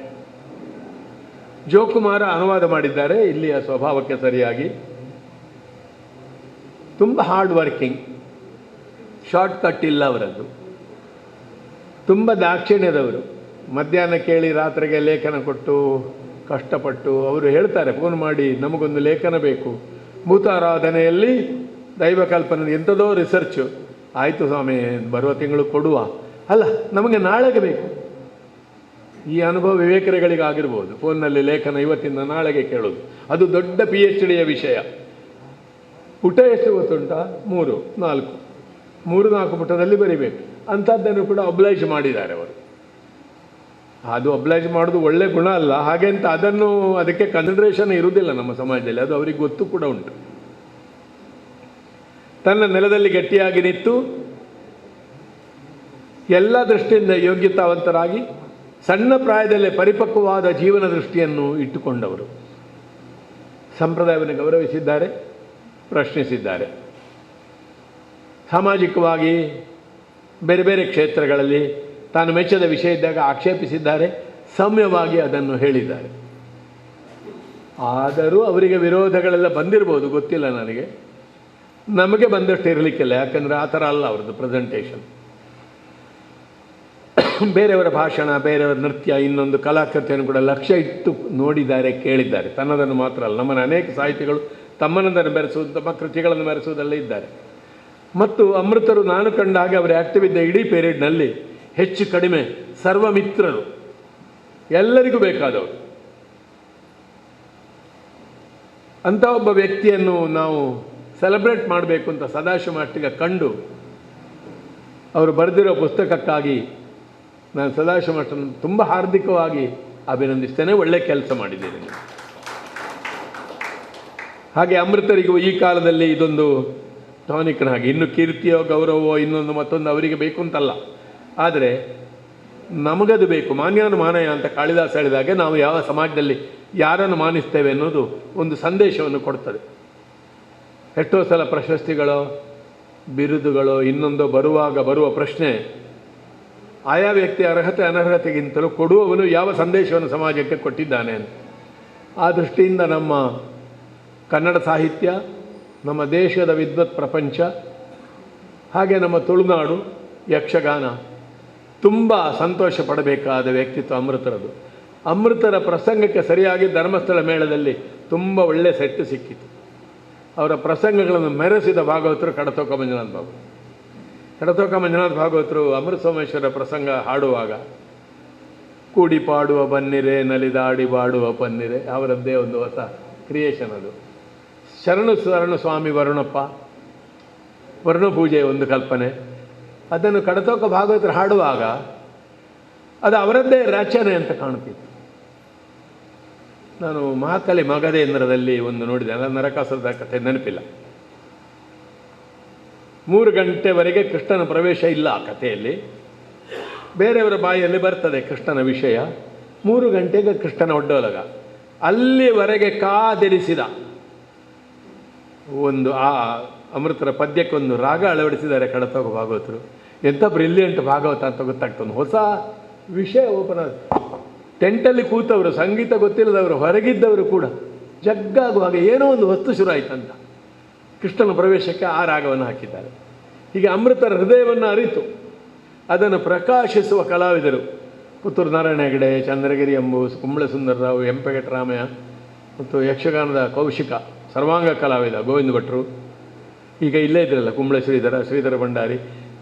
Jokumara ಅನುವಾದ ಮಾಡಿದ್ದಾರೆ ಇಲ್ಲಿಯ ಸ್ವಭಾವಕ್ಕೆ ಸರಿಯಾಗಿ. ತುಂಬ ಹಾರ್ಡ್ ವರ್ಕಿಂಗ್, ಶಾರ್ಟ್ ಕಟ್ ಇಲ್ಲ ಅವರದ್ದು. ತುಂಬ ದಾಕ್ಷಿಣ್ಯದವರು. ಮಧ್ಯಾಹ್ನ ಕೇಳಿ ರಾತ್ರಿಗೆ ಲೇಖನ ಕೊಟ್ಟು ಕಷ್ಟಪಟ್ಟು ಅವರು ಹೇಳ್ತಾರೆ, ಫೋನ್ ಮಾಡಿ, ನಮಗೊಂದು ಲೇಖನ ಬೇಕು, ಭೂತಾರಾಧನೆಯಲ್ಲಿ ದೈವಕಲ್ಪನೆ ಎಂಥದೋ ರಿಸರ್ಚು. ಆಯಿತು ಸ್ವಾಮಿ, ಬರುವ ತಿಂಗಳು ಕೊಡುವ. ಅಲ್ಲ, ನಮಗೆ ನಾಳೆಗೆ ಬೇಕು. ಈ ಅನುಭವ ವಿವೇಕರಿಗಳಿಗೆ ಆಗಿರ್ಬೋದು. ಫೋನ್ನಲ್ಲಿ ಲೇಖನ ಇವತ್ತಿಂದ ನಾಳೆಗೆ ಕೇಳೋದು, ಅದು ದೊಡ್ಡ PhD ವಿಷಯ. ಪುಟ ಎಷ್ಟು ಗೊತ್ತುಂಟಾ? 3-4 ಪುಟದಲ್ಲಿ ಬರಿಬೇಕು. ಅಂಥದ್ದನ್ನು ಕೂಡ ಒಬ್ಲೈಜ್ ಮಾಡಿದ್ದಾರೆ ಅವರು. ಅದು ಒಬ್ಲೈಜ್ ಮಾಡೋದು ಒಳ್ಳೆ ಗುಣ ಅಲ್ಲ, ಹಾಗೆ ಅಂತ ಅದಕ್ಕೆ ಕನ್ಸಿಡರೇಷನ್ ಇರುವುದಿಲ್ಲ ನಮ್ಮ ಸಮಾಜದಲ್ಲಿ, ಅದು ಅವರಿಗೆ ಗೊತ್ತು ಕೂಡ ಉಂಟು. ತನ್ನ ನೆಲದಲ್ಲಿ ಗಟ್ಟಿಯಾಗಿ ನಿಂತು ಎಲ್ಲ ದೃಷ್ಟಿಯಿಂದ ಯೋಗ್ಯತಾವಂತರಾಗಿ ಸಣ್ಣ ಪ್ರಾಯದಲ್ಲೇ ಪರಿಪಕ್ವವಾದ ಜೀವನ ದೃಷ್ಟಿಯನ್ನು ಇಟ್ಟುಕೊಂಡವರು. ಸಂಪ್ರದಾಯವನ್ನು ಗೌರವಿಸಿದ್ದಾರೆ, ಪ್ರಶ್ನಿಸಿದ್ದಾರೆ. ಸಾಮಾಜಿಕವಾಗಿ ಬೇರೆ ಬೇರೆ ಕ್ಷೇತ್ರಗಳಲ್ಲಿ ತಾನು ಮೆಚ್ಚದ ವಿಷಯ ಇದ್ದಾಗ ಆಕ್ಷೇಪಿಸಿದ್ದಾರೆ, ಸೌಮ್ಯವಾಗಿ ಅದನ್ನು ಹೇಳಿದ್ದಾರೆ. ಆದರೂ ಅವರಿಗೆ ವಿರೋಧಗಳೆಲ್ಲ ಬಂದಿರ್ಬೋದು, ಗೊತ್ತಿಲ್ಲ ನನಗೆ. ನಮಗೆ ಬಂದಷ್ಟು ಇರಲಿಕ್ಕಿಲ್ಲ, ಯಾಕಂದರೆ ಆ ಥರ ಅಲ್ಲ ಅವ್ರದ್ದು ಪ್ರೆಸೆಂಟೇಷನ್. ಬೇರೆಯವರ ಭಾಷಣ, ಬೇರೆಯವರ ನೃತ್ಯ, ಇನ್ನೊಂದು ಕಲಾಕೃತಿಯನ್ನು ಕೂಡ ಲಕ್ಷ್ಯ ಇಟ್ಟು ನೋಡಿದ್ದಾರೆ, ಕೇಳಿದ್ದಾರೆ. ತನ್ನದನ್ನು ಮಾತ್ರ ಅಲ್ಲ, ನಮ್ಮನ್ನು ಅನೇಕ ಸಾಹಿತಿಗಳು ತಮ್ಮನದನ್ನು ಬೆರೆಸುವುದು, ತಮ್ಮ ಕೃತಿಗಳನ್ನು ಬೆರೆಸುವುದಲ್ಲೇ ಇದ್ದಾರೆ. ಮತ್ತು ಅಮೃತರು ನಾನು ಕಂಡ ಹಾಗೆ ಅವರು ಆ್ಯಕ್ಟಿವ್ ಇದ್ದ ಇಡೀ ಪೀರಿಯಡ್ನಲ್ಲಿ ಹೆಚ್ಚು ಕಡಿಮೆ ಸರ್ವಮಿತ್ರರು, ಎಲ್ಲರಿಗೂ ಬೇಕಾದವರು. ಅಂಥ ಒಬ್ಬ ವ್ಯಕ್ತಿಯನ್ನು ನಾವು ಸೆಲೆಬ್ರೇಟ್ ಮಾಡಬೇಕು ಅಂತ ಸದಾಶಿವಮಟ್ಟಿಗೆ ಕಂಡು ಅವರು ಬರೆದಿರೋ ಪುಸ್ತಕಕ್ಕಾಗಿ ನಾನು ಸದಾಶಿವಮಠನ ತುಂಬ ಹಾರ್ದಿಕವಾಗಿ ಅಭಿನಂದಿಸ್ತೇನೆ. ಒಳ್ಳೆ ಕೆಲಸ ಮಾಡಿದ್ದೇನೆ. ಹಾಗೆ ಅಮೃತರಿಗೂ ಈ ಕಾಲದಲ್ಲಿ ಇದೊಂದು ಟಾನಿಕ್ನ ಹಾಗೆ. ಇನ್ನು ಕೀರ್ತಿಯೋ ಗೌರವವೋ ಇನ್ನೊಂದು ಮತ್ತೊಂದು ಅವರಿಗೆ ಬೇಕು ಅಂತಲ್ಲ, ಆದರೆ ನಮಗದು ಬೇಕು. ಮಾನ್ಯಾನುಮಾನಯ ಅಂತ ಕಾಳಿದಾಸ ಹೇಳಿದಾಗೆ ನಾವು ಯಾವ ಸಮಾಜದಲ್ಲಿ ಯಾರನ್ನು ಮಾನಿಸ್ತೇವೆ ಅನ್ನೋದು ಒಂದು ಸಂದೇಶವನ್ನು ಕೊಡ್ತದೆ. ಎಷ್ಟೋ ಸಲ ಪ್ರಶಸ್ತಿಗಳೋ ಬಿರುದುಗಳೋ ಇನ್ನೊಂದೋ ಬರುವ ಪ್ರಶ್ನೆ ಆಯಾ ವ್ಯಕ್ತಿಯ ಅರ್ಹತೆ ಅನರ್ಹತೆಗಿಂತಲೂ ಕೊಡುವವನು ಯಾವ ಸಂದೇಶವನ್ನು ಸಮಾಜಕ್ಕೆ ಕೊಟ್ಟಿದ್ದಾನೆ ಅಂತ. ಆ ದೃಷ್ಟಿಯಿಂದ ನಮ್ಮ ಕನ್ನಡ ಸಾಹಿತ್ಯ, ನಮ್ಮ ದೇಶದ ವಿದ್ವತ್ ಪ್ರಪಂಚ, ಹಾಗೆ ನಮ್ಮ ತುಳುನಾಡು ಯಕ್ಷಗಾನ ತುಂಬ ಸಂತೋಷ ಪಡಬೇಕಾದ ವ್ಯಕ್ತಿತ್ವ ಅಮೃತರದು. ಅಮೃತರ ಪ್ರಸಂಗಕ್ಕೆ ಸರಿಯಾಗಿ ಧರ್ಮಸ್ಥಳ ಮೇಳದಲ್ಲಿ ತುಂಬ ಒಳ್ಳೆಯ ಸೆಟ್ಟು ಸಿಕ್ಕಿತು. ಅವರ ಪ್ರಸಂಗಗಳನ್ನು ಮೆರೆಸಿದ ಭಾಗವತರು ಕಡತೋಕ ಮಂಜುನಾಥ ಭಾಗವತರು. ಕಡತೋಕ ಮಂಜುನಾಥ ಭಾಗವತರು ಅಮೃತ ಸೋಮೇಶ್ವರ ಪ್ರಸಂಗ ಹಾಡುವಾಗ ಕೂಡಿ ಪಾಡುವ ಬನ್ನಿರೆ ನಲಿದಾಡಿ ಬಾಡುವ ಪನ್ನಿರೆ, ಅವರದ್ದೇ ಒಂದು ಹೊಸ ಕ್ರಿಯೇಷನ್ ಅದು. ಶರಣು ಸ್ವಾಮಿ ವರುಣಪ್ಪ, ವರುಣ ಪೂಜೆಯ ಒಂದು ಕಲ್ಪನೆ, ಅದನ್ನು ಕಡತೋಕ ಭಾಗವತರು ಹಾಡುವಾಗ ಅದು ಅವರದ್ದೇ ರಚನೆ ಅಂತ ಕಾಣುತ್ತಿತ್ತು. ನಾನು ಮಹಾಕಲಿ ಮಗಧೇಂದ್ರದಲ್ಲಿ ಒಂದು ನೋಡಿದೆ, ನರಕಾಸುರದ ಕಥೆ ನೆನಪಿಲ್ಲ. 3 ಗಂಟೆವರೆಗೆ ಕೃಷ್ಣನ ಪ್ರವೇಶ ಇಲ್ಲ ಆ ಕಥೆಯಲ್ಲಿ, ಬೇರೆಯವರ ಬಾಯಿಯಲ್ಲಿ ಬರ್ತದೆ ಕೃಷ್ಣನ ವಿಷಯ. 3 ಗಂಟೆಗೆ ಕೃಷ್ಣನ ಒಡ್ಡೋಲಗ. ಅಲ್ಲಿವರೆಗೆ ಕಾದಿರಿಸಿದ ಒಂದು ಆ ಅಮೃತರ ಪದ್ಯಕ್ಕೊಂದು ರಾಗ ಅಳವಡಿಸಿದ್ದಾರೆ ಕಡತೋಕ ಭಾಗವತರು. ಎಂಥ ಬ್ರಿಲಿಯಂಟ್ ಭಾಗವತ ಅಂತ ಗೊತ್ತಾಗ್ತದೆ. ಹೊಸ ವಿಷಯ ಓಪನ್ ಆದ. ಟೆಂಟಲ್ಲಿ ಕೂತವರು, ಸಂಗೀತ ಗೊತ್ತಿಲ್ಲದವರು, ಹೊರಗಿದ್ದವರು ಕೂಡ ಜಗ್ಗಾಗುವಾಗ ಏನೋ ಒಂದು ವಸ್ತು ಶುರು ಆಯ್ತಂತ ಕೃಷ್ಣನ ಪ್ರವೇಶಕ್ಕೆ ಆ ರಾಗವನ್ನು ಹಾಕಿದ್ದಾರೆ. ಹೀಗೆ ಅಮೃತರ ಹೃದಯವನ್ನು ಅರಿತು ಅದನ್ನು ಪ್ರಕಾಶಿಸುವ ಕಲಾವಿದರು ಪುತ್ತೂರು ನಾರಾಯಣ ಹೆಗಡೆ, ಚಂದ್ರಗಿರಿ ಅಂಬೂಸ್, ಕುಂಬಳೆ ಸುಂದರರಾವ್, ಎಂ ವೆಂಕಟರಾಮಯ್ಯ ಮತ್ತು ಯಕ್ಷಗಾನದ ಕೌಶಿಕ ಸರ್ವಾಂಗ ಕಲಾವಿದ ಗೋವಿಂದ ಭಟ್ರು, ಈಗ ಇಲ್ಲೇ ಇದ್ರಲ್ಲ ಕುಂಬಳೆ ಶ್ರೀಧರ ಭಂಡಾರಿ.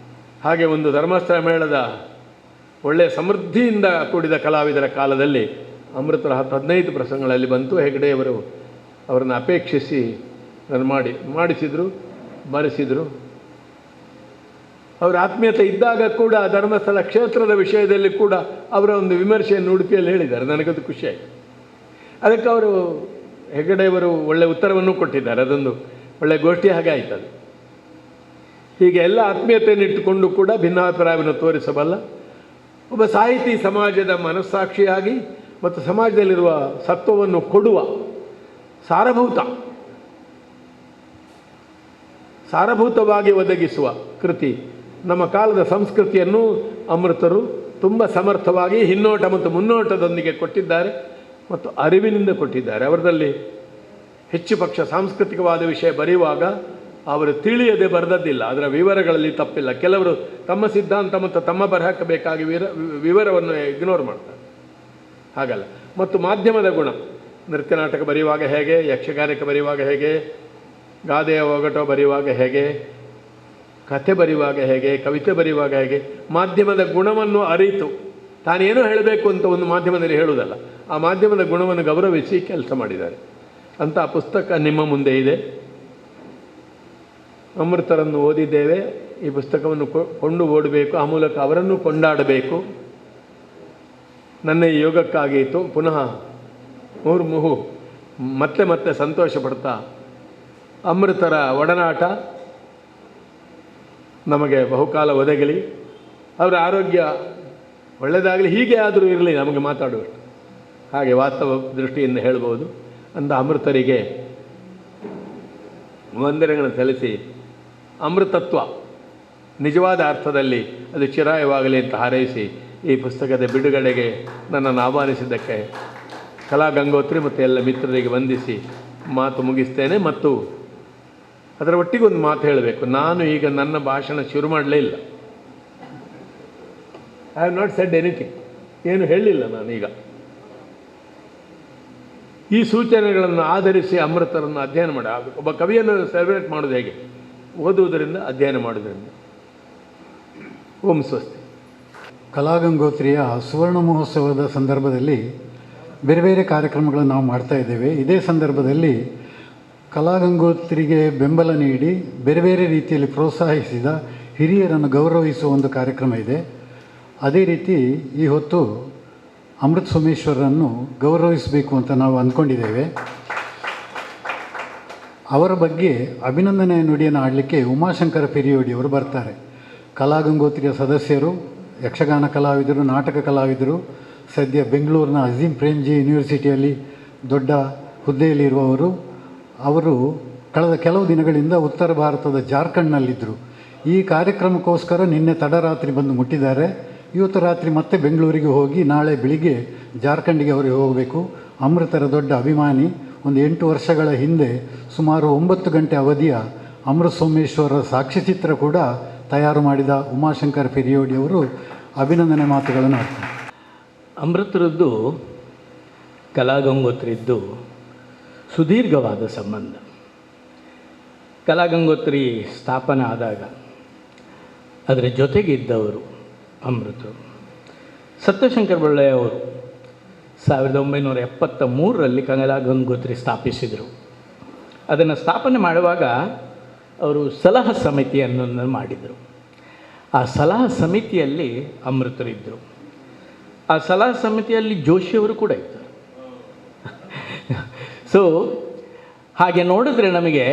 ಹಾಗೆ ಒಂದು ಧರ್ಮಸ್ಥಳ ಮೇಳದ ಒಳ್ಳೆಯ ಸಮೃದ್ಧಿಯಿಂದ ಕೂಡಿದ ಕಲಾವಿದರ ಕಾಲದಲ್ಲಿ ಅಮೃತರ 10-15 ಪ್ರಸಂಗಗಳಲ್ಲಿ ಬಂತು. ಹೆಗಡೆಯವರು ಅವರನ್ನು ಅಪೇಕ್ಷಿಸಿ ಮಾಡಿಸಿದರು, ಬರೆಸಿದರು. ಅವರ ಆತ್ಮೀಯತೆ ಇದ್ದಾಗ ಕೂಡ ಧರ್ಮಸ್ಥಳ ಕ್ಷೇತ್ರದ ವಿಷಯದಲ್ಲಿ ಕೂಡ ಅವರ ಒಂದು ವಿಮರ್ಶೆಯನ್ನು ಉಡುಪಿಯಲ್ಲಿ ಹೇಳಿದ್ದಾರೆ. ನನಗದು ಖುಷಿಯಾಯಿತು. ಅದಕ್ಕೆ ಅವರು ಹೆಗಡೆಯವರು ಒಳ್ಳೆಯ ಉತ್ತರವನ್ನು ಕೊಟ್ಟಿದ್ದಾರೆ. ಅದೊಂದು ಒಳ್ಳೆಯ ಗೋಷ್ಠಿ ಹಾಗೆ ಆಯ್ತದೆ. ಹೀಗೆ ಎಲ್ಲ ಆತ್ಮೀಯತೆಯನ್ನು ಇಟ್ಟುಕೊಂಡು ಕೂಡ ಭಿನ್ನಾಭಿಪ್ರಾಯವನ್ನು ತೋರಿಸಬಲ್ಲ ಒಬ್ಬ ಸಾಹಿತಿ, ಸಮಾಜದ ಮನಸ್ಸಾಕ್ಷಿಯಾಗಿ ಮತ್ತು ಸಮಾಜದಲ್ಲಿರುವ ಸತ್ವವನ್ನು ಕೊಡುವ ಸಾರಭೂತವಾಗಿ ಒದಗಿಸುವ ಕೃತಿ. ನಮ್ಮ ಕಾಲದ ಸಂಸ್ಕೃತಿಯನ್ನು ಅಮೃತರು ತುಂಬ ಸಮರ್ಥವಾಗಿ ಹಿನ್ನೋಟ ಮತ್ತು ಮುನ್ನೋಟದೊಂದಿಗೆ ಕೊಟ್ಟಿದ್ದಾರೆ ಮತ್ತು ಅರಿವಿನಿಂದ ಕೊಟ್ಟಿದ್ದಾರೆ. ಅವರಲ್ಲಿ ಹೆಚ್ಚು ಪಕ್ಷ ಸಾಂಸ್ಕೃತಿಕವಾದ ವಿಷಯ ಬರೆಯುವಾಗ ಅವರು ತಿಳಿಯದೆ ಬರೆದದ್ದಿಲ್ಲ, ಅದರ ವಿವರಗಳಲ್ಲಿ ತಪ್ಪಿಲ್ಲ. ಕೆಲವರು ತಮ್ಮ ಸಿದ್ಧಾಂತ ಮತ್ತು ತಮ್ಮ ಬರಹಕ್ಕೆ ಬೇಕಾಗಿ ವಿವರವನ್ನು ಇಗ್ನೋರ್ ಮಾಡ್ತಾರೆ, ಹಾಗಲ್ಲ. ಮತ್ತು ಮಾಧ್ಯಮದ ಗುಣ, ನೃತ್ಯ ನಾಟಕ ಬರೆಯುವಾಗ ಹೇಗೆ, ಯಕ್ಷಗಾನಕ್ಕೆ ಬರೆಯುವಾಗ ಹೇಗೆ, ಗಾದೆಯ ಒಗಟು ಬರೆಯುವಾಗ ಹೇಗೆ, ಕಥೆ ಬರೆಯುವಾಗ ಹೇಗೆ, ಕವಿತೆ ಬರೆಯುವಾಗ ಹೇಗೆ, ಮಾಧ್ಯಮದ ಗುಣವನ್ನು ಅರಿತು ತಾನೇನೋ ಹೇಳಬೇಕು ಅಂತ ಒಂದು ಮಾಧ್ಯಮದಲ್ಲಿ ಹೇಳುವುದಲ್ಲ, ಆ ಮಾಧ್ಯಮದ ಗುಣವನ್ನು ಗೌರವಿಸಿ ಕೆಲಸ ಮಾಡಿದ್ದಾರೆ. ಅಂಥ ಪುಸ್ತಕ ನಿಮ್ಮ ಮುಂದೆ ಇದೆ. ಅಮೃತರನ್ನು ಓದಿದ್ದೇವೆ. ಈ ಪುಸ್ತಕವನ್ನು ಕೊಂಡು ಓಡಬೇಕು, ಆ ಮೂಲಕ ಅವರನ್ನು ಕೊಂಡಾಡಬೇಕು. ನನ್ನ ಈ ಯೋಗಕ್ಕಾಗಿ ಪುನಃ ಮುಹುರ್ಮುಹು ಮತ್ತೆ ಸಂತೋಷ ಪಡ್ತಾ ಅಮೃತರ ಒಡನಾಟ ನಮಗೆ ಬಹುಕಾಲ ಒದಗಲಿ, ಅವರ ಆರೋಗ್ಯ ಒಳ್ಳೆಯದಾಗಲಿ. ಹೀಗೆ ಆದರೂ ಇರಲಿ ನಮಗೆ ಮಾತಾಡುವಷ್ಟು, ಹಾಗೆ ವಾಸ್ತವ ದೃಷ್ಟಿಯಿಂದ ಹೇಳ್ಬೋದು. ಅಂದ ಅಮೃತರಿಗೆ ವಂದನೆಗಳನ್ನು ಸಲ್ಲಿಸಿ, ಅಮೃತತ್ವ ನಿಜವಾದ ಅರ್ಥದಲ್ಲಿ ಅದು ಚಿರಾಯವಾಗಲಿ ಅಂತ ಹಾರೈಸಿ, ಈ ಪುಸ್ತಕದ ಬಿಡುಗಡೆಗೆ ನನ್ನನ್ನು ಆಹ್ವಾನಿಸಿದ್ದಕ್ಕೆ ಕಲಾ ಗಂಗೋತ್ರಿ ಮತ್ತು ಎಲ್ಲ ಮಿತ್ರರಿಗೆ ವಂದಿಸಿ ಮಾತು ಮುಗಿಸ್ತೇನೆ. ಮತ್ತು ಅದರ ಒಟ್ಟಿಗೆ ಒಂದು ಮಾತು ಹೇಳಬೇಕು. ನಾನು ಈಗ ನನ್ನ ಭಾಷಣ ಶುರು ಮಾಡಲೇ ಇಲ್ಲ. I have not shed anything, ಏನು ಹೇಳಲಿಲ್ಲ ನಾನೀಗ. ಈ ಸೂಚನೆಗಳನ್ನು ಆಧರಿಸಿ ಅಮೃತರನ್ನು ಅಧ್ಯಯನ ಮಾಡಿ, ಒಬ್ಬ ಕವಿಯನ್ನು ಸೆಲೆಬ್ರೇಟ್ ಮಾಡೋದು ಹೇಗೆ? ಓದುವುದರಿಂದ, ಅಧ್ಯಯನ ಮಾಡೋದರಿಂದ. ಓಂ ಸ್ವಸ್ತಿ. ಕಲಾಗಂಗೋತ್ರಿಯ ಸುವರ್ಣ ಮಹೋತ್ಸವದ ಸಂದರ್ಭದಲ್ಲಿ ಬೇರೆ ಬೇರೆ ಕಾರ್ಯಕ್ರಮಗಳನ್ನು ನಾವು ಮಾಡ್ತಾ ಇದ್ದೇವೆ. ಇದೇ ಸಂದರ್ಭದಲ್ಲಿ ಕಲಾಗಂಗೋತ್ರಿಗೆ ಬೆಂಬಲ ನೀಡಿ ಬೇರೆ ಬೇರೆ ರೀತಿಯಲ್ಲಿ ಪ್ರೋತ್ಸಾಹಿಸಿದ ಹಿರಿಯರನ್ನು ಗೌರವಿಸುವ ಒಂದು ಕಾರ್ಯಕ್ರಮ ಇದೆ. ಅದೇ ರೀತಿ ಈ ಹೊತ್ತು ಅಮೃತ ಸೋಮೇಶ್ವರರನ್ನು ಗೌರವಿಸಬೇಕು ಅಂತ ನಾವು ಅಂದ್ಕೊಂಡಿದ್ದೇವೆ. ಅವರ ಬಗ್ಗೆ ಅಭಿನಂದನೆಯ ನುಡಿಯನ್ನು ಆಡಲಿಕ್ಕೆ ಉಮಾಶಂಕರ ಪಿರಿಯೋಡಿಯವರು ಬರ್ತಾರೆ. ಕಲಾಗಂಗೋತ್ರಿಯ ಸದಸ್ಯರು, ಯಕ್ಷಗಾನ ಕಲಾವಿದರು, ನಾಟಕ ಕಲಾವಿದರು, ಸದ್ಯ ಬೆಂಗಳೂರಿನ ಅಜೀಂ ಪ್ರೇಮ್ಜಿ ಯೂನಿವರ್ಸಿಟಿಯಲ್ಲಿ ದೊಡ್ಡ ಹುದ್ದೆಯಲ್ಲಿರುವವರು. ಅವರು ಕಳೆದ ಕೆಲವು ದಿನಗಳಿಂದ ಉತ್ತರ ಭಾರತದ ಜಾರ್ಖಂಡ್ನಲ್ಲಿದ್ದರು. ಈ ಕಾರ್ಯಕ್ರಮಕ್ಕೋಸ್ಕರ ನಿನ್ನೆ ತಡರಾತ್ರಿ ಬಂದು ಮುಟ್ಟಿದ್ದಾರೆ. ಇವತ್ತು ರಾತ್ರಿ ಮತ್ತೆ ಬೆಂಗಳೂರಿಗೆ ಹೋಗಿ ನಾಳೆ ಬೆಳಿಗ್ಗೆ ಜಾರ್ಖಂಡಿಗೆ ಅವರಿಗೆ ಹೋಗಬೇಕು. ಅಮೃತರ ದೊಡ್ಡ ಅಭಿಮಾನಿ. ಒಂದು 8 ವರ್ಷಗಳ ಹಿಂದೆ ಸುಮಾರು 9 ಗಂಟೆ ಅವಧಿಯ ಅಮೃತ ಸೋಮೇಶ್ವರರ ಸಾಕ್ಷ್ಯಚಿತ್ರ ಕೂಡ ತಯಾರು ಮಾಡಿದ ಉಮಾಶಂಕರ್ ಪಿರಿಯೋಡಿಯವರು ಅಭಿನಂದನೆ ಮಾತುಗಳನ್ನು ಆಡ್ತಾರೆ. ಅಮೃತರದ್ದು ಕಲಾಗಂಗೋತ್ರಿದ್ದು ಸುದೀರ್ಘವಾದ ಸಂಬಂಧ. ಕಲಾಗಂಗೋತ್ರಿ ಸ್ಥಾಪನೆ ಆದಾಗ ಅದರ ಜೊತೆಗಿದ್ದವರು ಅಮೃತರು. ಸತ್ಯಶಂಕರ ಬೊಳ್ಳೆಯ ಅವರು 1973ರಲ್ಲಿ ಕಲಾಗಂಗೋತ್ರಿ ಸ್ಥಾಪಿಸಿದರು. ಅದನ್ನು ಸ್ಥಾಪನೆ ಮಾಡುವಾಗ ಅವರು ಸಲಹಾ ಸಮಿತಿಯನ್ನು ಮಾಡಿದರು. ಆ ಸಲಹಾ ಸಮಿತಿಯಲ್ಲಿ ಅಮೃತರಿದ್ದರು. ಆ ಸಲಹಾ ಸಮಿತಿಯಲ್ಲಿ ಜೋಶಿಯವರು ಕೂಡ ಇದ್ದರು. ಸೊ ಹಾಗೆ ನೋಡಿದ್ರೆ ನಮಗೆ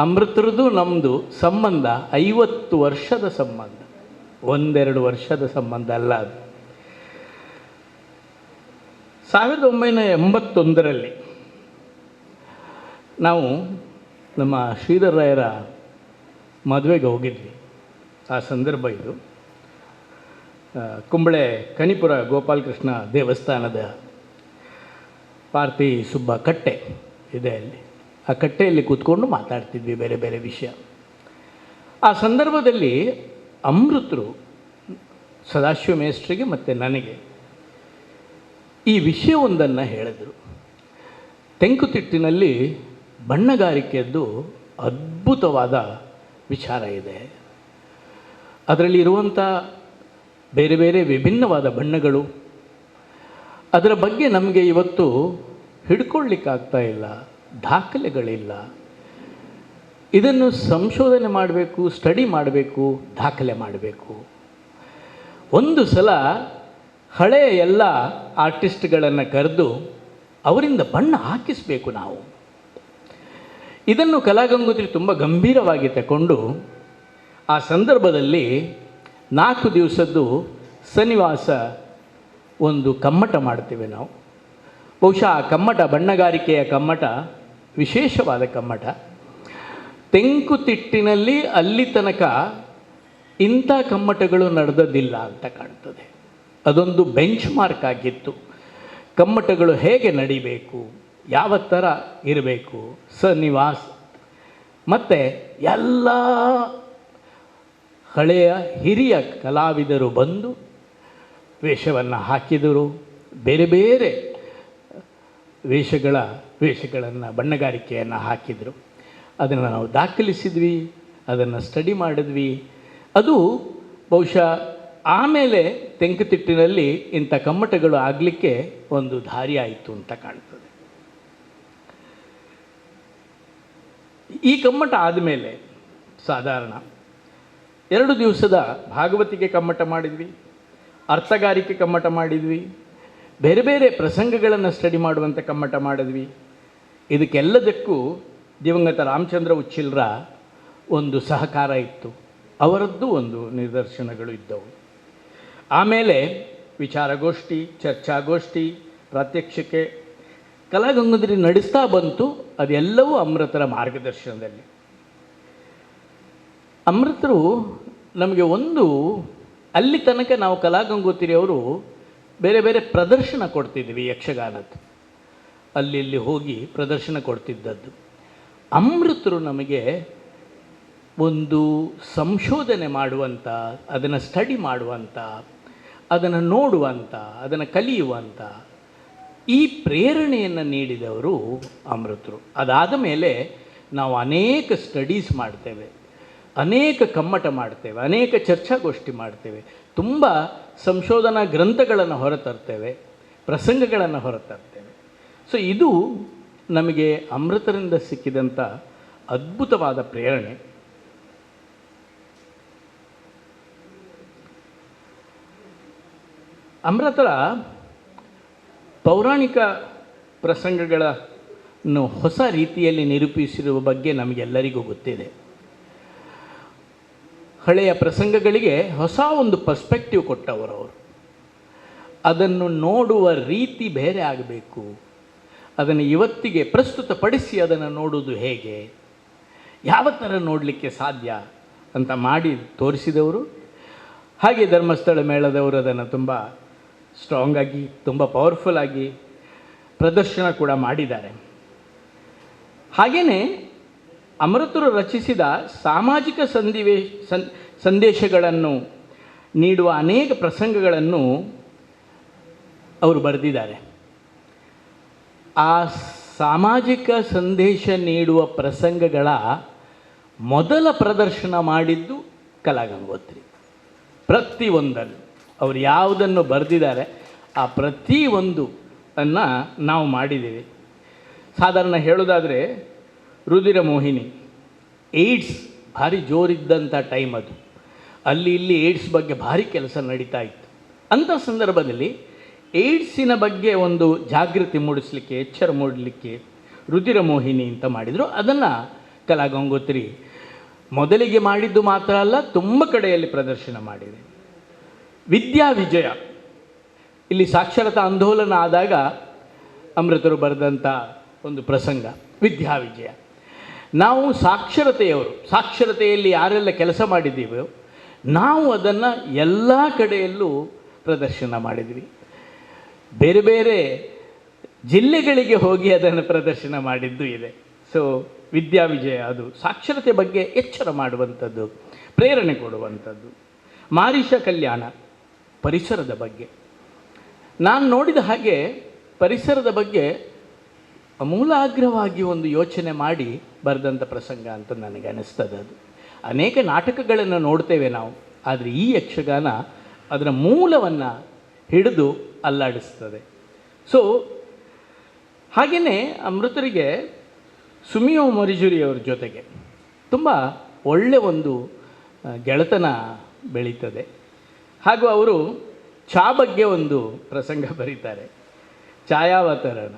ಅಮೃತರದ್ದು ನಮ್ಮದು ಸಂಬಂಧ 50 ವರ್ಷದ ಸಂಬಂಧ, 1-2 ವರ್ಷದ ಸಂಬಂಧ ಅಲ್ಲ. ಅದು 1981ರಲ್ಲಿ ನಾವು ನಮ್ಮ ಶ್ರೀಧರರಾಯರ ಮದುವೆಗೆ ಹೋಗಿದ್ವಿ. ಆ ಸಂದರ್ಭ ಇದು. ಕುಂಬಳೆ ಕನಿಪುರ ಗೋಪಾಲಕೃಷ್ಣ ದೇವಸ್ಥಾನದ ಪಾರ್ತಿ ಸುಬ್ಬ ಕಟ್ಟೆ ಇದೆ ಅಲ್ಲಿ. ಆ ಕಟ್ಟೆಯಲ್ಲಿ ಕೂತ್ಕೊಂಡು ಮಾತಾಡ್ತಿದ್ವಿ ಬೇರೆ ಬೇರೆ ವಿಷಯ. ಆ ಸಂದರ್ಭದಲ್ಲಿ ಅಮೃತರು ಸದಾಶಿವ ಮೇಸ್ಟ್ರಿಗೆ ಮತ್ತು ನನಗೆ ಈ ವಿಷಯವೊಂದನ್ನು ಹೇಳಿದರು. ತೆಂಕುತಿಟ್ಟಿನಲ್ಲಿ ಬಣ್ಣಗಾರಿಕೆಯದ್ದು ಅದ್ಭುತವಾದ ವಿಚಾರ ಇದೆ. ಅದರಲ್ಲಿ ಇರುವಂಥ ಬೇರೆ ಬೇರೆ ವಿಭಿನ್ನವಾದ ಬಣ್ಣಗಳು, ಅದರ ಬಗ್ಗೆ ನಮಗೆ ಇವತ್ತು ಹಿಡ್ಕೊಳ್ಳಿಕ್ಕಾಗ್ತಾ ಇಲ್ಲ, ದಾಖಲೆಗಳಿಲ್ಲ. ಇದನ್ನು ಸಂಶೋಧನೆ ಮಾಡಬೇಕು, ಸ್ಟಡಿ ಮಾಡಬೇಕು, ದಾಖಲೆ ಮಾಡಬೇಕು. ಒಂದು ಸಲ ಹಳೆಯ ಎಲ್ಲ ಆರ್ಟಿಸ್ಟ್ಗಳನ್ನು ಕರೆದು ಅವರಿಂದ ಬಣ್ಣ ಹಾಕಿಸಬೇಕು ನಾವು. ಇದನ್ನು ಕಲಾಗಂಗೋತ್ರಿ ತುಂಬ ಗಂಭೀರವಾಗಿ ತಗೊಂಡು ಆ ಸಂದರ್ಭದಲ್ಲಿ 4 ದಿವಸದ್ದು ಸನ್ನಿವಾಸ ಒಂದು ಕಮ್ಮಟ ಮಾಡ್ತೇವೆ ನಾವು. ಬಹುಶಃ ಆ ಕಮ್ಮಟ, ಬಣ್ಣಗಾರಿಕೆಯ ಕಮ್ಮಟ ವಿಶೇಷವಾದ ಕಮ್ಮಟ. ತೆಂಕುತಿಟ್ಟಿನಲ್ಲಿ ಅಲ್ಲಿ ತನಕ ಇಂಥ ಕಮ್ಮಟಗಳು ನಡೆದದ್ದಿಲ್ಲ ಅಂತ ಕಾಣ್ತದೆ. ಅದೊಂದು ಬೆಂಚ್ ಮಾರ್ಕ್ ಆಗಿತ್ತು. ಕಮ್ಮಟಗಳು ಹೇಗೆ ನಡಿಬೇಕು, ಯಾವ ಥರ ಇರಬೇಕು, ಸನ್ನಿವಾಸ. ಮತ್ತು ಎಲ್ಲ ಹಳೆಯ ಹಿರಿಯ ಕಲಾವಿದರು ಬಂದು ವೇಷವನ್ನು ಹಾಕಿದರು. ಬೇರೆ ಬೇರೆ ವೇಷಗಳನ್ನು ಬಣ್ಣಗಾರಿಕೆಯನ್ನು ಹಾಕಿದರು. ಅದನ್ನು ನಾವು ದಾಖಲಿಸಿದ್ವಿ, ಅದನ್ನು ಸ್ಟಡಿ ಮಾಡಿದ್ವಿ. ಅದು ಬಹುಶಃ ಆಮೇಲೆ ತೆಂಕುತಿಟ್ಟಿನಲ್ಲಿ ಇಂಥ ಕಮ್ಮಟಗಳು ಆಗಲಿಕ್ಕೆ ಒಂದು ದಾರಿ ಆಯಿತು ಅಂತ ಕಾಣ್ತದೆ. ಈ ಕಮ್ಮಟ ಆದಮೇಲೆ ಸಾಧಾರಣ 2 ದಿವಸದ ಭಾಗವತಿಗೆ ಕಮ್ಮಟ ಮಾಡಿದ್ವಿ, ಅರ್ಥಗಾರಿಕೆ ಕಮ್ಮಟ ಮಾಡಿದ್ವಿ, ಬೇರೆ ಬೇರೆ ಪ್ರಸಂಗಗಳನ್ನು ಸ್ಟಡಿ ಮಾಡುವಂಥ ಕಮ್ಮಟ ಮಾಡಿದ್ವಿ. ಇದಕ್ಕೆಲ್ಲದಕ್ಕೂ ದಿವಂಗತ ರಾಮಚಂದ್ರ ಉಚ್ಚಿಲ್ರ ಒಂದು ಸಹಕಾರ ಇತ್ತು. ಅವರದ್ದು ಒಂದು ನಿದರ್ಶನಗಳು ಇದ್ದವು. ಆಮೇಲೆ ವಿಚಾರಗೋಷ್ಠಿ, ಚರ್ಚಾಗೋಷ್ಠಿ, ಪ್ರಾತ್ಯಕ್ಷಿಕೆ ಕಲಾಗಂಗೋತ್ರಿ ನಡೆಸ್ತಾ ಬಂತು. ಅದೆಲ್ಲವೂ ಅಮೃತರ ಮಾರ್ಗದರ್ಶನದಲ್ಲಿ. ಅಮೃತರು ನಮಗೆ ಒಂದು ಅಲ್ಲಿ ತನಕ ನಾವು ಕಲಾಗಂಗೋತ್ರಿಯವರು ಬೇರೆ ಬೇರೆ ಪ್ರದರ್ಶನ ಕೊಡ್ತಿದ್ವಿ ಯಕ್ಷಗಾನದ್ದು, ಅಲ್ಲಿ ಇಲ್ಲಿ ಹೋಗಿ ಪ್ರದರ್ಶನ ಕೊಡ್ತಿದ್ದದ್ದು. ಅಮೃತರು ನಮಗೆ ಒಂದು ಸಂಶೋಧನೆ ಮಾಡುವಂಥ, ಅದನ್ನು ಸ್ಟಡಿ ಮಾಡುವಂಥ, ಅದನ್ನು ನೋಡುವಂಥ, ಅದನ್ನು ಕಲಿಯುವಂಥ ಈ ಪ್ರೇರಣೆಯನ್ನು ನೀಡಿದವರು ಅಮೃತರು. ಅದಾದ ಮೇಲೆ ನಾವು ಅನೇಕ ಸ್ಟಡೀಸ್ ಮಾಡ್ತೇವೆ, ಅನೇಕ ಕಮ್ಮಟ ಮಾಡ್ತೇವೆ, ಅನೇಕ ಚರ್ಚಾಗೋಷ್ಠಿ ಮಾಡ್ತೇವೆ, ತುಂಬ ಸಂಶೋಧನಾ ಗ್ರಂಥಗಳನ್ನು ಹೊರತರ್ತೇವೆ, ಪ್ರಸಂಗಗಳನ್ನು ಹೊರತರ್ತೇವೆ. ಸೊ ಇದು ನಮಗೆ ಅಮೃತರಿಂದ ಸಿಕ್ಕಿದಂಥ ಅದ್ಭುತವಾದ ಪ್ರೇರಣೆ. ಅಮೃತರ ಪೌರಾಣಿಕ ಪ್ರಸಂಗಗಳನ್ನು ಹೊಸ ರೀತಿಯಲ್ಲಿ ನಿರೂಪಿಸಿರುವ ಬಗ್ಗೆ ನಮಗೆಲ್ಲರಿಗೂ ಗೊತ್ತಿದೆ. ಹಳೆಯ ಪ್ರಸಂಗಗಳಿಗೆ ಹೊಸ ಒಂದು ಪರ್ಸ್ಪೆಕ್ಟಿವ್ ಕೊಟ್ಟವರು ಅವರು. ಅದನ್ನು ನೋಡುವ ರೀತಿ ಬೇರೆ ಆಗಬೇಕು, ಅದನ್ನು ಇವತ್ತಿಗೆ ಪ್ರಸ್ತುತಪಡಿಸಿ ಅದನ್ನು ನೋಡುವುದು ಹೇಗೆ, ಯಾವ ಥರ ನೋಡಲಿಕ್ಕೆ ಸಾಧ್ಯ ಅಂತ ಮಾಡಿ ತೋರಿಸಿದವರು. ಹಾಗೆ ಧರ್ಮಸ್ಥಳ ಮೇಳದವರು ಅದನ್ನು ತುಂಬ ಸ್ಟ್ರಾಂಗಾಗಿ, ತುಂಬ ಪವರ್ಫುಲ್ಲಾಗಿ ಪ್ರದರ್ಶನ ಕೂಡ ಮಾಡಿದ್ದಾರೆ. ಹಾಗೆಯೇ ಅಮೃತರು ರಚಿಸಿದ ಸಾಮಾಜಿಕ ಸಂದೇಶಗಳನ್ನು ನೀಡುವ ಅನೇಕ ಪ್ರಸಂಗಗಳನ್ನು ಅವರು ಬರೆದಿದ್ದಾರೆ. ಆ ಸಾಮಾಜಿಕ ಸಂದೇಶ ನೀಡುವ ಪ್ರಸಂಗಗಳ ಮೊದಲ ಪ್ರದರ್ಶನ ಮಾಡಿದ್ದು ಕಲಾಗಂಗೋತ್ರಿ. ಪ್ರತಿಯೊಂದನ್ನು ಅವರು ಯಾವುದನ್ನು ಬರೆದಿದ್ದಾರೆ ಆ ಪ್ರತಿಯೊಂದು ಅನ್ನು ನಾವು ಮಾಡಿದ್ದೀವಿ. ಸಾಧಾರಣ ಹೇಳೋದಾದರೆ ರುದಿರ ಮೋಹಿನಿ, ಏಡ್ಸ್ ಭಾರಿ ಜೋರಿದ್ದಂಥ ಟೈಮ್ ಅದು. ಅಲ್ಲಿ ಇಲ್ಲಿ ಏಡ್ಸ್ ಬಗ್ಗೆ ಭಾರಿ ಕೆಲಸ ನಡೀತಾ ಇತ್ತು. ಅಂಥ ಸಂದರ್ಭದಲ್ಲಿ ಏಡ್ಸಿನ ಬಗ್ಗೆ ಒಂದು ಜಾಗೃತಿ ಮೂಡಿಸಲಿಕ್ಕೆ, ಎಚ್ಚರ ಮೂಡಲಿಕ್ಕೆ ರುದಿರ ಮೋಹಿನಿ ಅಂತ ಮಾಡಿದರು. ಅದನ್ನು ಕಲಾಗಂಗೋತ್ರಿ ಮೊದಲಿಗೆ ಮಾಡಿದ್ದು ಮಾತ್ರ ಅಲ್ಲ, ತುಂಬ ಕಡೆಯಲ್ಲಿ ಪ್ರದರ್ಶನ ಮಾಡಿದೆ. ವಿದ್ಯಾ ವಿಜಯ, ಇಲ್ಲಿ ಸಾಕ್ಷರತಾ ಆಂದೋಲನ ಆದಾಗ ಅಮೃತರು ಬರೆದಂಥ ಒಂದು ಪ್ರಸಂಗ ವಿದ್ಯಾ ವಿಜಯ. ನಾವು ಸಾಕ್ಷರತೆಯವರು, ಸಾಕ್ಷರತೆಯಲ್ಲಿ ಯಾರೆಲ್ಲ ಕೆಲಸ ಮಾಡಿದ್ದೀವೋ ನಾವು ಅದನ್ನು ಎಲ್ಲ ಕಡೆಯಲ್ಲೂ ಪ್ರದರ್ಶನ ಮಾಡಿದ್ವಿ. ಬೇರೆ ಬೇರೆ ಜಿಲ್ಲೆಗಳಿಗೆ ಹೋಗಿ ಅದನ್ನು ಪ್ರದರ್ಶನ ಮಾಡಿದ್ದು ಇದೆ. ಸೊ ವಿದ್ಯಾ ವಿಜಯ ಅದು ಸಾಕ್ಷರತೆ ಬಗ್ಗೆ ಎಚ್ಚರ ಮಾಡುವಂಥದ್ದು, ಪ್ರೇರಣೆ ಕೊಡುವಂಥದ್ದು. ಮಾರೀಷ ಕಲ್ಯಾಣ ಪರಿಸರದ ಬಗ್ಗೆ. ನಾನು ನೋಡಿದ ಹಾಗೆ ಪರಿಸರದ ಬಗ್ಗೆ ಅಮೂಲಾಗ್ರವಾಗಿ ಒಂದು ಯೋಚನೆ ಮಾಡಿ ಬರೆದಂಥ ಪ್ರಸಂಗ ಅಂತ ನನಗೆ ಅನ್ನಿಸ್ತದೆ. ಅದು ಅನೇಕ ನಾಟಕಗಳನ್ನು ನೋಡ್ತೇವೆ ನಾವು, ಆದರೆ ಈ ಯಕ್ಷಗಾನ ಅದರ ಮೂಲವನ್ನು ಹಿಡಿದು ಅಲ್ಲಾಡಿಸ್ತದೆ. ಸೊ ಹಾಗೆಯೇ ಅಮೃತರಿಗೆ ಸುಮಿಯೋ ಮರಿಜುರಿಯವರ ಜೊತೆಗೆ ತುಂಬ ಒಳ್ಳೆಯ ಒಂದು ಗೆಳೆತನ ಬೆಳೀತದೆ. ಹಾಗೂ ಅವರು ಚಾ ಬಗ್ಗೆ ಒಂದು ಪ್ರಸಂಗ ಬರೀತಾರೆ, ಛಾಯಾವತರಣ.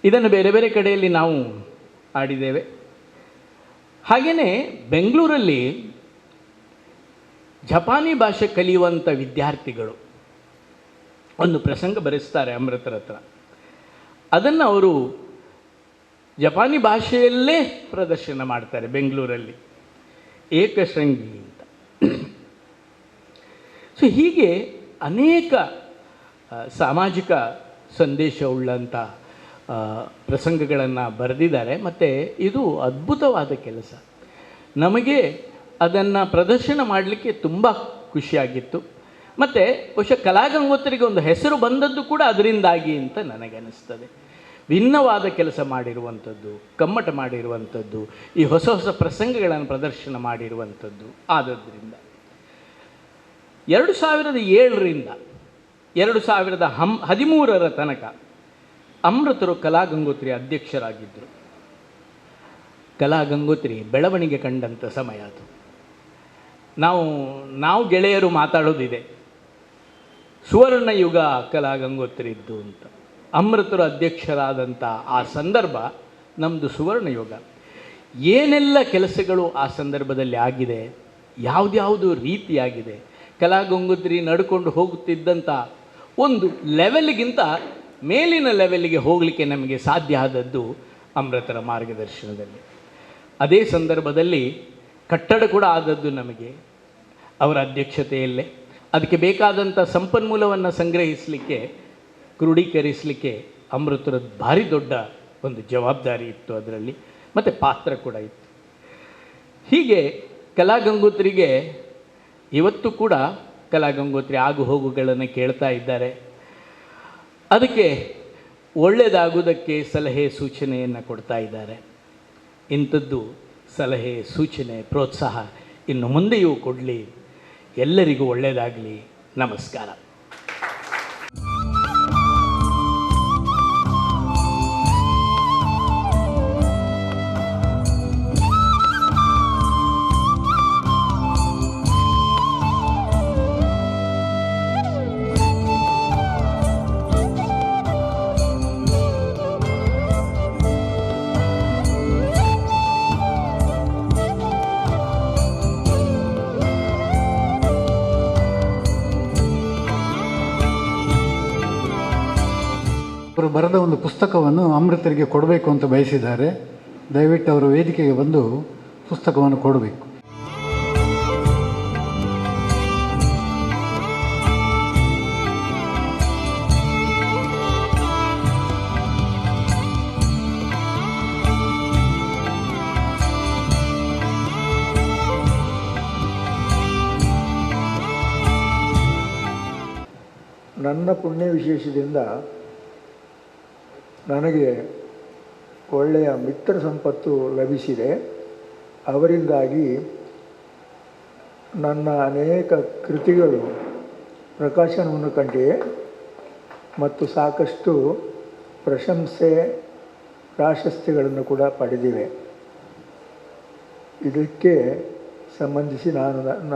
ಇದನ್ನು ಬೇರೆ ಬೇರೆ ಕಡೆಯಲ್ಲಿ ನಾವು ಆಡಿದ್ದೇವೆ. ಹಾಗೆಯೇ ಬೆಂಗಳೂರಲ್ಲಿ ಜಪಾನಿ ಭಾಷೆ ಕಲಿಯುವಂಥ ವಿದ್ಯಾರ್ಥಿಗಳು ಒಂದು ಪ್ರಸಂಗ ಬರೆಸ್ತಾರೆ ಅಮೃತರ ಹತ್ರ. ಅದನ್ನು ಅವರು ಜಪಾನಿ ಭಾಷೆಯಲ್ಲೇ ಪ್ರದರ್ಶನ ಮಾಡ್ತಾರೆ ಬೆಂಗಳೂರಲ್ಲಿ, ಏಕಶೃಂಗಿ ಅಂತ. ಸೊ ಹೀಗೆ ಅನೇಕ ಸಾಮಾಜಿಕ ಸಂದೇಶವುಳ್ಳಂಥ ಪ್ರಸಂಗಗಳನ್ನು ಬರೆದಿದ್ದಾರೆ. ಮತ್ತು ಇದು ಅದ್ಭುತವಾದ ಕೆಲಸ. ನಮಗೆ ಅದನ್ನು ಪ್ರದರ್ಶನ ಮಾಡಲಿಕ್ಕೆ ತುಂಬ ಖುಷಿಯಾಗಿತ್ತು. ಮತ್ತು ಬಹುಶಃ ಕಲಾಗಂಗೋತ್ರಿಗೆ ಒಂದು ಹೆಸರು ಬಂದದ್ದು ಕೂಡ ಅದರಿಂದಾಗಿ ಅಂತ ನನಗೆ ಅನ್ನಿಸ್ತದೆ. ಭಿನ್ನವಾದ ಕೆಲಸ ಮಾಡಿರುವಂಥದ್ದು, ಕಮ್ಮಟ ಮಾಡಿರುವಂಥದ್ದು, ಈ ಹೊಸ ಹೊಸ ಪ್ರಸಂಗಗಳನ್ನು ಪ್ರದರ್ಶನ ಮಾಡಿರುವಂಥದ್ದು ಆದದ್ರಿಂದ 2007ರಿಂದ 2013ರ ತನಕ ಅಮೃತರು ಕಲಾಗಂಗೋತ್ರಿ ಅಧ್ಯಕ್ಷರಾಗಿದ್ದರು. ಕಲಾಗಂಗೋತ್ರಿ ಬೆಳವಣಿಗೆ ಕಂಡಂಥ ಸಮಯ ಅದು. ನಾವು ಗೆಳೆಯರು ಮಾತಾಡೋದಿದೆ, ಸುವರ್ಣ ಯುಗ ಕಲಾಗಂಗೋತ್ರಿದ್ದು ಅಂತ. ಅಮೃತರು ಅಧ್ಯಕ್ಷರಾದಂಥ ಆ ಸಂದರ್ಭ ನಮ್ಮದು ಸುವರ್ಣ ಯುಗ. ಏನೆಲ್ಲ ಕೆಲಸಗಳು ಆ ಸಂದರ್ಭದಲ್ಲಿ ಆಗಿದೆ ಯಾವುದ್ಯಾವುದು ರೀತಿಯಾಗಿದೆ. ಕಲಾಗಂಗೋತ್ರಿ ನಡ್ಕೊಂಡು ಹೋಗುತ್ತಿದ್ದಂಥ ಒಂದು ಲೆವೆಲ್ಗಿಂತ ಮೇಲಿನ ಲೆವೆಲ್ಗೆ ಹೋಗಲಿಕ್ಕೆ ನಮಗೆ ಸಾಧ್ಯ ಆದದ್ದು ಅಮೃತರ ಮಾರ್ಗದರ್ಶನದಲ್ಲಿ. ಅದೇ ಸಂದರ್ಭದಲ್ಲಿ ಕಟ್ಟಡ ಕೂಡ ಆದದ್ದು ನಮಗೆ ಅವರ ಅಧ್ಯಕ್ಷತೆಯಲ್ಲೇ. ಅದಕ್ಕೆ ಬೇಕಾದಂಥ ಸಂಪನ್ಮೂಲವನ್ನು ಸಂಗ್ರಹಿಸಲಿಕ್ಕೆ, ಕ್ರೋಢೀಕರಿಸಲಿಕ್ಕೆ ಅಮೃತರದ್ದು ಭಾರಿ ದೊಡ್ಡ ಒಂದು ಜವಾಬ್ದಾರಿ ಇತ್ತು ಅದರಲ್ಲಿ, ಮತ್ತು ಪಾತ್ರ ಕೂಡ ಇತ್ತು. ಹೀಗೆ ಕಲಾಗಂಗೋತ್ರಿಗೆ ಇವತ್ತು ಕೂಡ ಕಲಾಗಂಗೋತ್ರಿ ಆಗು ಹೋಗುಗಳನ್ನು ಕೇಳ್ತಾ ಇದ್ದಾರೆ. ಅದಕ್ಕೆ ಒಳ್ಳೆಯದಾಗುವುದಕ್ಕೆ ಸಲಹೆ ಸೂಚನೆಯನ್ನು ಕೊಡ್ತಾ ಇದ್ದಾರೆ. ಇಂಥದ್ದು ಸಲಹೆ ಸೂಚನೆ ಪ್ರೋತ್ಸಾಹ ಇನ್ನು ಮುಂದೆಯೂ ಕೊಡಲಿ. ಎಲ್ಲರಿಗೂ ಒಳ್ಳೆಯದಾಗಲಿ. ನಮಸ್ಕಾರ. ಅವರು ಬರೆದ ಒಂದು ಪುಸ್ತಕವನ್ನು ಅಮೃತರಿಗೆ ಕೊಡಬೇಕು ಅಂತ ಬಯಸಿದ್ದಾರೆ. ದಯವಿಟ್ಟು ಅವರು ವೇದಿಕೆಗೆ ಬಂದು ಪುಸ್ತಕವನ್ನು ಕೊಡಬೇಕು. ನನ್ನ ಪುಣ್ಯ ವಿಶೇಷದಿಂದ ನನಗೆ ಒಳ್ಳೆಯ ಮಿತ್ರ ಸಂಪತ್ತು ಲಭಿಸಿದೆ. ಅವರಿಂದಾಗಿ ನನ್ನ ಅನೇಕ ಕೃತಿಗಳು ಪ್ರಕಾಶನವನ್ನು ಕಂಡಿವೆ ಮತ್ತು ಸಾಕಷ್ಟು ಪ್ರಶಂಸೆ ಪ್ರಾಶಸ್ತ್ಯಗಳನ್ನು ಕೂಡ ಪಡೆದಿವೆ. ಇದಕ್ಕೆ ಸಂಬಂಧಿಸಿ ನಾನು ನನ್ನ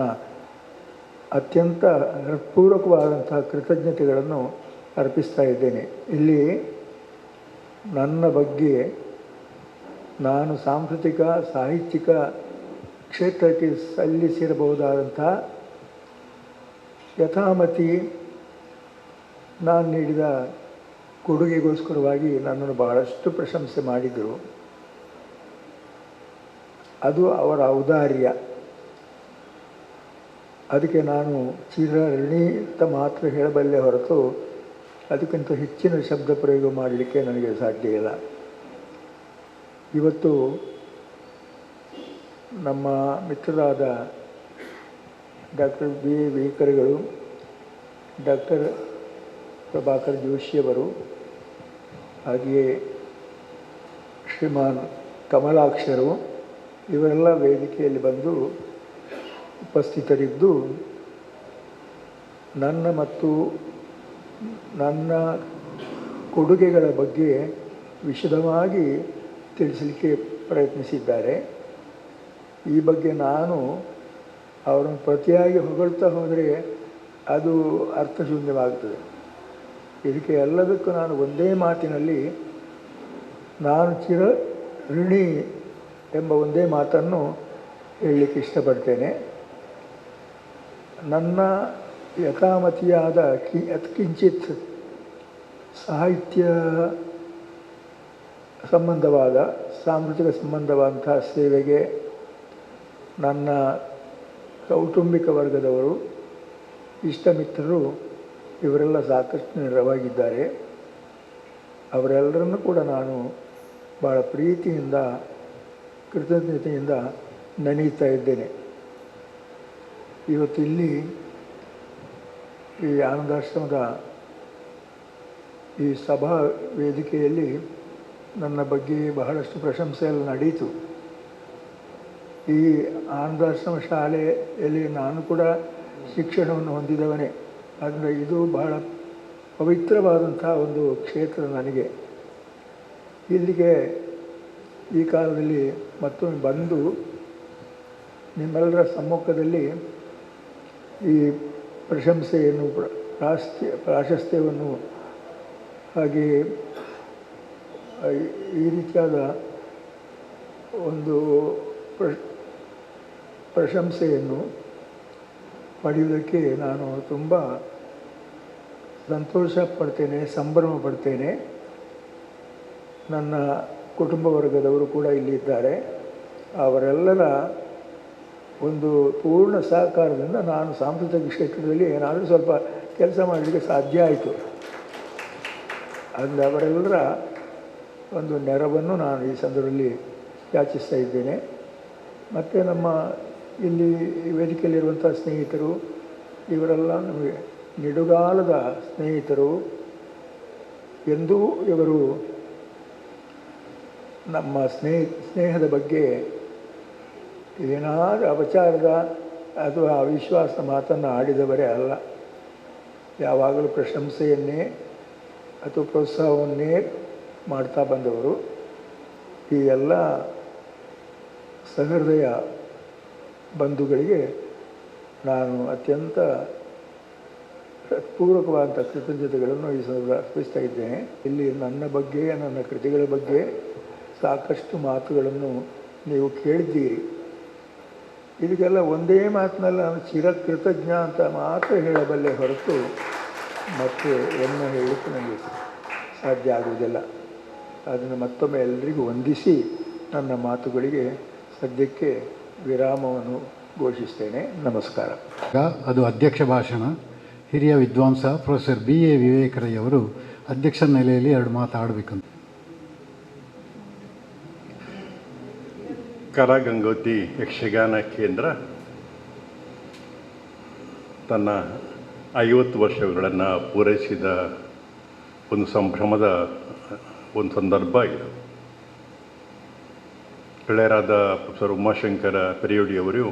ಅತ್ಯಂತ ಹೃತ್ಪೂರ್ವಕವಾದಂತಹ ಕೃತಜ್ಞತೆಗಳನ್ನು ಅರ್ಪಿಸ್ತಾ ಇದ್ದೇನೆ. ಇಲ್ಲಿ ನನ್ನ ಬಗ್ಗೆ ನಾನು ಸಾಂಸ್ಕೃತಿಕ ಸಾಹಿತ್ಯಿಕ ಕ್ಷೇತ್ರಕ್ಕೆ ಸಲ್ಲಿಸಿರಬಹುದಾದಂಥ ಯಥಾಮತಿ ನಾನು ನೀಡಿದ ಕೊಡುಗೆಗೋಸ್ಕರವಾಗಿ ನನ್ನನ್ನು ಬಹಳಷ್ಟು ಪ್ರಶಂಸೆ ಮಾಡಿದರು. ಅದು ಅವರ ಔದಾರ್ಯ. ಅದಕ್ಕೆ ನಾನು ಚಿರಋಣಿ ಅಂತ ಮಾತ್ರ ಹೇಳಬಲ್ಲೆ ಹೊರತು ಅದಕ್ಕಿಂತ ಹೆಚ್ಚಿನ ಶಬ್ದ ಪ್ರಯೋಗ ಮಾಡಲಿಕ್ಕೆ ನನಗೆ ಸಾಧ್ಯ ಇಲ್ಲ. ಇವತ್ತು ನಮ್ಮ ಮಿತ್ರರಾದ ಡಾಕ್ಟರ್ ಬಿ ಎ ವೇಕರಿಗಳು, ಡಾಕ್ಟರ್ ಪ್ರಭಾಕರ್ ಜೋಶಿಯವರು, ಹಾಗೆಯೇ ಶ್ರೀಮಾನ್ ಕಮಲಾಕ್ಷರು ಇವರೆಲ್ಲ ವೇದಿಕೆಯಲ್ಲಿ ಬಂದು ಉಪಸ್ಥಿತರಿದ್ದು ನನ್ನ ಮತ್ತು ನನ್ನ ಕೊಡುಗೆಗಳ ಬಗ್ಗೆ ವಿಶದವಾಗಿ ತಿಳಿಸಲಿಕ್ಕೆ ಪ್ರಯತ್ನಿಸಿದ್ದಾರೆ. ಈ ಬಗ್ಗೆ ನಾನು ಅವರನ್ನು ಪ್ರತಿಯಾಗಿ ಹೊಗಳ್ತಾ ಹೋದರೆ ಅದು ಅರ್ಥಶೂನ್ಯವಾಗ್ತದೆ. ಇದಕ್ಕೆ ಎಲ್ಲದಕ್ಕೂ ನಾನು ಒಂದೇ ಮಾತಿನಲ್ಲಿ ನಾನು ಚಿರ ಋಣಿ ಎಂಬ ಒಂದೇ ಮಾತನ್ನು ಹೇಳಲಿಕ್ಕೆ ಇಷ್ಟಪಡ್ತೇನೆ. ನನ್ನ ಯಥಾಮತಿಯಾದ ಯತ್ಕಿಂಚಿತ್ ಸಾಹಿತ್ಯ ಸಂಬಂಧವಾದ ಸಾಂಸ್ಕೃತಿಕ ಸಂಬಂಧವಾದಂತಹ ಸೇವೆಗೆ ನನ್ನ ಕೌಟುಂಬಿಕ ವರ್ಗದವರು, ಇಷ್ಟ ಮಿತ್ರರು ಇವರೆಲ್ಲ ಸಾಕಷ್ಟು ನೆರವಾಗಿದ್ದಾರೆ. ಅವರೆಲ್ಲರನ್ನೂ ಕೂಡ ನಾನು ಭಾಳ ಪ್ರೀತಿಯಿಂದ ಕೃತಜ್ಞತೆಯಿಂದ ನೆನೆಯುತ್ತಾ ಇದ್ದೇನೆ. ಇವತ್ತು ಇಲ್ಲಿ ಈ ಆನಂದಾಶ್ರಮದ ಈ ಸಭಾ ವೇದಿಕೆಯಲ್ಲಿ ನನ್ನ ಬಗ್ಗೆ ಬಹಳಷ್ಟು ಪ್ರಶಂಸೆಯೆಲ್ಲ ನಡೆಯಿತು. ಈ ಆನಂದಾಶ್ರಮ ಶಾಲೆಯಲ್ಲಿ ನಾನು ಕೂಡ ಶಿಕ್ಷಣವನ್ನು ಹೊಂದಿದವನೇ. ಆದರೆ ಇದು ಬಹಳ ಪವಿತ್ರವಾದಂಥ ಒಂದು ಕ್ಷೇತ್ರ ನನಗೆ. ಇಲ್ಲಿಗೆ ಈ ಕಾಲದಲ್ಲಿ ಮತ್ತೊಮ್ಮೆ ಬಂದು ನಿಮ್ಮೆಲ್ಲರ ಸಮ್ಮುಖದಲ್ಲಿ ಈ ಪ್ರಶಂಸೆಯನ್ನು ಪ್ರಾಶಸ್ತ್ಯವನ್ನು ಹಾಗೆಯೇ ಈ ರೀತಿಯಾದ ಒಂದು ಪ್ರಶಂಸೆಯನ್ನು ಪಡೆಯುವುದಕ್ಕೆ ನಾನು ತುಂಬ ಸಂತೋಷ ಪಡ್ತೇನೆ, ಸಂಭ್ರಮ ಪಡ್ತೇನೆ. ನನ್ನ ಕುಟುಂಬ ವರ್ಗದವರು ಕೂಡ ಇಲ್ಲಿದ್ದಾರೆ. ಅವರೆಲ್ಲರ ಒಂದು ಪೂರ್ಣ ಸಹಕಾರದಿಂದ ನಾನು ಸಾಂಸ್ಕೃತಿಕ ಕ್ಷೇತ್ರದಲ್ಲಿ ಏನಾದರೂ ಸ್ವಲ್ಪ ಕೆಲಸ ಮಾಡಲಿಕ್ಕೆ ಸಾಧ್ಯ ಆಯಿತು. ಅಂದರೆ ಅವರೆಲ್ಲರ ಒಂದು ನೆರವನ್ನು ನಾನು ಈ ಸಂದರ್ಭದಲ್ಲಿ ಯಾಚಿಸ್ತಾ ಇದ್ದೇನೆ. ಮತ್ತು ನಮ್ಮ ಇಲ್ಲಿ ವೇದಿಕೆಯಲ್ಲಿರುವಂಥ ಸ್ನೇಹಿತರು, ಇವರೆಲ್ಲ ನಮಗೆ ನಿಡುಗಾಲದ ಸ್ನೇಹಿತರು. ಎಂದೂ ಇವರು ನಮ್ಮ ಸ್ನೇಹದ ಬಗ್ಗೆ ಏನಾದರೂ ಅಪಚಾರದ ಅಥವಾ ಅವಿಶ್ವಾಸದ ಮಾತನ್ನು ಆಡಿದವರೇ ಅಲ್ಲ. ಯಾವಾಗಲೂ ಪ್ರಶಂಸೆಯನ್ನೇ ಅಥವಾ ಪ್ರೋತ್ಸಾಹವನ್ನೇ ಮಾಡ್ತಾ ಬಂದವರು. ಈ ಎಲ್ಲ ಸಹೃದಯ ಬಂಧುಗಳಿಗೆ ನಾನು ಅತ್ಯಂತ ಪೂರ್ವಕವಾದಂಥ ಕೃತಜ್ಞತೆಗಳನ್ನು ಈ ಸಂದರ್ಭ ಅರ್ಪಿಸ್ತಾ ಇದ್ದೇನೆ. ಇಲ್ಲಿ ನನ್ನ ಬಗ್ಗೆ, ನನ್ನ ಕೃತಿಗಳ ಬಗ್ಗೆ ಸಾಕಷ್ಟು ಮಾತುಗಳನ್ನು ನೀವು ಕೇಳಿದ್ದೀರಿ. ಇದಕ್ಕೆಲ್ಲ ಒಂದೇ ಮಾತಿನಲ್ಲಿ ನಾನು ಚಿರಕೃತಜ್ಞ ಅಂತ ಮಾತ್ರ ಹೇಳಬಲ್ಲೆ ಹೊರತು ಮತ್ತು ಏನು ಹೇಳಲಿಕ್ಕೆ ನನಗೆ ಸಾಧ್ಯ ಆಗುವುದಿಲ್ಲ. ಅದನ್ನು ಮತ್ತೊಮ್ಮೆ ಎಲ್ಲರಿಗೂ ವಂದಿಸಿ ನನ್ನ ಮಾತುಗಳಿಗೆ ಸದ್ಯಕ್ಕೆ ವಿರಾಮವನ್ನು ಘೋಷಿಸ್ತೇನೆ. ನಮಸ್ಕಾರ. ಅದು ಅಧ್ಯಕ್ಷ ಭಾಷಣ. ಹಿರಿಯ ವಿದ್ವಾಂಸ ಪ್ರೊಫೆಸರ್ BA ವಿವೇಕರಯ್ಯವರು ಅಧ್ಯಕ್ಷರ ನೆಲೆಯಲ್ಲಿ 2 ಮಾತಾಡಬೇಕಂತ. ಕಲಾಗಂಗೋತ್ರಿ ಯಕ್ಷಗಾನ ಕೇಂದ್ರ ತನ್ನ 50 ವರ್ಷಗಳನ್ನು ಪೂರೈಸಿದ ಒಂದು ಸಂಭ್ರಮದ ಒಂದು ಸಂದರ್ಭ ಇದು. ಗೆಳೆಯರಾದ ಪ್ರೊಫೆಸರ್ ಉಮಾಶಂಕರ ಪೆರಿಯೋಡಿಯವರು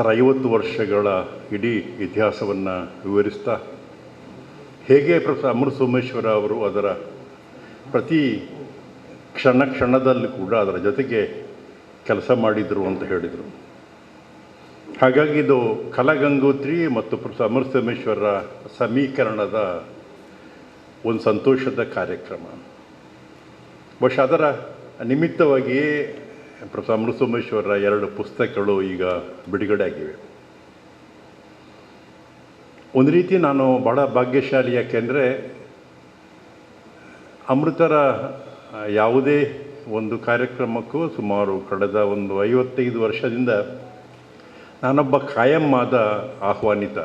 50 ವರ್ಷಗಳ ಇಡೀ ಇತಿಹಾಸವನ್ನು ವಿವರಿಸ್ತಾ ಹೇಗೆ ಪ್ರೊಫೆಸರ್ ಅಮೃತ ಸೋಮೇಶ್ವರ ಅವರು ಅದರ ಪ್ರತಿ ಕ್ಷಣದಲ್ಲೂ ಕೂಡ ಅದರ ಜೊತೆಗೆ ಕೆಲಸ ಮಾಡಿದರು ಅಂತ ಹೇಳಿದರು. ಹಾಗಾಗಿ ಇದು ಕಲಾಗಂಗೋತ್ರಿ ಮತ್ತು ಪ್ರೊಫೆಸರ್ ಅಮೃತ ಸೋಮೇಶ್ವರರ ಸಮೀಕರಣದ ಒಂದು ಸಂತೋಷದ ಕಾರ್ಯಕ್ರಮ. ಬಹುಶಃ ಅದರ ನಿಮಿತ್ತವಾಗಿಯೇ ಪ್ರೊಫೆಸರ್ ಅಮೃತ ಸೋಮೇಶ್ವರರ 2 ಪುಸ್ತಕಗಳು ಈಗ ಬಿಡುಗಡೆ ಆಗಿವೆ. ಒಂದು ರೀತಿ ನಾನು ಬಹಳ ಭಾಗ್ಯಶಾಲಿ, ಯಾಕೆಂದರೆ ಅಮೃತರ ಯಾವುದೇ ಒಂದು ಕಾರ್ಯಕ್ರಮಕ್ಕೂ ಸುಮಾರು ಕಳೆದ ಒಂದು 55 ವರ್ಷದಿಂದ ನಾನೊಬ್ಬ ಕಾಯಂ ಆದ ಆಹ್ವಾನಿತ.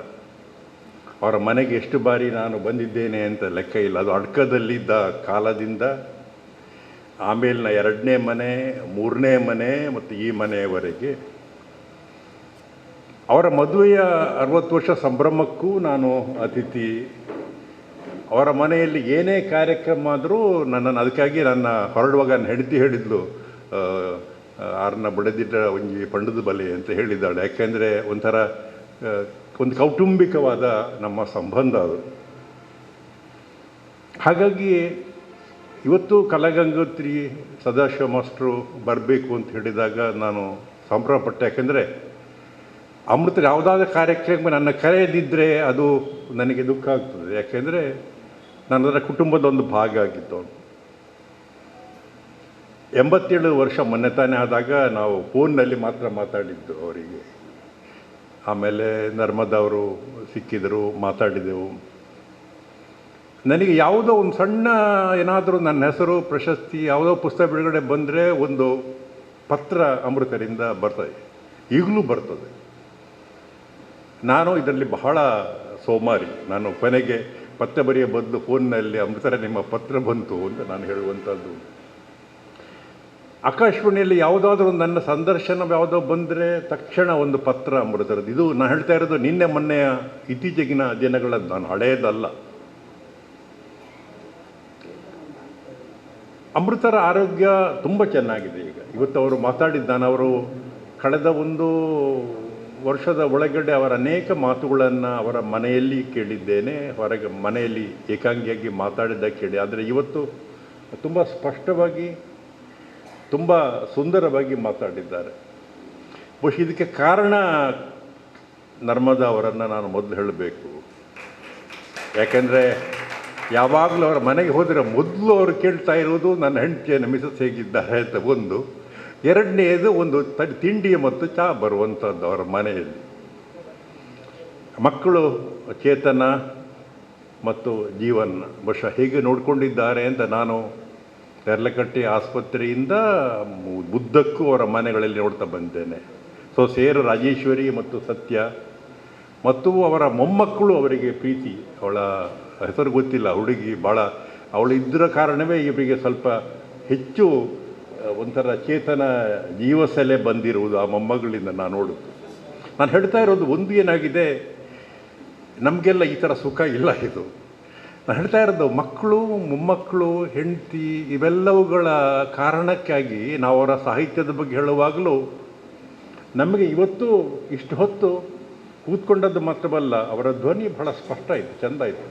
ಅವರ ಮನೆಗೆ ಎಷ್ಟು ಬಾರಿ ನಾನು ಬಂದಿದ್ದೇನೆ ಅಂತ ಲೆಕ್ಕ ಇಲ್ಲ. ಅದು ಅಡ್ಕದಲ್ಲಿದ್ದ ಕಾಲದಿಂದ ಆಮೇಲಿನ 2ನೇ ಮನೆ, 3ನೇ ಮನೆ ಮತ್ತು ಈ ಮನೆಯವರೆಗೆ. ಅವರ ಮದುವೆಯ 60 ವರ್ಷ ಸಂಭ್ರಮಕ್ಕೂ ನಾನು ಅತಿಥಿ. ಅವರ ಮನೆಯಲ್ಲಿ ಏನೇ ಕಾರ್ಯಕ್ರಮ ಆದರೂ ನನ್ನನ್ನು, ಅದಕ್ಕಾಗಿ ನನ್ನ ಹೊರಡುವಾಗ ನನ್ನ ಹೆಂಡತಿ ಹೇಳಿದ್ಲು, ಆರನ್ನ ಬಡದಿಟ್ಟ ಒಂಜಿ ಪಂಡದ ಬಲೆ ಅಂತ ಹೇಳಿದ್ದಾಳೆ. ಯಾಕೆಂದರೆ ಒಂಥರ ಒಂದು ಕೌಟುಂಬಿಕವಾದ ನಮ್ಮ ಸಂಬಂಧ ಅದು. ಹಾಗಾಗಿ ಇವತ್ತು ಕಲಾಗಂಗೋತ್ರಿ ಸದಾಶಿವ ಮಾಸ್ಟ್ರು ಬರಬೇಕು ಅಂತ ಹೇಳಿದಾಗ ನಾನು ಸಂಭ್ರಮಪಟ್ಟೆ. ಯಾಕೆಂದರೆ ಅಮೃತ ಯಾವುದಾದ್ರೂ ಕಾರ್ಯಕ್ರಮ ನನ್ನ ಕರೆಯದಿದ್ದರೆ ಅದು ನನಗೆ ದುಃಖ ಆಗ್ತದೆ. ಯಾಕೆಂದರೆ ನಾನು ಅದರ ಕುಟುಂಬದ ಒಂದು ಭಾಗ ಆಗಿದ್ದು. 87 ವರ್ಷ ಮೊನ್ನೆ ತಾನೇ ಆದಾಗ ನಾವು ಫೋನ್ನಲ್ಲಿ ಮಾತ್ರ ಮಾತಾಡಿದ್ದು ಅವರಿಗೆ. ಆಮೇಲೆ ನರ್ಮದಾ ಅವರು ಸಿಕ್ಕಿದರು, ಮಾತಾಡಿದೆವು. ನನಗೆ ಯಾವುದೋ ಒಂದು ಸಣ್ಣ ಏನಾದರೂ ನನ್ನ ಹೆಸರು, ಪ್ರಶಸ್ತಿ, ಯಾವುದೋ ಪುಸ್ತಕ ಬಿಡುಗಡೆ ಬಂದರೆ ಒಂದು ಪತ್ರ ಅಮೃತರಿಂದ ಬರ್ತದೆ, ಈಗಲೂ ಬರ್ತದೆ. ನಾನು ಇದರಲ್ಲಿ ಬಹಳ ಸೋಮಾರಿ. ನಾನು ಕೊನೆಗೆ ಪತ್ರ ಬರೆಯ ಬದಲು ಫೋನ್ನಲ್ಲಿ ಅಮೃತರ ನಿಮ್ಮ ಪತ್ರ ಬಂತು ಅಂತ ನಾನು ಹೇಳುವಂಥದ್ದು. ಆಕಾಶವಾಣಿಯಲ್ಲಿ ಯಾವುದಾದ್ರೂ ಒಂದು ನನ್ನ ಸಂದರ್ಶನ ಯಾವುದೋ ಬಂದರೆ ತಕ್ಷಣ ಒಂದು ಪತ್ರ ಅಮೃತರದ್ದು. ಇದು ನಾನು ಹೇಳ್ತಾ ಇರೋದು ನಿನ್ನೆ ಮೊನ್ನೆಯ ಇತ್ತೀಚೆಗಿನ ದಿನಗಳದ್ದು, ನಾನು ಹಳೆಯದಲ್ಲ. ಅಮೃತರ ಆರೋಗ್ಯ ತುಂಬ ಚೆನ್ನಾಗಿದೆ ಈಗ. ಇವತ್ತು ಅವರು ಮಾತಾಡಿದ್ದಾನೆ. ಅವರು ಕಳೆದ ಒಂದು ವರ್ಷದ ಒಳಗಡೆ ಅವರ ಅನೇಕ ಮಾತುಗಳನ್ನು ಅವರ ಮನೆಯಲ್ಲಿ ಕೇಳಿದ್ದೇನೆ, ಹೊರಗೆ ಮನೆಯಲ್ಲಿ ಏಕಾಂಗಿಯಾಗಿ ಮಾತಾಡಿದ್ದ ಕೇಳಿ. ಆದರೆ ಇವತ್ತು ತುಂಬ ಸ್ಪಷ್ಟವಾಗಿ, ತುಂಬ ಸುಂದರವಾಗಿ ಮಾತಾಡಿದ್ದಾರೆ. ಬಹುಶಃ ಇದಕ್ಕೆ ಕಾರಣ ನರ್ಮದಾ ಅವರನ್ನು ನಾನು ಮೊದಲು ಹೇಳಬೇಕು. ಯಾಕೆಂದರೆ ಯಾವಾಗಲೂ ಅವರ ಮನೆಗೆ ಹೋದರೆ ಮೊದಲು ಅವರು ಕೇಳ್ತಾ ಇರೋದು ನನ್ನ ಹೆಂಡತಿಯ ಮಿಸಸ್ ಹೇಗಿದ್ದಾರೆ ಅಂತ ಒಂದು. ಎರಡನೆಯದು ಒಂದು ತಿಂಡಿ ಮತ್ತು ಚಹಾ ಬರುವಂಥದ್ದು ಅವರ ಮನೆಯಲ್ಲಿ. ಮಕ್ಕಳು ಚೇತನ ಮತ್ತು ಜೀವನ್ ಬಹುಶಃ ಹೇಗೆ ನೋಡಿಕೊಂಡಿದ್ದಾರೆ ಅಂತ ನಾನು ಪೆರ್ಲಕಟ್ಟೆ ಆಸ್ಪತ್ರೆಯಿಂದ ಬುದ್ಧಕ್ಕೂ ಅವರ ಮನೆಗಳಲ್ಲಿ ನೋಡ್ತಾ ಬಂದೇನೆ. ಸೊಸೆಯರು ರಾಜೇಶ್ವರಿ ಮತ್ತು ಸತ್ಯ ಮತ್ತು ಅವರ ಮೊಮ್ಮಕ್ಕಳು ಅವರಿಗೆ ಪ್ರೀತಿ. ಅವಳ ಹೆಸರು ಗೊತ್ತಿಲ್ಲ, ಹುಡುಗಿ ಭಾಳ ಅವಳು ಇದ್ದರ ಕಾರಣವೇ ಇವರಿಗೆ ಸ್ವಲ್ಪ ಹೆಚ್ಚು ಒಂಥರ ಚೇತನ ಜೀವಸೆಲೆ ಬಂದಿರುವುದು ಆ ಮೊಮ್ಮಗಳಿಂದ ನಾನು ನೋಡೋದು. ನಾನು ಹೇಳ್ತಾ ಇರೋದು ಒಂದು ಏನಾಗಿದೆ, ನಮಗೆಲ್ಲ ಈ ಥರ ಸುಖ ಇಲ್ಲ ಇದು. ನಾನು ಹೇಳ್ತಾ ಇರೋದು ಮಕ್ಕಳು, ಮೊಮ್ಮಕ್ಕಳು, ಹೆಂಡತಿ ಇವೆಲ್ಲವುಗಳ ಕಾರಣಕ್ಕಾಗಿ ನಾವು ಅವರ ಸಾಹಿತ್ಯದ ಬಗ್ಗೆ ಹೇಳುವಾಗಲೂ ನಮಗೆ ಇವತ್ತು ಇಷ್ಟು ಹೊತ್ತು ಕೂತ್ಕೊಂಡದ್ದು ಮಾತ್ರವಲ್ಲ, ಅವರ ಧ್ವನಿ ಬಹಳ ಸ್ಪಷ್ಟ ಇತ್ತು, ಚೆಂದ ಇತ್ತು.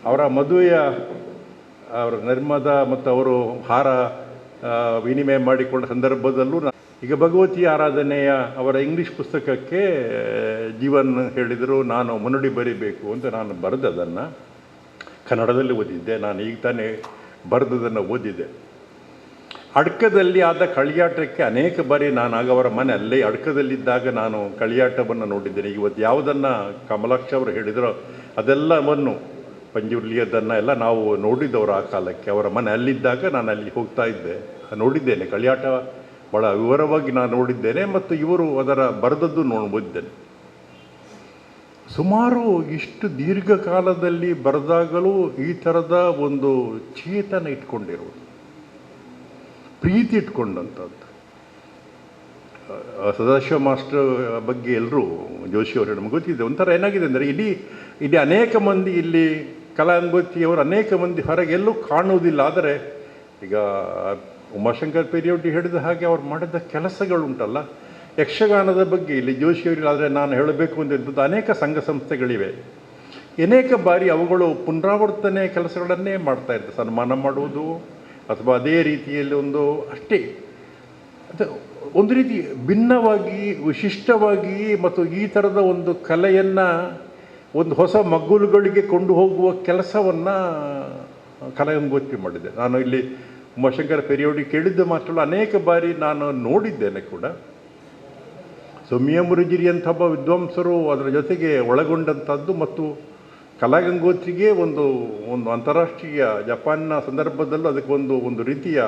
ಅವರ ಮದುವೆಯ ಅವರ ನಿರ್ಮದ ಮತ್ತು ಅವರು ಹಾರ ವಿನಿಮಯ ಮಾಡಿಕೊಂಡ ಸಂದರ್ಭದಲ್ಲೂ ಈಗ ಭಗವತಿ ಆರಾಧನೆಯ ಅವರ ಇಂಗ್ಲೀಷ್ ಪುಸ್ತಕಕ್ಕೆ ಜೀವನ್ ಹೇಳಿದರು, ನಾನು ಮುನ್ನುಡಿ ಬರೀಬೇಕು ಅಂತ. ನಾನು ಬರೆದದನ್ನು ಕನ್ನಡದಲ್ಲಿ ಓದಿದ್ದೆ. ನಾನು ಈಗ ತಾನೇ ಬರೆದದನ್ನು ಓದಿದ್ದೆ. ಅಡ್ಕದಲ್ಲಿ ಆದ ಕಳಿಯಾಟಕ್ಕೆ ಅನೇಕ ಬಾರಿ ನಾನು ಆಗ ಅವರ ಮನೆ ಅಲ್ಲೇ ಅಡ್ಕದಲ್ಲಿದ್ದಾಗ ನಾನು ಕಳಿಯಾಟವನ್ನು ನೋಡಿದ್ದೇನೆ. ಇವತ್ತು ಯಾವುದನ್ನು ಕಮಲಾಕ್ಷ ಅವರು ಹೇಳಿದರೋ ಅದೆಲ್ಲವನ್ನು ಪಂಜುರ್ಲಿಯದನ್ನು ಎಲ್ಲ ನಾವು ನೋಡಿದ್ದವರು ಆ ಕಾಲಕ್ಕೆ. ಅವರ ಮನೆ ಅಲ್ಲಿದ್ದಾಗ ನಾನು ಅಲ್ಲಿ ಹೋಗ್ತಾ ಇದ್ದೆ, ನೋಡಿದ್ದೇನೆ. ಕಳಿಯಾಟ ಭಾಳ ವಿವರವಾಗಿ ನಾನು ನೋಡಿದ್ದೇನೆ ಮತ್ತು ಇವರು ಅದರ ಬರೆದದ್ದು ಓದಿದ್ದೇನೆ. ಸುಮಾರು ಇಷ್ಟು ದೀರ್ಘಕಾಲದಲ್ಲಿ ಬರೆದಾಗಲೂ ಈ ಥರದ ಒಂದು ಚೇತನ ಇಟ್ಕೊಂಡಿರುವುದು, ಪ್ರೀತಿ ಇಟ್ಕೊಂಡಂಥದ್ದು. ಸದಾಶಿವ ಮಾಸ್ಟರ್ ಬಗ್ಗೆ ಎಲ್ಲರೂ ಜೋಶಿಯವರು ನಮ್ಗೆ ಗೊತ್ತಿದೆ. ಒಂಥರ ಏನಾಗಿದೆ ಅಂದರೆ ಇಡೀ ಅನೇಕ ಮಂದಿ ಇಲ್ಲಿ ಕಲಾಂಗೋತಿಯವರು ಅನೇಕ ಮಂದಿ ಹೊರಗೆಲ್ಲೂ ಕಾಣುವುದಿಲ್ಲ. ಆದರೆ ಈಗ ಉಮಾಶಂಕರ್ ಪೆರಿಯೋಡಿ ಹೇಳಿದ ಹಾಗೆ ಅವ್ರು ಮಾಡಿದ ಕೆಲಸಗಳುಂಟಲ್ಲ, ಯಕ್ಷಗಾನದ ಬಗ್ಗೆ ಇಲ್ಲಿ ಜೋಶಿಯವರಿಗೆ ಆದರೆ ನಾನು ಹೇಳಬೇಕು ಅಂತಿದ್ದದ್ದು ಅನೇಕ ಸಂಘ ಸಂಸ್ಥೆಗಳಿವೆ. ಅನೇಕ ಬಾರಿ ಅವುಗಳು ಪುನರಾವರ್ತನೆ ಕೆಲಸಗಳನ್ನೇ ಮಾಡ್ತಾ ಇರ್ತದೆ. ಸನ್ಮಾನ ಮಾಡುವುದು ಅಥವಾ ಅದೇ ರೀತಿಯಲ್ಲಿ ಒಂದು ಅಷ್ಟೇ ಅದು ಒಂದು ರೀತಿ ಭಿನ್ನವಾಗಿ ವಿಶಿಷ್ಟವಾಗಿ ಮತ್ತು ಈ ಥರದ ಒಂದು ಕಲೆಯನ್ನು ಒಂದು ಹೊಸ ಮಗ್ಗುಲುಗಳಿಗೆ ಕೊಂಡು ಹೋಗುವ ಕೆಲಸವನ್ನು ಕಲಾಂಗೋತಿ ಮಾಡಿದೆ. ನಾನು ಇಲ್ಲಿ ಉಮಾಶಂಕರ ಪೆರಿಯೋಡಿ ಕೇಳಿದ್ದು ಮಾತ್ರ ಅನೇಕ ಬಾರಿ ನಾನು ನೋಡಿದ್ದೇನೆ ಕೂಡ. ಸೌಮ್ಯ ಮುರುಜಿರಿ ಅಂಥ ಒಬ್ಬ ವಿದ್ವಾಂಸರು ಅದರ ಜೊತೆಗೆ ಒಳಗೊಂಡಂಥದ್ದು ಮತ್ತು ಕಲಾಗಂಗೋತ್ರಿಗೆ ಒಂದು ಅಂತಾರಾಷ್ಟ್ರೀಯ ಜಪಾನ್ನ ಸಂದರ್ಭದಲ್ಲೂ ಅದಕ್ಕೆ ಒಂದು ರೀತಿಯ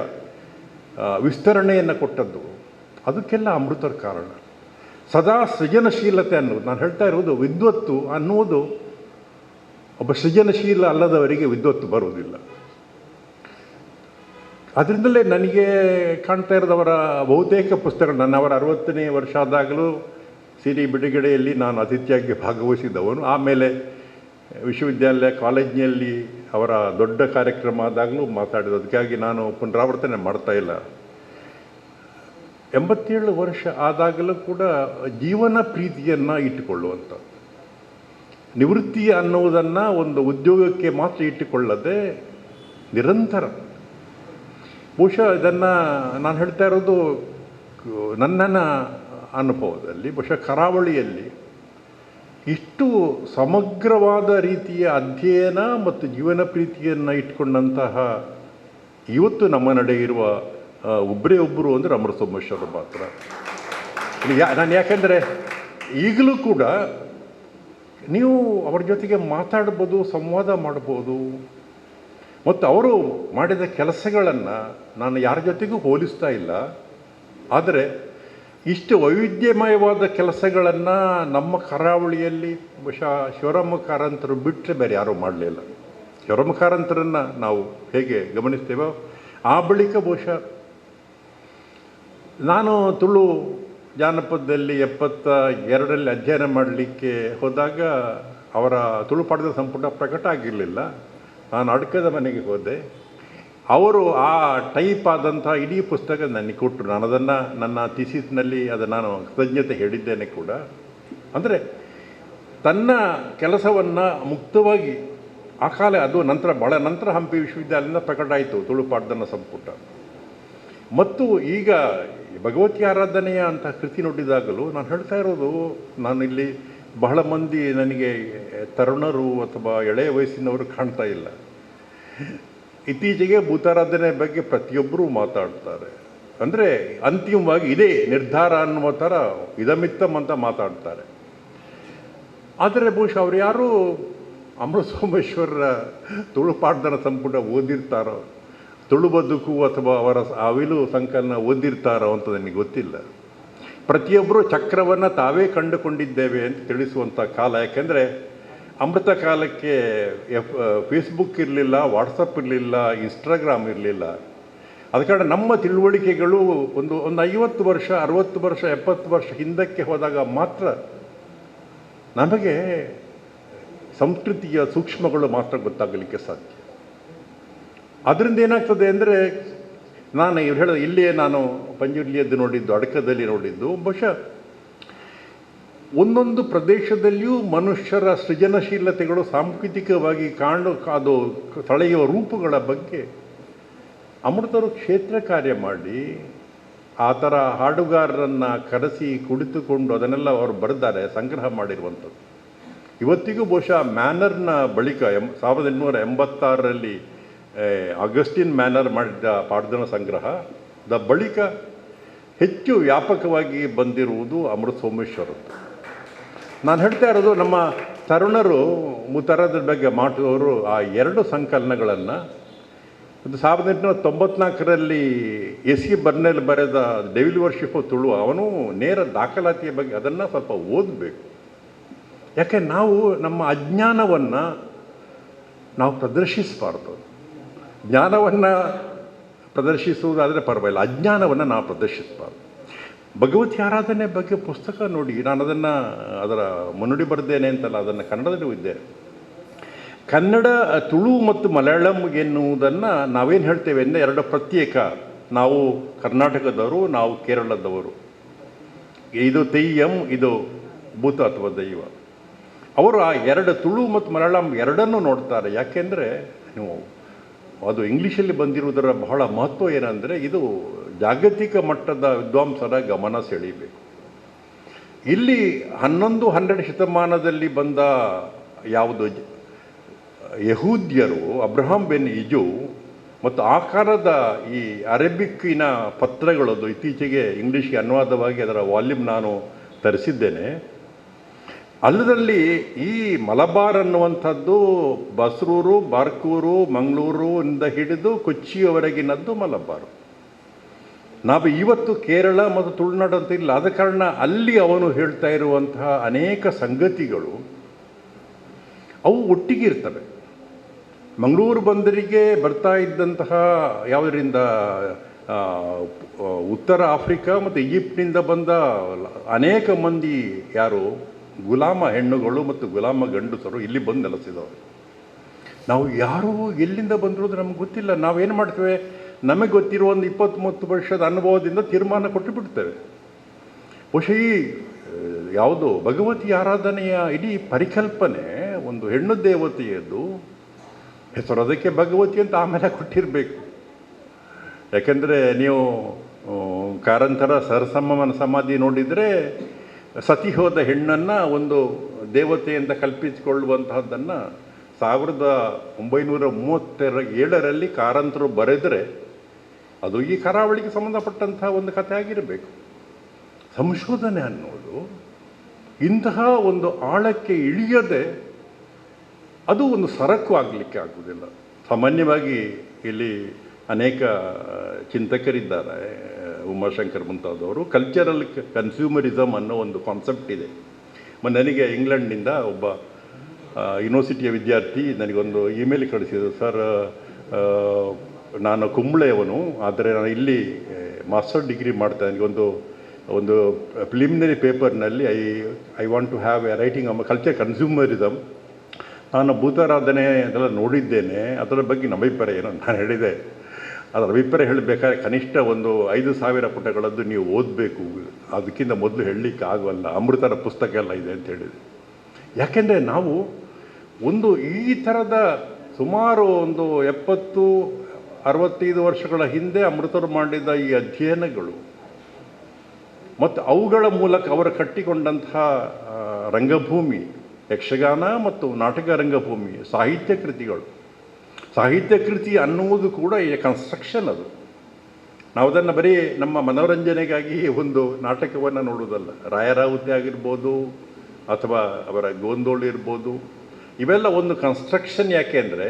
ವಿಸ್ತರಣೆಯನ್ನು ಕೊಟ್ಟದ್ದು. ಅದಕ್ಕೆಲ್ಲ ಅಮೃತರ ಕಾರಣ. ಸದಾ ಸೃಜನಶೀಲತೆ ಅನ್ನೋದು ನಾನು ಹೇಳ್ತಾ ಇರೋದು, ವಿದ್ವತ್ತು ಅನ್ನುವುದು ಒಬ್ಬ ಸೃಜನಶೀಲ ಅಲ್ಲದವರಿಗೆ ವಿದ್ವತ್ತು ಬರುವುದಿಲ್ಲ. ಅದರಿಂದಲೇ ನನಗೆ ಕಾಣ್ತಾ ಇರೋದವರ ಬಹುತೇಕ ಪುಸ್ತಕಗಳು, ನನ್ನ ಅವರ 60ನೇ ವರ್ಷ ಆದಾಗಲೂ ಸಿಡಿ ಬಿಡುಗಡೆಯಲ್ಲಿ ನಾನು ಅತಿಥಿಯಾಗಿ ಭಾಗವಹಿಸಿದವನು. ಆಮೇಲೆ ವಿಶ್ವವಿದ್ಯಾಲಯ ಕಾಲೇಜಿನಲ್ಲಿ ಅವರ ದೊಡ್ಡ ಕಾರ್ಯಕ್ರಮ ಆದಾಗಲೂ ಮಾತಾಡಿದ್ದು. ಅದಕ್ಕಾಗಿ ನಾನು ಪುನರಾವರ್ತನೆ ಮಾಡ್ತಾ ಇಲ್ಲ. 87 ವರ್ಷ ಆದಾಗಲೂ ಕೂಡ ಜೀವನ ಪ್ರೀತಿಯನ್ನು ಇಟ್ಟುಕೊಳ್ಳುವಂಥ, ನಿವೃತ್ತಿ ಅನ್ನುವುದನ್ನು ಒಂದು ಉದ್ಯೋಗಕ್ಕೆ ಮಾತ್ರ ಇಟ್ಟುಕೊಳ್ಳದೆ ನಿರಂತರ. ಬಹುಶಃ ಇದನ್ನು ನಾನು ಹೇಳ್ತಾ ಇರೋದು ನನ್ನ ಅನುಭವದಲ್ಲಿ. ಬಹುಶಃ ಕರಾವಳಿಯಲ್ಲಿ ಇಷ್ಟು ಸಮಗ್ರವಾದ ರೀತಿಯ ಅಧ್ಯಯನ ಮತ್ತು ಜೀವನ ಪ್ರೀತಿಯನ್ನು ಇಟ್ಕೊಂಡಂತಹ ಇವತ್ತು ನಮ್ಮ ನಡೆ ಇರುವ ಒಬ್ಬರೇ ಒಬ್ಬರು ಅಂದರೆ ಅಮೃತ ಸೋಮೇಶ್ವರ ಮಾತ್ರ. ನಾನು ಯಾಕೆಂದರೆ ಈಗಲೂ ಕೂಡ ನೀವು ಅವ್ರ ಜೊತೆಗೆ ಮಾತಾಡ್ಬೋದು, ಸಂವಾದ ಮಾಡ್ಬೋದು. ಮತ್ತು ಅವರು ಮಾಡಿದ ಕೆಲಸಗಳನ್ನು ನಾನು ಯಾರ ಜೊತೆಗೂ ಹೋಲಿಸ್ತಾ ಇಲ್ಲ. ಆದರೆ ಇಷ್ಟು ವೈವಿಧ್ಯಮಯವಾದ ಕೆಲಸಗಳನ್ನು ನಮ್ಮ ಕರಾವಳಿಯಲ್ಲಿ ಬಹುಶಃ ಶಿವರಾಮ ಕಾರಂತರು ಬಿಟ್ಟರೆ ಬೇರೆ ಯಾರೂ ಮಾಡಲಿಲ್ಲ. ಶಿವರಾಮ ಕಾರಂತರನ್ನು ನಾವು ಹೇಗೆ ಗಮನಿಸ್ತೇವೋ ಆ ಬಳಿಕ ಬಹುಶಃ ನಾನು ತುಳು ಜಾನಪದದಲ್ಲಿ 72ರಲ್ಲಿ ಅಧ್ಯಯನ ಮಾಡಲಿಕ್ಕೆ ಹೋದಾಗ ಅವರ ತುಳು ಪಾಠದ ಸಂಪುಟ ಪ್ರಕಟ ಆಗಿರಲಿಲ್ಲ. ನಾನು ಅಡ್ಕದ ಮನೆಗೆ ಹೋದೆ. ಅವರು ಆ ಟೈಪ್ ಆದಂಥ ಇಡೀ ಪುಸ್ತಕ ನನಗೆ ಕೊಟ್ಟರು. ನಾನು ಅದನ್ನು ನನ್ನ ಥೀಸಿಸ್ನಲ್ಲಿ ನಾನು ಕೃತಜ್ಞತೆ ಹೇಳಿದ್ದೇನೆ ಕೂಡ. ಅಂದರೆ ತನ್ನ ಕೆಲಸವನ್ನು ಮುಕ್ತವಾಗಿ ಆ ಕಾಲ, ಅದು ನಂತರ ಭಾಳ ನಂತರ ಹಂಪಿ ವಿಶ್ವವಿದ್ಯಾಲಯದಿಂದ ಪ್ರಕಟ ಆಯಿತು ತುಳು ಪಾಠದ ಸಂಪುಟ. ಮತ್ತು ಈಗ ಭಗವತಿ ಆರಾಧನೆಯ ಅಂತ ಕೃತಿ ನೋಡಿದಾಗಲೂ ನಾನು ಹೇಳ್ತಾ ಇರೋದು, ನಾನು ಇಲ್ಲಿ ಬಹಳ ಮಂದಿ ನನಗೆ ತರುಣರು ಅಥವಾ ಎಳೆಯ ವಯಸ್ಸಿನವರು ಕಾಣ್ತಾ ಇಲ್ಲ. ಇತ್ತೀಚೆಗೆ ಭೂತಾರಾಧನೆ ಬಗ್ಗೆ ಪ್ರತಿಯೊಬ್ಬರೂ ಮಾತಾಡ್ತಾರೆ. ಅಂದರೆ ಅಂತಿಮವಾಗಿ ಇದೇ ನಿರ್ಧಾರ ಅನ್ನುವ ಥರ ಇದಮಿತ್ತಮ್ ಅಂತ ಮಾತಾಡ್ತಾರೆ. ಆದರೆ ಬಹುಶಃ ಅವ್ರು ಯಾರು ಅಮೃತ ಸೋಮೇಶ್ವರರ ತುಳು ಪಾಡ್ದನ ಸಂಪುಟ ಓದಿರ್ತಾರೋ, ತುಳು ಬದುಕು ಅಥವಾ ಅವರ ಅವಿಲು ಸಂಕಲನ ಓದಿರ್ತಾರೋ ಅಂತ ನನಗೆ ಗೊತ್ತಿಲ್ಲ. ಪ್ರತಿಯೊಬ್ಬರು ಚಕ್ರವನ್ನು ತಾವೇ ಕಂಡುಕೊಂಡಿದ್ದೇವೆ ಅಂತ ತಿಳಿಸುವಂಥ ಕಾಲ. ಯಾಕೆಂದರೆ ಅಮೃತ ಕಾಲಕ್ಕೆ ಫೇಸ್ಬುಕ್ ಇರಲಿಲ್ಲ, ವಾಟ್ಸಪ್ ಇರಲಿಲ್ಲ, ಇನ್ಸ್ಟಾಗ್ರಾಮ್ ಇರಲಿಲ್ಲ. ಆದ ಕಾರಣ ನಮ್ಮ ತಿಳುವಳಿಕೆಗಳು ಒಂದು 50 ವರ್ಷ, 60 ವರ್ಷ, 70 ವರ್ಷ ಹಿಂದಕ್ಕೆ ಹೋದಾಗ ಮಾತ್ರ ನಮಗೆ ಸಂಸ್ಕೃತಿಯ ಸೂಕ್ಷ್ಮಗಳು ಮಾತ್ರ ಗೊತ್ತಾಗಲಿಕ್ಕೆ ಸಾಧ್ಯ. ಅದರಿಂದ ಏನಾಗ್ತದೆ ಅಂದರೆ, ನಾನು ಇವ್ರು ಹೇಳೋದು ಇಲ್ಲಿಯೇ ನಾನು ಪಂಜುರ್ಲಿಯದ್ದು ನೋಡಿದ್ದು, ಅಡಕದಲ್ಲಿ ನೋಡಿದ್ದು, ಬಹುಶಃ ಒಂದೊಂದು ಪ್ರದೇಶದಲ್ಲಿಯೂ ಮನುಷ್ಯರ ಸೃಜನಶೀಲತೆಗಳು ಸಾಂಸ್ಕೃತಿಕವಾಗಿ ಅದು ತಳೆಯುವ ರೂಪಗಳ ಬಗ್ಗೆ ಅಮೃತರು ಕ್ಷೇತ್ರ ಕಾರ್ಯ ಮಾಡಿ ಆ ಥರ ಹಾಡುಗಾರರನ್ನು ಕರೆಸಿ ಕುಳಿತುಕೊಂಡು ಅದನ್ನೆಲ್ಲ ಅವರು ಬರೆದಾರೆ, ಸಂಗ್ರಹ ಮಾಡಿರುವಂಥದ್ದು. ಇವತ್ತಿಗೂ ಬಹುಶಃ ಮ್ಯಾನರ್ನ ಬಳಿಕ 1886ರಲ್ಲಿ ಆಗಸ್ಟಿನ್ ಮ್ಯಾನರ್ ಮಾಡಿದ ಪಾಡ್ದನ ಸಂಗ್ರಹದ ಬಳಿಕ ಹೆಚ್ಚು ವ್ಯಾಪಕವಾಗಿ ಬಂದಿರುವುದು ಅಮೃತ ಸೋಮೇಶ್ವರದ್ದು. ನಾನು ಹೇಳ್ತಾ ಇರೋದು, ನಮ್ಮ ತರುಣರು ಮುತರದ ಬಗ್ಗೆ ಮಾಡುವವರು ಆ 2 ಸಂಕಲನಗಳನ್ನು 1894ರಲ್ಲಿ ಎಸ್.ಸಿ. ಬರ್ನೆಲ್ ಬರೆದ ಡೆವಿಲ್ ವರ್ಷಿಪ್ ಆಫ್ ತುಳು, ಅವನು ನೇರ ದಾಖಲಾತಿಯ ಬಗ್ಗೆ ಅದನ್ನು ಸ್ವಲ್ಪ ಓದಬೇಕು. ಯಾಕೆ ನಾವು ನಮ್ಮ ಅಜ್ಞಾನವನ್ನು ನಾವು ಪ್ರದರ್ಶಿಸಬಾರ್ದು. ಜ್ಞಾನವನ್ನು ಪ್ರದರ್ಶಿಸುವುದಾದರೆ ಪರವಾಗಿಲ್ಲ, ಅಜ್ಞಾನವನ್ನು ನಾವು ಪ್ರದರ್ಶಿಸಬಾರ್ದು. ಭಗವತಿ ಆರಾಧನೆ ಬಗ್ಗೆ ಪುಸ್ತಕ ನೋಡಿ, ನಾನು ಅದರ ಮುನ್ನುಡಿ ಬರೆದೇನೆ ಅಂತಲ್ಲ, ಅದನ್ನು ಕನ್ನಡದಲ್ಲಿ ಇದ್ದೇನೆ. ಕನ್ನಡ, ತುಳು ಮತ್ತು ಮಲಯಾಳಂ ಎನ್ನುವುದನ್ನು ನಾವೇನು ಹೇಳ್ತೇವೆ ಅಂದರೆ 2 ಪ್ರತ್ಯೇಕ. ನಾವು ಕರ್ನಾಟಕದವರು, ನಾವು ಕೇರಳದವರು. ಇದು ತೆಯ್ಯಂ, ಇದು ಭೂತ ಅಥವಾ ದೈವ. ಅವರು ಆ 2 ತುಳು ಮತ್ತು ಮಲಯಾಳಂ ಎರಡನ್ನೂ ನೋಡ್ತಾರೆ. ಯಾಕೆಂದರೆ ನೀವು ಅದು ಇಂಗ್ಲೀಷಲ್ಲಿ ಬಂದಿರುವುದರ ಬಹಳ ಮಹತ್ವ ಏನಂದರೆ, ಇದು ಜಾಗತಿಕ ಮಟ್ಟದ ವಿದ್ವಾಂಸರ ಗಮನ ಸೆಳೀಬೇಕು. ಇಲ್ಲಿ 11-12 ಶತಮಾನದಲ್ಲಿ ಬಂದ ಯಾವುದು ಯಹೂದ್ಯರು, ಅಬ್ರಹಾಂ ಬೆನ್ ಇಜು ಮತ್ತು ಆಕಾರದ ಈ ಅರೇಬಿಕ್ಕಿನ ಪತ್ರಗಳದು ಇತ್ತೀಚೆಗೆ ಇಂಗ್ಲೀಷ್ಗೆ ಅನುವಾದವಾಗಿ ಅದರ ವಾಲ್ಯೂಮ್ ನಾನು ತರಿಸಿದ್ದೇನೆ. ಅಲ್ಲದಲ್ಲಿ ಈ ಮಲಬಾರ್ ಅನ್ನುವಂಥದ್ದು ಬಸ್ರೂರು, ಬಾರ್ಕೂರು, ಮಂಗಳೂರು ಇಂದ ಹಿಡಿದು ಕೊಚ್ಚಿಯವರೆಗಿನದ್ದು ಮಲಬಾರು. ನಾವು ಇವತ್ತು ಕೇರಳ ಮತ್ತು ತುಳುನಾಡು ಅಂತ ಇಲ್ಲ. ಆದ ಕಾರಣ ಅಲ್ಲಿ ಅವನು ಹೇಳ್ತಾ ಇರುವಂತಹ ಅನೇಕ ಸಂಗತಿಗಳು ಅವು ಒಟ್ಟಿಗೆ ಇರ್ತವೆ. ಮಂಗಳೂರು ಬಂದರಿಗೆ ಬರ್ತಾ ಇದ್ದಂತಹ ಯಾವುದರಿಂದ ಉತ್ತರ ಆಫ್ರಿಕಾ ಮತ್ತು ಈಜಿಪ್ಟ್ನಿಂದ ಬಂದ ಅನೇಕ ಮಂದಿ ಯಾರು ಗುಲಾಮ ಹೆಣ್ಣುಗಳು ಮತ್ತು ಗುಲಾಮ ಗಂಡಸರು ಇಲ್ಲಿ ಬಂದು ನೆಲೆಸಿದವರು. ನಾವು ಯಾರು ಎಲ್ಲಿಂದ ಬಂದಿರೋದು ನಮ್ಗೆ ಗೊತ್ತಿಲ್ಲ. ನಾವೇನು ಮಾಡ್ತೇವೆ, ನಮಗೆ ಗೊತ್ತಿರುವ ಒಂದು 20-30 ವರ್ಷದ ಅನುಭವದಿಂದ ತೀರ್ಮಾನ ಕೊಟ್ಟು ಬಿಡ್ತೇವೆ. ಬಹುಶಃ ಈ ಯಾವುದು ಭಗವತಿ ಆರಾಧನೆಯ ಇಡೀ ಪರಿಕಲ್ಪನೆ ಒಂದು ಹೆಣ್ಣು ದೇವತೆಯದ್ದು ಹೆಸರು, ಅದಕ್ಕೆ ಭಗವತಿ ಅಂತ ಆಮೇಲೆ ಕೊಟ್ಟಿರಬೇಕು. ಯಾಕೆಂದರೆ ನೀವು ಕಾರಂತರ ಸರಸಮ್ಮನ ಸಮಾಧಿ ನೋಡಿದರೆ ಸತಿ ಹೋದ ಹೆಣ್ಣನ್ನು ಒಂದು ದೇವತೆಯಿಂದ ಕಲ್ಪಿಸಿಕೊಳ್ಳುವಂತಹದ್ದನ್ನು 1937ರಲ್ಲಿ ಕಾರಂತರು ಬರೆದರೆ ಅದು ಈ ಕರಾವಳಿಗೆ ಸಂಬಂಧಪಟ್ಟಂಥ ಒಂದು ಕಥೆ ಆಗಿರಬೇಕು. ಸಂಶೋಧನೆ ಅನ್ನೋದು ಇಂತಹ ಒಂದು ಆಳಕ್ಕೆ ಇಳಿಯದೆ ಅದು ಒಂದು ಸರಕು ಆಗಲಿಕ್ಕೆ ಆಗುವುದಿಲ್ಲ. ಸಾಮಾನ್ಯವಾಗಿ ಇಲ್ಲಿ ಅನೇಕ ಚಿಂತಕರಿದ್ದಾರೆ, ಉಮಾಶಂಕರ್ ಮುಂತಾದವರು. ಕಲ್ಚರಲ್ ಕನ್ಸ್ಯೂಮರಿಸಮ್ ಅನ್ನೋ ಒಂದು ಕಾನ್ಸೆಪ್ಟ್ ಇದೆ. ನನಗೆ ಇಂಗ್ಲೆಂಡ್ನಿಂದ ಒಬ್ಬ ಯೂನಿವರ್ಸಿಟಿಯ ವಿದ್ಯಾರ್ಥಿ ನನಗೊಂದು ಇಮೇಲ್ ಕಳಿಸಿದರು. ಸರ್, ನಾನು ಕುಂಬಳೆಯವನು, ಆದರೆ ನಾನು ಇಲ್ಲಿ ಮಾಸ್ಟರ್ ಡಿಗ್ರಿ ಮಾಡ್ತೇನೆ. ನನಗೊಂದು ಪ್ರಿಲಿಮಿನರಿ ಪೇಪರ್ನಲ್ಲಿ I want to have a writing on culture consumerism. ನಾನು ಭೂತಾರಾಧನೆ ಅದೆಲ್ಲ ನೋಡಿದ್ದೇನೆ, ಅದರ ಬಗ್ಗೆ ನಮ್ಮ ಅಭಿಪ್ರಾಯ ಏನು ನಾನು ಹೇಳಿದೆ. ಅದರ ಅಭಿಪ್ರಾಯ ಹೇಳಬೇಕಾದ್ರೆ ಕನಿಷ್ಠ ಒಂದು 5,000 ಪುಟಗಳದ್ದು ನೀವು ಓದಬೇಕು, ಅದಕ್ಕಿಂತ ಮೊದಲು ಹೇಳಲಿಕ್ಕೆ ಆಗೋಲ್ಲ, ಅಮೃತರ ಪುಸ್ತಕ ಎಲ್ಲ ಇದೆ ಅಂತ ಹೇಳಿದೆ. ಯಾಕೆಂದರೆ ನಾವು ಒಂದು ಈ ಥರದ ಸುಮಾರು ಒಂದು 70-65 ವರ್ಷಗಳ ಹಿಂದೆ ಅಮೃತರು ಮಾಡಿದ ಈ ಅಧ್ಯಯನಗಳು ಮತ್ತು ಅವುಗಳ ಮೂಲಕ ಅವರು ಕಟ್ಟಿಕೊಂಡಂತಹ ರಂಗಭೂಮಿ, ಯಕ್ಷಗಾನ ಮತ್ತು ನಾಟಕ ರಂಗಭೂಮಿ, ಸಾಹಿತ್ಯ ಕೃತಿಗಳು. ಸಾಹಿತ್ಯ ಕೃತಿ ಅನ್ನುವುದು ಕೂಡ ಈ ಕನ್ಸ್ಟ್ರಕ್ಷನ್. ಅದು ನಾವು ಅದನ್ನು ಬರೀ ನಮ್ಮ ಮನೋರಂಜನೆಗಾಗಿ ಒಂದು ನಾಟಕವನ್ನು ನೋಡುವುದಲ್ಲ. ರಾಯರಾವತಿ ಆಗಿರ್ಬೋದು ಅಥವಾ ಅವರ ಗೋಂದೋಳು ಇರ್ಬೋದು, ಇವೆಲ್ಲ ಒಂದು ಕನ್ಸ್ಟ್ರಕ್ಷನ್. ಯಾಕೆ ಅಂದರೆ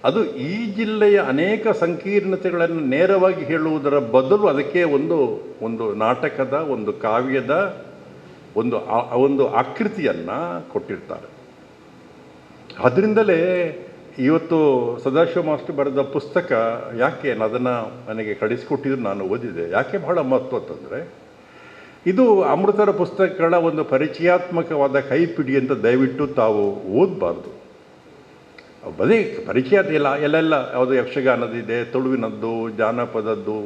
ಅದು ಈ ಜಿಲ್ಲೆಯ ಅನೇಕ ಸಂಕೀರ್ಣತೆಗಳನ್ನು ನೇರವಾಗಿ ಹೇಳುವುದರ ಬದಲು ಅದಕ್ಕೆ ಒಂದು ನಾಟಕದ, ಒಂದು ಕಾವ್ಯದ ಒಂದು ಆಕೃತಿಯನ್ನು ಕೊಟ್ಟಿರ್ತಾರೆ. ಅದರಿಂದಲೇ ಇವತ್ತು ಸದಾಶಿವ ಮಾಸ್ಟರ್ ಬರೆದ ಪುಸ್ತಕ ಯಾಕೆ ಅದನ್ನು ನನಗೆ ಕಳಿಸಿಕೊಟ್ಟಿದ್ರು, ನಾನು ಓದಿದೆ. ಯಾಕೆ ಬಹಳ ಮಹತ್ವ ಅಂತಂದರೆ, ಇದು ಅಮೃತರ ಪುಸ್ತಕಗಳ ಒಂದು ಪರಿಚಯಾತ್ಮಕವಾದ ಕೈಪಿಡಿ ಅಂತ ದಯವಿಟ್ಟು ತಾವು ಓದಬಾರ್ದು. ಬರೀ ಪರಿಚಯ ಎಲ್ಲೆಲ್ಲ ಯಾವುದು ಯಕ್ಷಗಾನದಿದೆ, ತುಳುವಿನದ್ದು, ಜಾನಪದದ್ದು,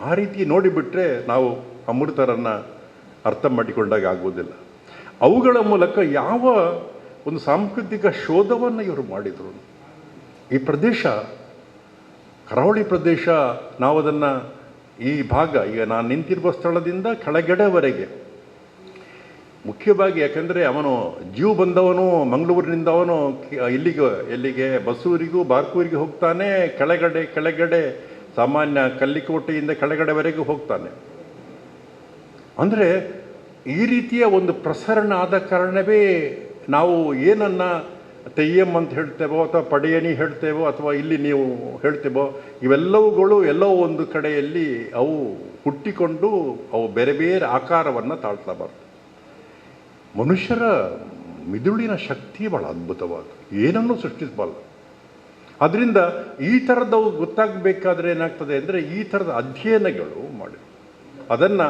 ಆ ರೀತಿ ನೋಡಿಬಿಟ್ರೆ ನಾವು ಅಮೃತರನ್ನು ಅರ್ಥ ಮಾಡಿಕೊಂಡಾಗ ಆಗುವುದಿಲ್ಲ. ಅವುಗಳ ಮೂಲಕ ಯಾವ ಒಂದು ಸಾಂಸ್ಕೃತಿಕ ಶೋಧವನ್ನು ಇವರು ಮಾಡಿದರು. ಈ ಪ್ರದೇಶ, ಕರಾವಳಿ ಪ್ರದೇಶ, ನಾವು ಅದನ್ನು ಈ ಭಾಗ, ಈಗ ನಾನು ನಿಂತಿರುವ ಸ್ಥಳದಿಂದ ಕೆಳಗಡೆವರೆಗೆ ಮುಖ್ಯವಾಗಿ, ಯಾಕೆಂದರೆ ಅವನು ಜೀವ ಬಂದವನು ಮಂಗಳೂರಿನಿಂದ ಅವನು ಎಲ್ಲಿಗೆ ಬಸೂರಿಗೂ ಬಾರ್ಕೂರಿಗೆ ಹೋಗ್ತಾನೆ, ಕೆಳಗಡೆ ಸಾಮಾನ್ಯ ಕಲ್ಲಿಕೋಟೆಯಿಂದ ಕೆಳಗಡೆವರೆಗೂ ಹೋಗ್ತಾನೆ. ಅಂದರೆ ಈ ರೀತಿಯ ಒಂದು ಪ್ರಸರಣ ಆದ ಕಾರಣವೇ ನಾವು ಏನನ್ನು ತೆಯ್ಯಂ ಅಂತ ಹೇಳ್ತೇವೋ ಅಥವಾ ಪಡೆಯಣಿ ಹೇಳ್ತೇವೋ ಅಥವಾ ಇಲ್ಲಿ ನೀವು ಹೇಳ್ತೇವೋ, ಇವೆಲ್ಲವುಗಳು ಎಲ್ಲೋ ಒಂದು ಕಡೆಯಲ್ಲಿ ಅವು ಹುಟ್ಟಿಕೊಂಡು ಅವು ಬೇರೆ ಬೇರೆ ಆಕಾರವನ್ನು ತಾಳ್ತಾ ಬರ್ತವೆ. ಮನುಷ್ಯರ ಮಿದುಳಿನ ಶಕ್ತಿ ಬಹಳ ಅದ್ಭುತವಾದ, ಏನನ್ನೂ ಸೃಷ್ಟಿಸಬಲ್ಲ. ಅದರಿಂದ ಈ ಥರದವು ಗೊತ್ತಾಗಬೇಕಾದ್ರೆ ಏನಾಗ್ತದೆ ಅಂದರೆ, ಈ ಥರದ ಅಧ್ಯಯನಗಳು ಮಾಡಿ ಅದನ್ನು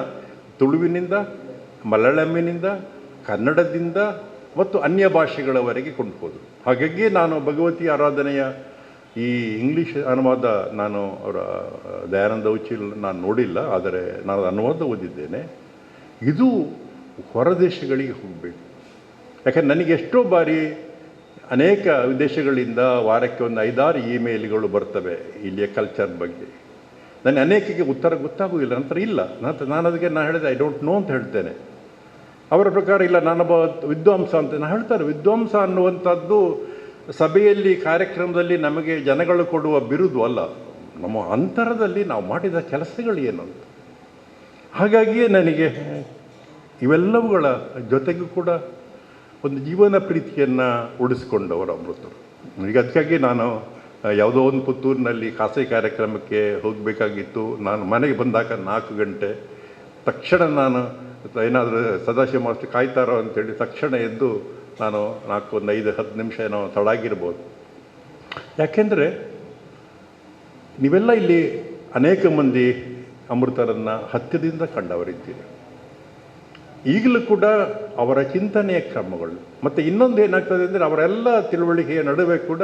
ತುಳುವಿನಿಂದ, ಮಲಯಾಳಂನಿಂದ, ಕನ್ನಡದಿಂದ ಮತ್ತು ಅನ್ಯ ಭಾಷೆಗಳವರೆಗೆ ಕೊಂಡು ಹೋದರು. ಹಾಗಾಗಿ ನಾನು ಭಗವತಿ ಆರಾಧನೆಯ ಈ ಇಂಗ್ಲೀಷ್ ಅನುವಾದ, ನಾನು ಅವರ ದಯಾನಂದ ಉಚಿಲ್ ನಾನು ನೋಡಿಲ್ಲ, ಆದರೆ ನಾನು ಅನುವಾದ ಓದಿದ್ದೇನೆ. ಇದು ಹೊರದೇಶಗಳಿಗೆ ಹೋಗಬೇಕು. ಯಾಕಂದರೆ ನನಗೆ ಎಷ್ಟೋ ಬಾರಿ ಅನೇಕ ವಿದೇಶಗಳಿಂದ ವಾರಕ್ಕೆ ಒಂದು 5-6 ಇಮೇಲ್ಗಳು ಬರ್ತವೆ ಇಲ್ಲಿಯ ಕಲ್ಚರ್ ಬಗ್ಗೆ. ನನಗೆ ಅನೇಕಕ್ಕೆ ಉತ್ತರ ಗೊತ್ತಾಗುವುದಿಲ್ಲ. ನಂತರ ಇಲ್ಲ, ನಾನು ಅದಕ್ಕೆ ಹೇಳಿದೆ ಐ ಡೋಂಟ್ ನೋ ಅಂತ ಹೇಳ್ತೇನೆ. ಅವರ ಪ್ರಕಾರ ಇಲ್ಲ, ನಾನೊಬ್ಬ ವಿದ್ವಾಂಸ ಅಂತ ನಾನು ಹೇಳ್ತಾರೆ. ವಿದ್ವಾಂಸ ಅನ್ನುವಂಥದ್ದು ಸಭೆಯಲ್ಲಿ, ಕಾರ್ಯಕ್ರಮದಲ್ಲಿ ನಮಗೆ ಜನಗಳು ಕೊಡುವ ಬಿರುದು ಅಲ್ಲ, ನಮ್ಮ ಅಂತರದಲ್ಲಿ ನಾವು ಮಾಡಿದ ಕೆಲಸಗಳು ಏನು ಅಂತ. ಹಾಗಾಗಿಯೇ ನನಗೆ ಇವೆಲ್ಲವುಗಳ ಜೊತೆಗೂ ಕೂಡ ಒಂದು ಜೀವನ ಪ್ರೀತಿಯನ್ನು ಉಳಿಸ್ಕೊಂಡವರು ಅಮೃತರು. ಈಗ ಅದಕ್ಕಾಗಿ ನಾನು ಯಾವುದೋ ಒಂದು ಪುತ್ತೂರಿನಲ್ಲಿ ಖಾಸಗಿ ಕಾರ್ಯಕ್ರಮಕ್ಕೆ ಹೋಗಬೇಕಾಗಿತ್ತು. ನಾನು ಮನೆಗೆ ಬಂದಾಗ 4 ಗಂಟೆ. ತಕ್ಷಣ ನಾನು ಏನಾದರೂ ಸದಾಶಿವ ಮಾಸ್ಟರ್ ಕಾಯ್ತಾರೋ ಅಂತೇಳಿ ತಕ್ಷಣ ಎದ್ದು ನಾನು 5-10 ನಿಮಿಷ ಏನೋ ತಡಾಗಿರ್ಬೋದು. ಯಾಕೆಂದರೆ ನೀವೆಲ್ಲ ಇಲ್ಲಿ ಅನೇಕ ಮಂದಿ ಅಮೃತರನ್ನು ಹತ್ತಿರದಿಂದ ಕಂಡವರಿದ್ದೀರಿ. ಈಗಲೂ ಕೂಡ ಅವರ ಚಿಂತನೆಯ ಕ್ರಮಗಳು ಮತ್ತು ಇನ್ನೊಂದು ಏನಾಗ್ತದೆ ಅಂದರೆ, ಅವರೆಲ್ಲ ತಿಳುವಳಿಕೆಯ ನಡುವೆ ಕೂಡ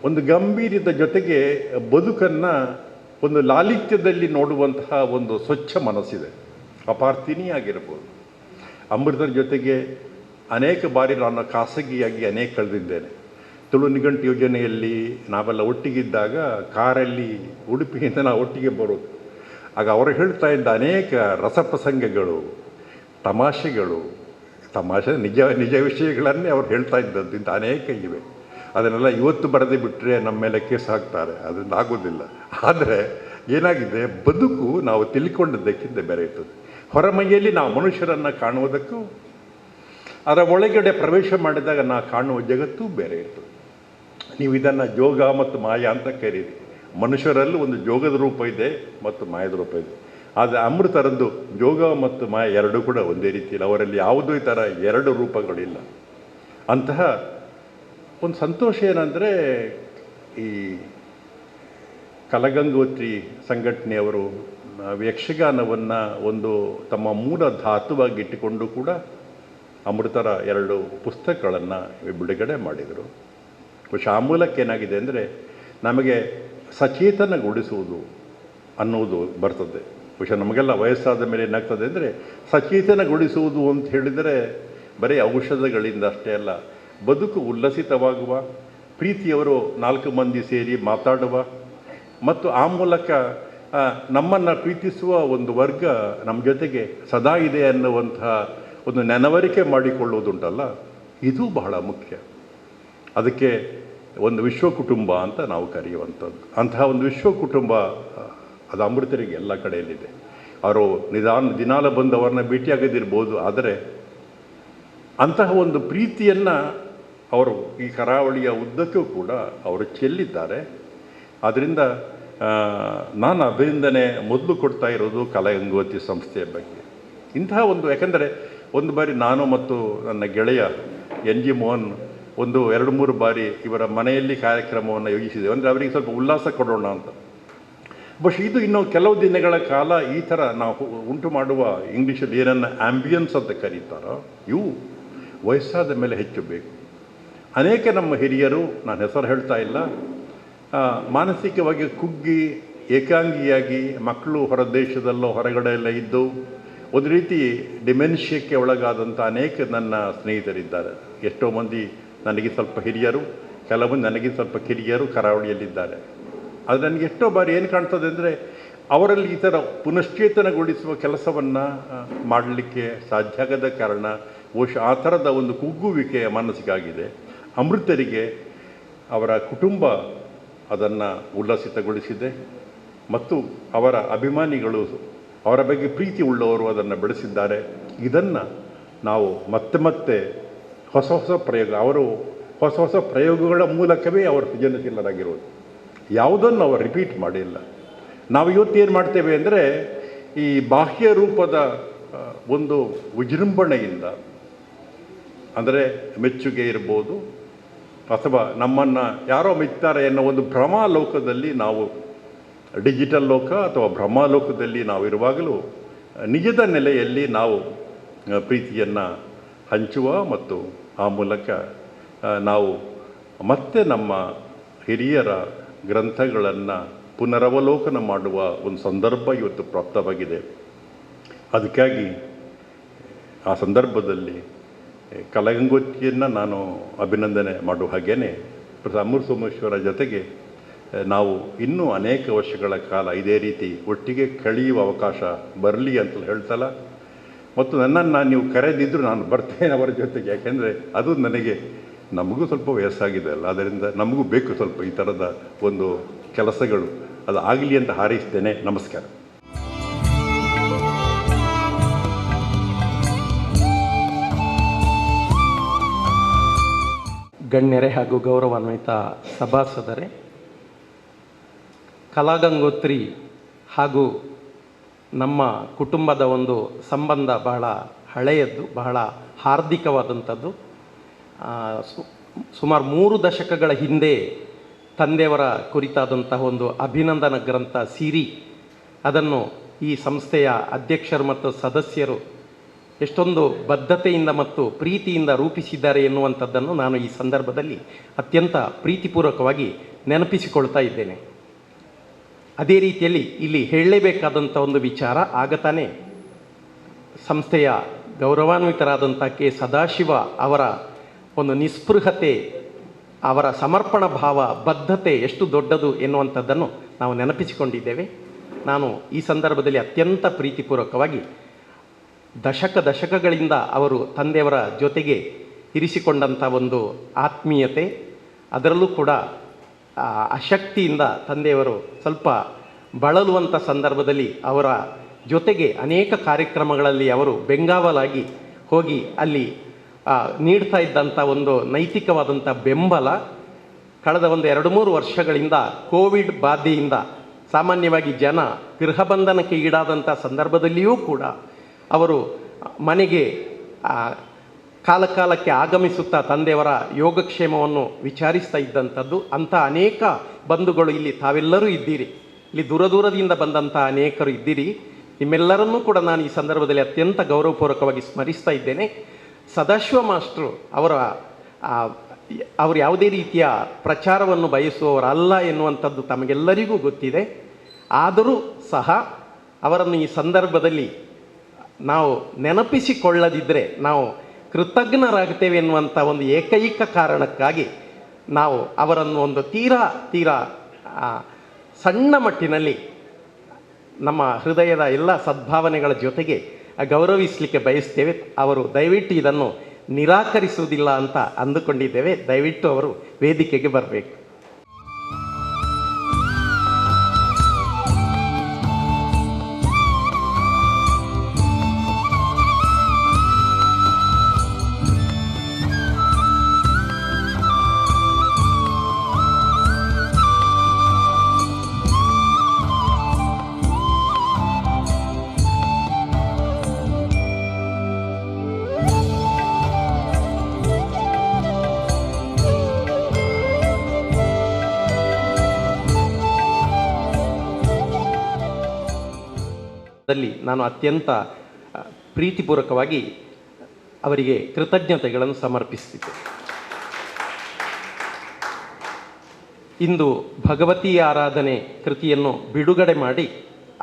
ಒಂದು ಗಂಭೀರ್ಯದ ಜೊತೆಗೆ ಬದುಕನ್ನು ಒಂದು ಲಾಲಿತ್ಯದಲ್ಲಿ ನೋಡುವಂತಹ ಒಂದು ಸ್ವಚ್ಛ ಮನಸ್ಸಿದೆ. ಅಪಾರ್ಥಿನಿ ಆಗಿರ್ಬೋದು. ಅಮೃತರ ಜೊತೆಗೆ ಅನೇಕ ಬಾರಿ ನಾನು ಖಾಸಗಿಯಾಗಿ ಅನೇಕ ಕಳೆದಿದ್ದೇನೆ. ತುಳು ನಿಘಂಟು ಯೋಜನೆಯಲ್ಲಿ ನಾವೆಲ್ಲ ಒಟ್ಟಿಗಿದ್ದಾಗ ಕಾರಲ್ಲಿ ಉಡುಪಿಯಿಂದ ನಾವು ಒಟ್ಟಿಗೆ ಬರೋದು. ಆಗ ಅವರು ಹೇಳ್ತಾ ಇದ್ದ ಅನೇಕ ರಸಪ್ರಸಂಗಗಳು, ತಮಾಷೆ ನಿಜ ವಿಷಯಗಳನ್ನೇ ಅವ್ರು ಹೇಳ್ತಾ ಇದ್ದದ್ದು ಇಂಥ ಅನೇಕ ಇವೆ. ಅದನ್ನೆಲ್ಲ ಇವತ್ತು ಬರೆದೇ ಬಿಟ್ಟರೆ ನಮ್ಮ ಮೇಲೆ ಕೇಸ್ ಹಾಕ್ತಾರೆ, ಅದರಿಂದ ಆಗೋದಿಲ್ಲ. ಆದರೆ ಏನಾಗಿದೆ, ಬದುಕು ನಾವು ತಿಳ್ಕೊಂಡಿದ್ದಕ್ಕಿಂತ ಬೇರೆ ಇರ್ತದೆ. ಹೊರಮೈಯಲ್ಲಿ ನಾವು ಮನುಷ್ಯರನ್ನು ಕಾಣುವುದಕ್ಕೂ ಅದರ ಒಳಗಡೆ ಪ್ರವೇಶ ಮಾಡಿದಾಗ ನಾವು ಕಾಣುವ ಜಗತ್ತು ಬೇರೆ ಇರ್ತದೆ. ನೀವು ಇದನ್ನು ಜೋಗ ಮತ್ತು ಮಾಯ ಅಂತ ಕರೀರಿ. ಮನುಷ್ಯರಲ್ಲೂ ಒಂದು ಜೋಗದ ರೂಪ ಇದೆ ಮತ್ತು ಮಾಯದ ರೂಪ ಇದೆ. ಆದರೆ ಅಮೃತರದ್ದು ಜೋಗ ಮತ್ತು ಮಾಯ ಎರಡೂ ಕೂಡ ಒಂದೇ ರೀತಿಯಲ್ಲಿ, ಅವರಲ್ಲಿ ಯಾವುದೂ ಈ ಥರ 2 ರೂಪಗಳಿಲ್ಲ. ಅಂತಹ ಒಂದು ಸಂತೋಷ ಏನಂದರೆ, ಈ ಕಲಗಂಗೋತ್ರಿ ಸಂಘಟನೆಯವರು ಯಕ್ಷಗಾನವನ್ನು ಒಂದು ತಮ್ಮ ಮೂಲ ಧಾತುವಾಗಿ ಇಟ್ಟುಕೊಂಡು ಕೂಡ ಅಮೃತರ 2 ಪುಸ್ತಕಗಳನ್ನು ಬಿಡುಗಡೆ ಮಾಡಿದರು. ಆ ಮೂಲಕ ಏನಾಗಿದೆ ಅಂದರೆ, ನಮಗೆ ಸಚೇತನಗೊಳಿಸುವುದು ಅನ್ನುವುದು ಬರ್ತದೆ. ಬಹುಶಃ ನಮಗೆಲ್ಲ ವಯಸ್ಸಾದ ಮೇಲೆ ಏನಾಗ್ತದೆ ಅಂದರೆ, ಸಚೇತನಗೊಳಿಸುವುದು ಅಂತ ಹೇಳಿದರೆ ಬರೀ ಔಷಧಗಳಿಂದ ಅಷ್ಟೇ ಅಲ್ಲ, ಬದುಕು ಉಲ್ಲಸಿತವಾಗುವ, ಪ್ರೀತಿಯವರು 4 ಮಂದಿ ಸೇರಿ ಮಾತಾಡುವ ಮತ್ತು ಆ ಮೂಲಕ ನಮ್ಮನ್ನು ಪ್ರೀತಿಸುವ ಒಂದು ವರ್ಗ ನಮ್ಮ ಜೊತೆಗೆ ಸದಾ ಇದೆ ಅನ್ನುವಂತಹ ಒಂದು ನೆನವರಿಕೆ ಮಾಡಿಕೊಳ್ಳುವುದುಂಟಲ್ಲ, ಇದು ಬಹಳ ಮುಖ್ಯ. ಅದಕ್ಕೆ ಒಂದು ವಿಶ್ವ ಕುಟುಂಬ ಅಂತ ನಾವು ಕರೆಯುವಂಥದ್ದು. ಅಂತಹ ಒಂದು ವಿಶ್ವ ಕುಟುಂಬ ಅದು ಅಮೃತರಿಗೆ ಎಲ್ಲ ಕಡೆಯಲ್ಲಿದೆ. ಅವರು ದಿನಾಲ ಬಂದು ಅವರನ್ನ ಭೇಟಿಯಾಗದಿರ್ಬೋದು, ಆದರೆ ಅಂತಹ ಒಂದು ಪ್ರೀತಿಯನ್ನು ಅವರು ಈ ಕರಾವಳಿಯ ಉದ್ದಕ್ಕೂ ಕೂಡ ಅವರು ಚೆಲ್ಲಿದ್ದಾರೆ. ಆದ್ದರಿಂದ ನಾನು ಅಭಿನಂದನೆ ಮೊದಲು ಕೊಡ್ತಾ ಇರೋದು ಕಲಾಗಂಗೋತ್ರಿ ಸಂಸ್ಥೆಯ ಬಗ್ಗೆ. ಇಂತಹ ಒಂದು, ಯಾಕೆಂದರೆ ಒಂದು ಬಾರಿ ನಾನು ಮತ್ತು ನನ್ನ ಗೆಳೆಯ NG ಮೋಹನ್ 2-3 ಬಾರಿ ಇವರ ಮನೆಯಲ್ಲಿ ಕಾರ್ಯಕ್ರಮವನ್ನು ಯೋಜಿಸಿದ್ದೇವೆ. ಅಂದರೆ ಅವರಿಗೆ ಸ್ವಲ್ಪ ಉಲ್ಲಾಸ ಕೊಡೋಣ ಅಂತ. ಇದು ಇನ್ನೂ ಕೆಲವು ದಿನಗಳ ಕಾಲ ಈ ಥರ ನಾವು ಉಂಟು ಮಾಡುವ, ಇಂಗ್ಲೀಷಲ್ಲಿ ಏನನ್ನು ಆ್ಯಂಬಿಯನ್ಸ್ ಅಂತ ಕರೀತಾರೋ, ಇವು ವಯಸ್ಸಾದ ಮೇಲೆ ಹೆಚ್ಚು ಬೇಕು. ಅನೇಕ ನಮ್ಮ ಹಿರಿಯರು, ನಾನು ಹೆಸರು ಹೇಳ್ತಾ ಇಲ್ಲ, ಮಾನಸಿಕವಾಗಿ ಕುಗ್ಗಿ ಏಕಾಂಗಿಯಾಗಿ ಮಕ್ಕಳು ಹೊರದೇಶದಲ್ಲೋ ಹೊರಗಡೆಯಲ್ಲ ಇದ್ದು ಒಂದು ರೀತಿ ಡಿಮೆನ್ಷಿಯಕ್ಕೆ ಒಳಗಾದಂಥ ಅನೇಕ ನನ್ನ ಸ್ನೇಹಿತರಿದ್ದಾರೆ. ಎಷ್ಟೋ ಮಂದಿ ನನಗೆ ಸ್ವಲ್ಪ ಹಿರಿಯರು, ಕೆಲವು ನನಗೆ ಸ್ವಲ್ಪ ಕಿರಿಯರು ಕರಾವಳಿಯಲ್ಲಿದ್ದಾರೆ. ಅದು ನನಗೆ ಎಷ್ಟೋ ಬಾರಿ ಏನು ಕಾಣ್ತದೆ ಅಂದರೆ, ಅವರಲ್ಲಿ ಈ ಥರ ಪುನಶ್ಚೇತನಗೊಳಿಸುವ ಕೆಲಸವನ್ನು ಮಾಡಲಿಕ್ಕೆ ಸಾಧ್ಯ ಆಗದ ಕಾರಣ ಬಹುಶಃ ಆ ಥರದ ಒಂದು ಕುಗ್ಗುವಿಕೆಯ ಮನಸ್ಸಿಗಾಗಿದೆ. ಅಮೃತರಿಗೆ ಅವರ ಕುಟುಂಬ ಅದನ್ನು ಉಲ್ಲಸಿತಗೊಳಿಸಿದೆ ಮತ್ತು ಅವರ ಅಭಿಮಾನಿಗಳು, ಅವರ ಬಗ್ಗೆ ಪ್ರೀತಿ ಉಳ್ಳವರು ಅದನ್ನು ಬೆಳೆಸಿದ್ದಾರೆ. ಇದನ್ನು ನಾವು ಮತ್ತೆ ಹೊಸ ಹೊಸ ಪ್ರಯೋಗಗಳ ಮೂಲಕವೇ ಅವರು ಸೃಜನಶೀಲರಾಗಿರೋದು. ಯಾವುದನ್ನು ಅವರು ರಿಪೀಟ್ ಮಾಡಿಲ್ಲ. ನಾವು ಇವತ್ತೇನು ಮಾಡ್ತೇವೆ ಅಂದರೆ, ಈ ಬಾಹ್ಯ ರೂಪದ ಒಂದು ವಿಜೃಂಭಣೆಯಿಂದ, ಅಂದರೆ ಮೆಚ್ಚುಗೆ ಇರ್ಬೋದು ಅಥವಾ ನಮ್ಮನ್ನು ಯಾರೋ ಮೆಚ್ತಾರೆ ಅನ್ನೋ ಒಂದು ಭ್ರಮಾಲೋಕದಲ್ಲಿ ನಾವು, ಡಿಜಿಟಲ್ ಲೋಕ ಅಥವಾ ಭ್ರಮಾಲೋಕದಲ್ಲಿ ನಾವು ಇರುವಾಗಲೂ ನಿಜದ ನೆಲೆಯಲ್ಲಿ ನಾವು ಪ್ರೀತಿಯನ್ನು ಹಂಚುವ ಮತ್ತು ಆ ಮೂಲಕ ನಾವು ಮತ್ತೆ ನಮ್ಮ ಹಿರಿಯರ ಗ್ರಂಥಗಳನ್ನು ಪುನರವಲೋಕನ ಮಾಡುವ ಒಂದು ಸಂದರ್ಭ ಇವತ್ತು ಪ್ರಾಪ್ತವಾಗಿದೆ. ಅದಕ್ಕಾಗಿ ಆ ಸಂದರ್ಭದಲ್ಲಿ ಕಲಾಗಂಗೋತ್ರಿಯನ್ನು ನಾನು ಅಭಿನಂದನೆ ಮಾಡುವ ಹಾಗೇ ಅಮೃತ ಸೋಮೇಶ್ವರ ಜೊತೆಗೆ ನಾವು ಇನ್ನೂ ಅನೇಕ ವರ್ಷಗಳ ಕಾಲ ಇದೇ ರೀತಿ ಒಟ್ಟಿಗೆ ಕಳೆಯುವ ಅವಕಾಶ ಬರಲಿ ಅಂತ ಹೇಳ್ತಲ್ಲ. ಮತ್ತು ನನ್ನನ್ನು ನೀವು ಕರೆದಿದ್ದರೂ ನಾನು ಬರ್ತೇನೆ ಅವರ ಜೊತೆಗೆ, ಯಾಕೆಂದರೆ ಅದು ನಮಗೂ ಸ್ವಲ್ಪ ವಯಸ್ಸಾಗಿದೆ ಅಲ್ಲ, ಅದರಿಂದ ನಮಗೂ ಬೇಕು ಸ್ವಲ್ಪ ಈ ಥರದ ಒಂದು ಕೆಲಸಗಳು, ಅದು ಆಗಲಿ ಅಂತ ಹಾರೈಸ್ತೇನೆ. ನಮಸ್ಕಾರ. ಗಣ್ಯರೇ ಹಾಗೂ ಗೌರವಾನ್ವಿತ ಸಭಾಸದರೇ, ಕಲಾಗಂಗೋತ್ರಿ ಹಾಗೂ ನಮ್ಮ ಕುಟುಂಬದ ಒಂದು ಸಂಬಂಧ ಬಹಳ ಹಳೆಯದ್ದು, ಬಹಳ ಹಾರ್ದಿಕವಾದಂಥದ್ದು. ಸುಮಾರು 3 ದಶಕಗಳ ಹಿಂದೆ ತಂದೆಯವರ ಕುರಿತಾದಂತಹ ಒಂದು ಅಭಿನಂದನ ಗ್ರಂಥ ಸಿರಿ, ಅದನ್ನು ಈ ಸಂಸ್ಥೆಯ ಅಧ್ಯಕ್ಷರು ಮತ್ತು ಸದಸ್ಯರು ಎಷ್ಟೊಂದು ಬದ್ಧತೆಯಿಂದ ಮತ್ತು ಪ್ರೀತಿಯಿಂದ ರೂಪಿಸಿದ್ದಾರೆ ಎನ್ನುವಂಥದ್ದನ್ನು ನಾನು ಈ ಸಂದರ್ಭದಲ್ಲಿ ಅತ್ಯಂತ ಪ್ರೀತಿಪೂರ್ವಕವಾಗಿ ನೆನಪಿಸಿಕೊಳ್ತಾ ಇದ್ದೇನೆ. ಅದೇ ರೀತಿಯಲ್ಲಿ ಇಲ್ಲಿ ಹೇಳಲೇಬೇಕಾದಂಥ ಒಂದು ವಿಚಾರ, ಆಗತಾನೆ ಸಂಸ್ಥೆಯ ಗೌರವಾನ್ವಿತರಾದಂಥ ಕೆ ಸದಾಶಿವ ಅವರ ಒಂದು ನಿಸ್ಪೃಹತೆ, ಅವರ ಸಮರ್ಪಣ ಭಾವ, ಬದ್ಧತೆ ಎಷ್ಟು ದೊಡ್ಡದು ಎನ್ನುವಂಥದ್ದನ್ನು ನಾವು ನೆನಪಿಸಿಕೊಂಡಿದ್ದೇವೆ. ನಾನು ಈ ಸಂದರ್ಭದಲ್ಲಿ ಅತ್ಯಂತ ಪ್ರೀತಿಪೂರ್ವಕವಾಗಿ ದಶಕಗಳಿಂದ ಅವರು ತಂದೆಯವರ ಜೊತೆಗೆ ಇರಿಸಿಕೊಂಡಂಥ ಒಂದು ಆತ್ಮೀಯತೆ, ಅದರಲ್ಲೂ ಕೂಡ ಅಶಕ್ತಿಯಿಂದ ತಂದೆಯವರು ಸ್ವಲ್ಪ ಬಳಲುವಂಥ ಸಂದರ್ಭದಲ್ಲಿ ಅವರ ಜೊತೆಗೆ ಅನೇಕ ಕಾರ್ಯಕ್ರಮಗಳಲ್ಲಿ ಅವರು ಬೆಂಗಾವಲಾಗಿ ಹೋಗಿ ಅಲ್ಲಿ ನೀಡ್ತಾ ಇದ್ದಂಥ ಒಂದು ನೈತಿಕವಾದಂಥ ಬೆಂಬಲ, ಕಳೆದ ಒಂದು 2-3 ವರ್ಷಗಳಿಂದ ಕೋವಿಡ್ ಬಾಧೆಯಿಂದ ಸಾಮಾನ್ಯವಾಗಿ ಜನ ಗೃಹಬಂಧನಕ್ಕೆ ಈಡಾದಂಥ ಸಂದರ್ಭದಲ್ಲಿಯೂ ಕೂಡ ಅವರು ಮನೆಗೆ ಕಾಲಕಾಲಕ್ಕೆ ಆಗಮಿಸುತ್ತಾ ತಂದೆಯವರ ಯೋಗಕ್ಷೇಮವನ್ನು ವಿಚಾರಿಸ್ತಾ ಇದ್ದಂಥದ್ದು. ಅಂಥ ಅನೇಕ ಬಂಧುಗಳು ಇಲ್ಲಿ ತಾವೆಲ್ಲರೂ ಇದ್ದೀರಿ, ಇಲ್ಲಿ ದೂರದಿಂದ ಬಂದಂಥ ಅನೇಕರು ಇದ್ದೀರಿ. ನಿಮ್ಮೆಲ್ಲರನ್ನೂ ಕೂಡ ನಾನು ಈ ಸಂದರ್ಭದಲ್ಲಿ ಅತ್ಯಂತ ಗೌರವಪೂರ್ವಕವಾಗಿ ಸ್ಮರಿಸ್ತಾ ಇದ್ದೇನೆ. ಸದಾಶಿವ ಮಾಸ್ಟ್ರು ಅವರು ಯಾವುದೇ ರೀತಿಯ ಪ್ರಚಾರವನ್ನು ಬಯಸುವವರಲ್ಲ ಎನ್ನುವಂಥದ್ದು ತಮಗೆಲ್ಲರಿಗೂ ಗೊತ್ತಿದೆ. ಆದರೂ ಸಹ ಅವರನ್ನು ಈ ಸಂದರ್ಭದಲ್ಲಿ ನಾವು ನೆನಪಿಸಿಕೊಳ್ಳದಿದ್ದರೆ ನಾವು ಕೃತಜ್ಞರಾಗ್ತೇವೆ ಎನ್ನುವಂಥ ಒಂದು ಏಕೈಕ ಕಾರಣಕ್ಕಾಗಿ ನಾವು ಅವರನ್ನು ಒಂದು ತೀರಾ ಸಣ್ಣ ಮಟ್ಟಿನಲ್ಲಿ ನಮ್ಮ ಹೃದಯದ ಎಲ್ಲ ಸದ್ಭಾವನೆಗಳ ಜೊತೆಗೆ ಗೌರವಿಸಲಿಕ್ಕೆ ಬಯಸ್ತೇವೆ. ಅವರು ದಯವಿಟ್ಟು ಇದನ್ನು ನಿರಾಕರಿಸುವುದಿಲ್ಲ ಅಂತ ಅಂದುಕೊಂಡಿದ್ದೇವೆ. ದಯವಿಟ್ಟು ಅವರು ವೇದಿಕೆಗೆ ಬರಬೇಕು. ಸಂದರ್ಭದಲ್ಲಿ ನಾನು ಅತ್ಯಂತ ಪ್ರೀತಿಪೂರ್ವಕವಾಗಿ ಅವರಿಗೆ ಕೃತಜ್ಞತೆಗಳನ್ನು ಸಮರ್ಪಿಸ್ತಿದ್ದೆ. ಇಂದು ಭಗವತಿ ಆರಾಧನೆ ಕೃತಿಯನ್ನು ಬಿಡುಗಡೆ ಮಾಡಿ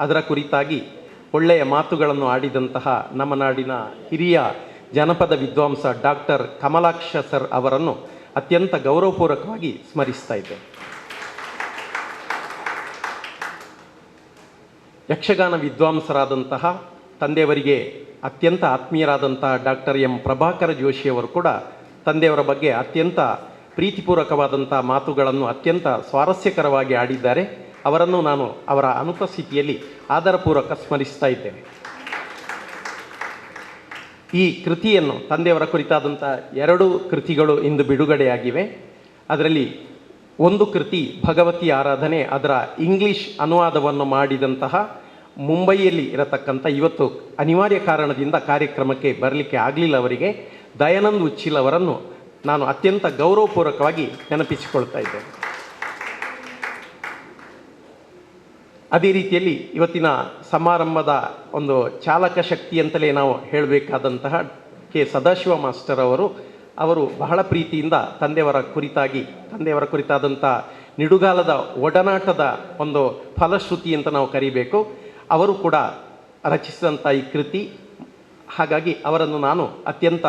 ಅದರ ಕುರಿತಾಗಿ ಒಳ್ಳೆಯ ಮಾತುಗಳನ್ನು ಆಡಿದಂತಹ ನಮ್ಮ ನಾಡಿನ ಹಿರಿಯ ಜನಪದ ವಿದ್ವಾಂಸ ಡಾಕ್ಟರ್ ಕಮಲಾಕ್ಷ ಸರ್ ಅವರನ್ನು ಅತ್ಯಂತ ಗೌರವಪೂರ್ವಕವಾಗಿ ಸ್ಮರಿಸ್ತಾ ಇದ್ದೆ. ಯಕ್ಷಗಾನ ವಿದ್ವಾಂಸರಾದಂತಹ ತಂದೆಯವರಿಗೆ ಅತ್ಯಂತ ಆತ್ಮೀಯರಾದಂತಹ ಡಾಕ್ಟರ್ ಎಂ ಪ್ರಭಾಕರ ಜೋಶಿಯವರು ಕೂಡ ತಂದೆಯವರ ಬಗ್ಗೆ ಅತ್ಯಂತ ಪ್ರೀತಿಪೂರ್ವಕವಾದಂಥ ಮಾತುಗಳನ್ನು ಅತ್ಯಂತ ಸ್ವಾರಸ್ಯಕರವಾಗಿ ಆಡಿದ್ದಾರೆ. ಅವರನ್ನು ನಾನು ಅವರ ಅನುಪಸ್ಥಿತಿಯಲ್ಲಿ ಆದರಪೂರ್ವಕ ಸ್ಮರಿಸ್ತಾ ಇದ್ದೇನೆ. ಈ ಕೃತಿಯನ್ನು ತಂದೆಯವರ ಕುರಿತಾದಂಥ 2 ಕೃತಿಗಳು ಇಂದು ಬಿಡುಗಡೆಯಾಗಿವೆ. ಅದರಲ್ಲಿ ಒಂದು ಕೃತಿ ಭಗವತಿ ಆರಾಧನೆ, ಅದರ ಇಂಗ್ಲಿಷ್ ಅನುವಾದವನ್ನು ಮಾಡಿದಂತಹ ಮುಂಬೈಯಲ್ಲಿ ಇರತಕ್ಕಂಥ, ಇವತ್ತು ಅನಿವಾರ್ಯ ಕಾರಣದಿಂದ ಕಾರ್ಯಕ್ರಮಕ್ಕೆ ಬರಲಿಕ್ಕೆ ಆಗಲಿಲ್ಲ ಅವರಿಗೆ, ದಯಾನಂದ್ ಉಚ್ಚಿಲ್ ಅವರನ್ನು ನಾನು ಅತ್ಯಂತ ಗೌರವಪೂರ್ವಕವಾಗಿ ನೆನಪಿಸಿಕೊಳ್ತಾ ಇದ್ದೇನೆ. ಅದೇ ರೀತಿಯಲ್ಲಿ ಇವತ್ತಿನ ಸಮಾರಂಭದ ಒಂದು ಚಾಲಕ ಶಕ್ತಿ ಅಂತಲೇ ನಾವು ಹೇಳಬೇಕಾದಂತಹ ಕೆ ಸದಾಶಿವ ಮಾಸ್ಟರ್ ಅವರು ಬಹಳ ಪ್ರೀತಿಯಿಂದ ತಂದೆಯವರ ಕುರಿತಾದಂಥ ನಿಡುಗಾಲದ ಒಡನಾಟದ ಒಂದು ಫಲಶ್ರುತಿ ಅಂತ ನಾವು ಕರಿಬೇಕು, ಅವರು ಕೂಡ ರಚಿಸಿದಂಥ ಈ ಕೃತಿ. ಹಾಗಾಗಿ ಅವರನ್ನು ನಾನು ಅತ್ಯಂತ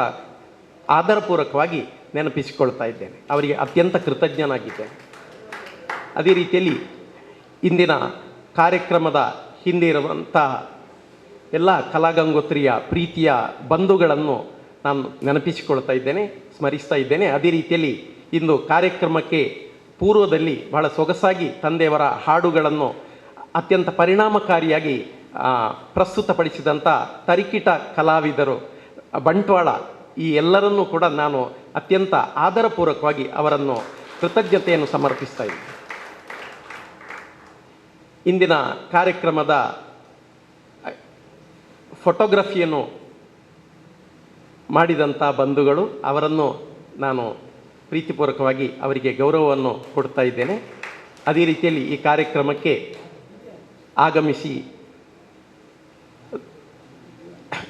ಆದರಪೂರ್ವಕವಾಗಿ ನೆನಪಿಸಿಕೊಳ್ತಾ ಇದ್ದೇನೆ, ಅವರಿಗೆ ಅತ್ಯಂತ ಕೃತಜ್ಞನಾಗಿದ್ದೇನೆ. ಅದೇ ರೀತಿಯಲ್ಲಿ ಇಂದಿನ ಕಾರ್ಯಕ್ರಮದ ಹಿಂದೆ ಇರುವಂಥ ಎಲ್ಲ ಕಲಾಗಂಗೋತ್ರಿಯ ಪ್ರೀತಿಯ ಬಂಧುಗಳನ್ನು ನಾನು ನೆನಪಿಸಿಕೊಳ್ತಾ ಇದ್ದೇನೆ, ಸ್ಮರಿಸ್ತಾ ಇದ್ದೇನೆ. ಅದೇ ರೀತಿಯಲ್ಲಿ ಇಂದು ಕಾರ್ಯಕ್ರಮಕ್ಕೆ ಪೂರ್ವದಲ್ಲಿ ಬಹಳ ಸೊಗಸಾಗಿ ತಂದೆಯವರ ಹಾಡುಗಳನ್ನು ಅತ್ಯಂತ ಪರಿಣಾಮಕಾರಿಯಾಗಿ ಪ್ರಸ್ತುತಪಡಿಸಿದಂಥ ತರಿಕಿಟ ಕಲಾವಿದರು, ಬಂಟ್ವಾಳ, ಈ ಎಲ್ಲರನ್ನೂ ಕೂಡ ನಾನು ಅತ್ಯಂತ ಆದರಪೂರ್ವಕವಾಗಿ ಅವರನ್ನು ಕೃತಜ್ಞತೆಯನ್ನು ಸಮರ್ಪಿಸ್ತಾ ಇದ್ದೇನೆ. ಇಂದಿನ ಕಾರ್ಯಕ್ರಮದ ಫೋಟೋಗ್ರಫಿಯನ್ನು ಮಾಡಿದಂಥ ಬಂಧುಗಳು, ಅವರನ್ನು ನಾನು ಪ್ರೀತಿಪೂರ್ವಕವಾಗಿ ಅವರಿಗೆ ಗೌರವವನ್ನು ಕೊಡ್ತಾ ಇದ್ದೇನೆ. ಅದೇ ರೀತಿಯಲ್ಲಿ ಈ ಕಾರ್ಯಕ್ರಮಕ್ಕೆ ಆಗಮಿಸಿ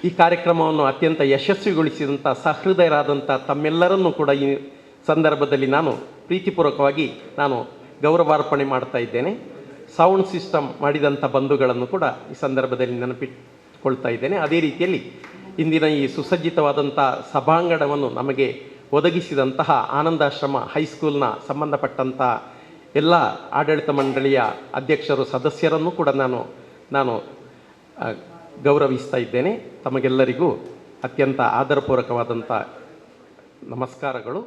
ಈ ಕಾರ್ಯಕ್ರಮವನ್ನು ಅತ್ಯಂತ ಯಶಸ್ವಿಗೊಳಿಸಿದಂಥ ಸಹೃದಯರಾದಂಥ ತಮ್ಮೆಲ್ಲರನ್ನೂ ಕೂಡ ಈ ಸಂದರ್ಭದಲ್ಲಿ ನಾನು ಪ್ರೀತಿಪೂರ್ವಕವಾಗಿ ಗೌರವಾರ್ಪಣೆ ಮಾಡ್ತಾ ಇದ್ದೇನೆ. ಸೌಂಡ್ ಸಿಸ್ಟಮ್ ಮಾಡಿದಂಥ ಬಂಧುಗಳನ್ನು ಕೂಡ ಈ ಸಂದರ್ಭದಲ್ಲಿ ನೆನಪಿಟ್ಕೊಳ್ತಾ ಇದ್ದೇನೆ. ಅದೇ ರೀತಿಯಲ್ಲಿ ಇಂದಿನ ಈ ಸುಸಜ್ಜಿತವಾದಂಥ ಸಭಾಂಗಣವನ್ನು ನಮಗೆ ಒದಗಿಸಿದಂತಹ ಆನಂದಾಶ್ರಮ ಹೈಸ್ಕೂಲ್ನ ಸಂಬಂಧಪಟ್ಟಂಥ ಎಲ್ಲ ಆಡಳಿತ ಮಂಡಳಿಯ ಅಧ್ಯಕ್ಷರು, ಸದಸ್ಯರನ್ನು ಕೂಡ ನಾನು ಗೌರವಿಸ್ತಾ ಇದ್ದೇನೆ. ತಮಗೆಲ್ಲರಿಗೂ ಅತ್ಯಂತ ಆದರಪೂರ್ವಕವಾದಂಥ ನಮಸ್ಕಾರಗಳು.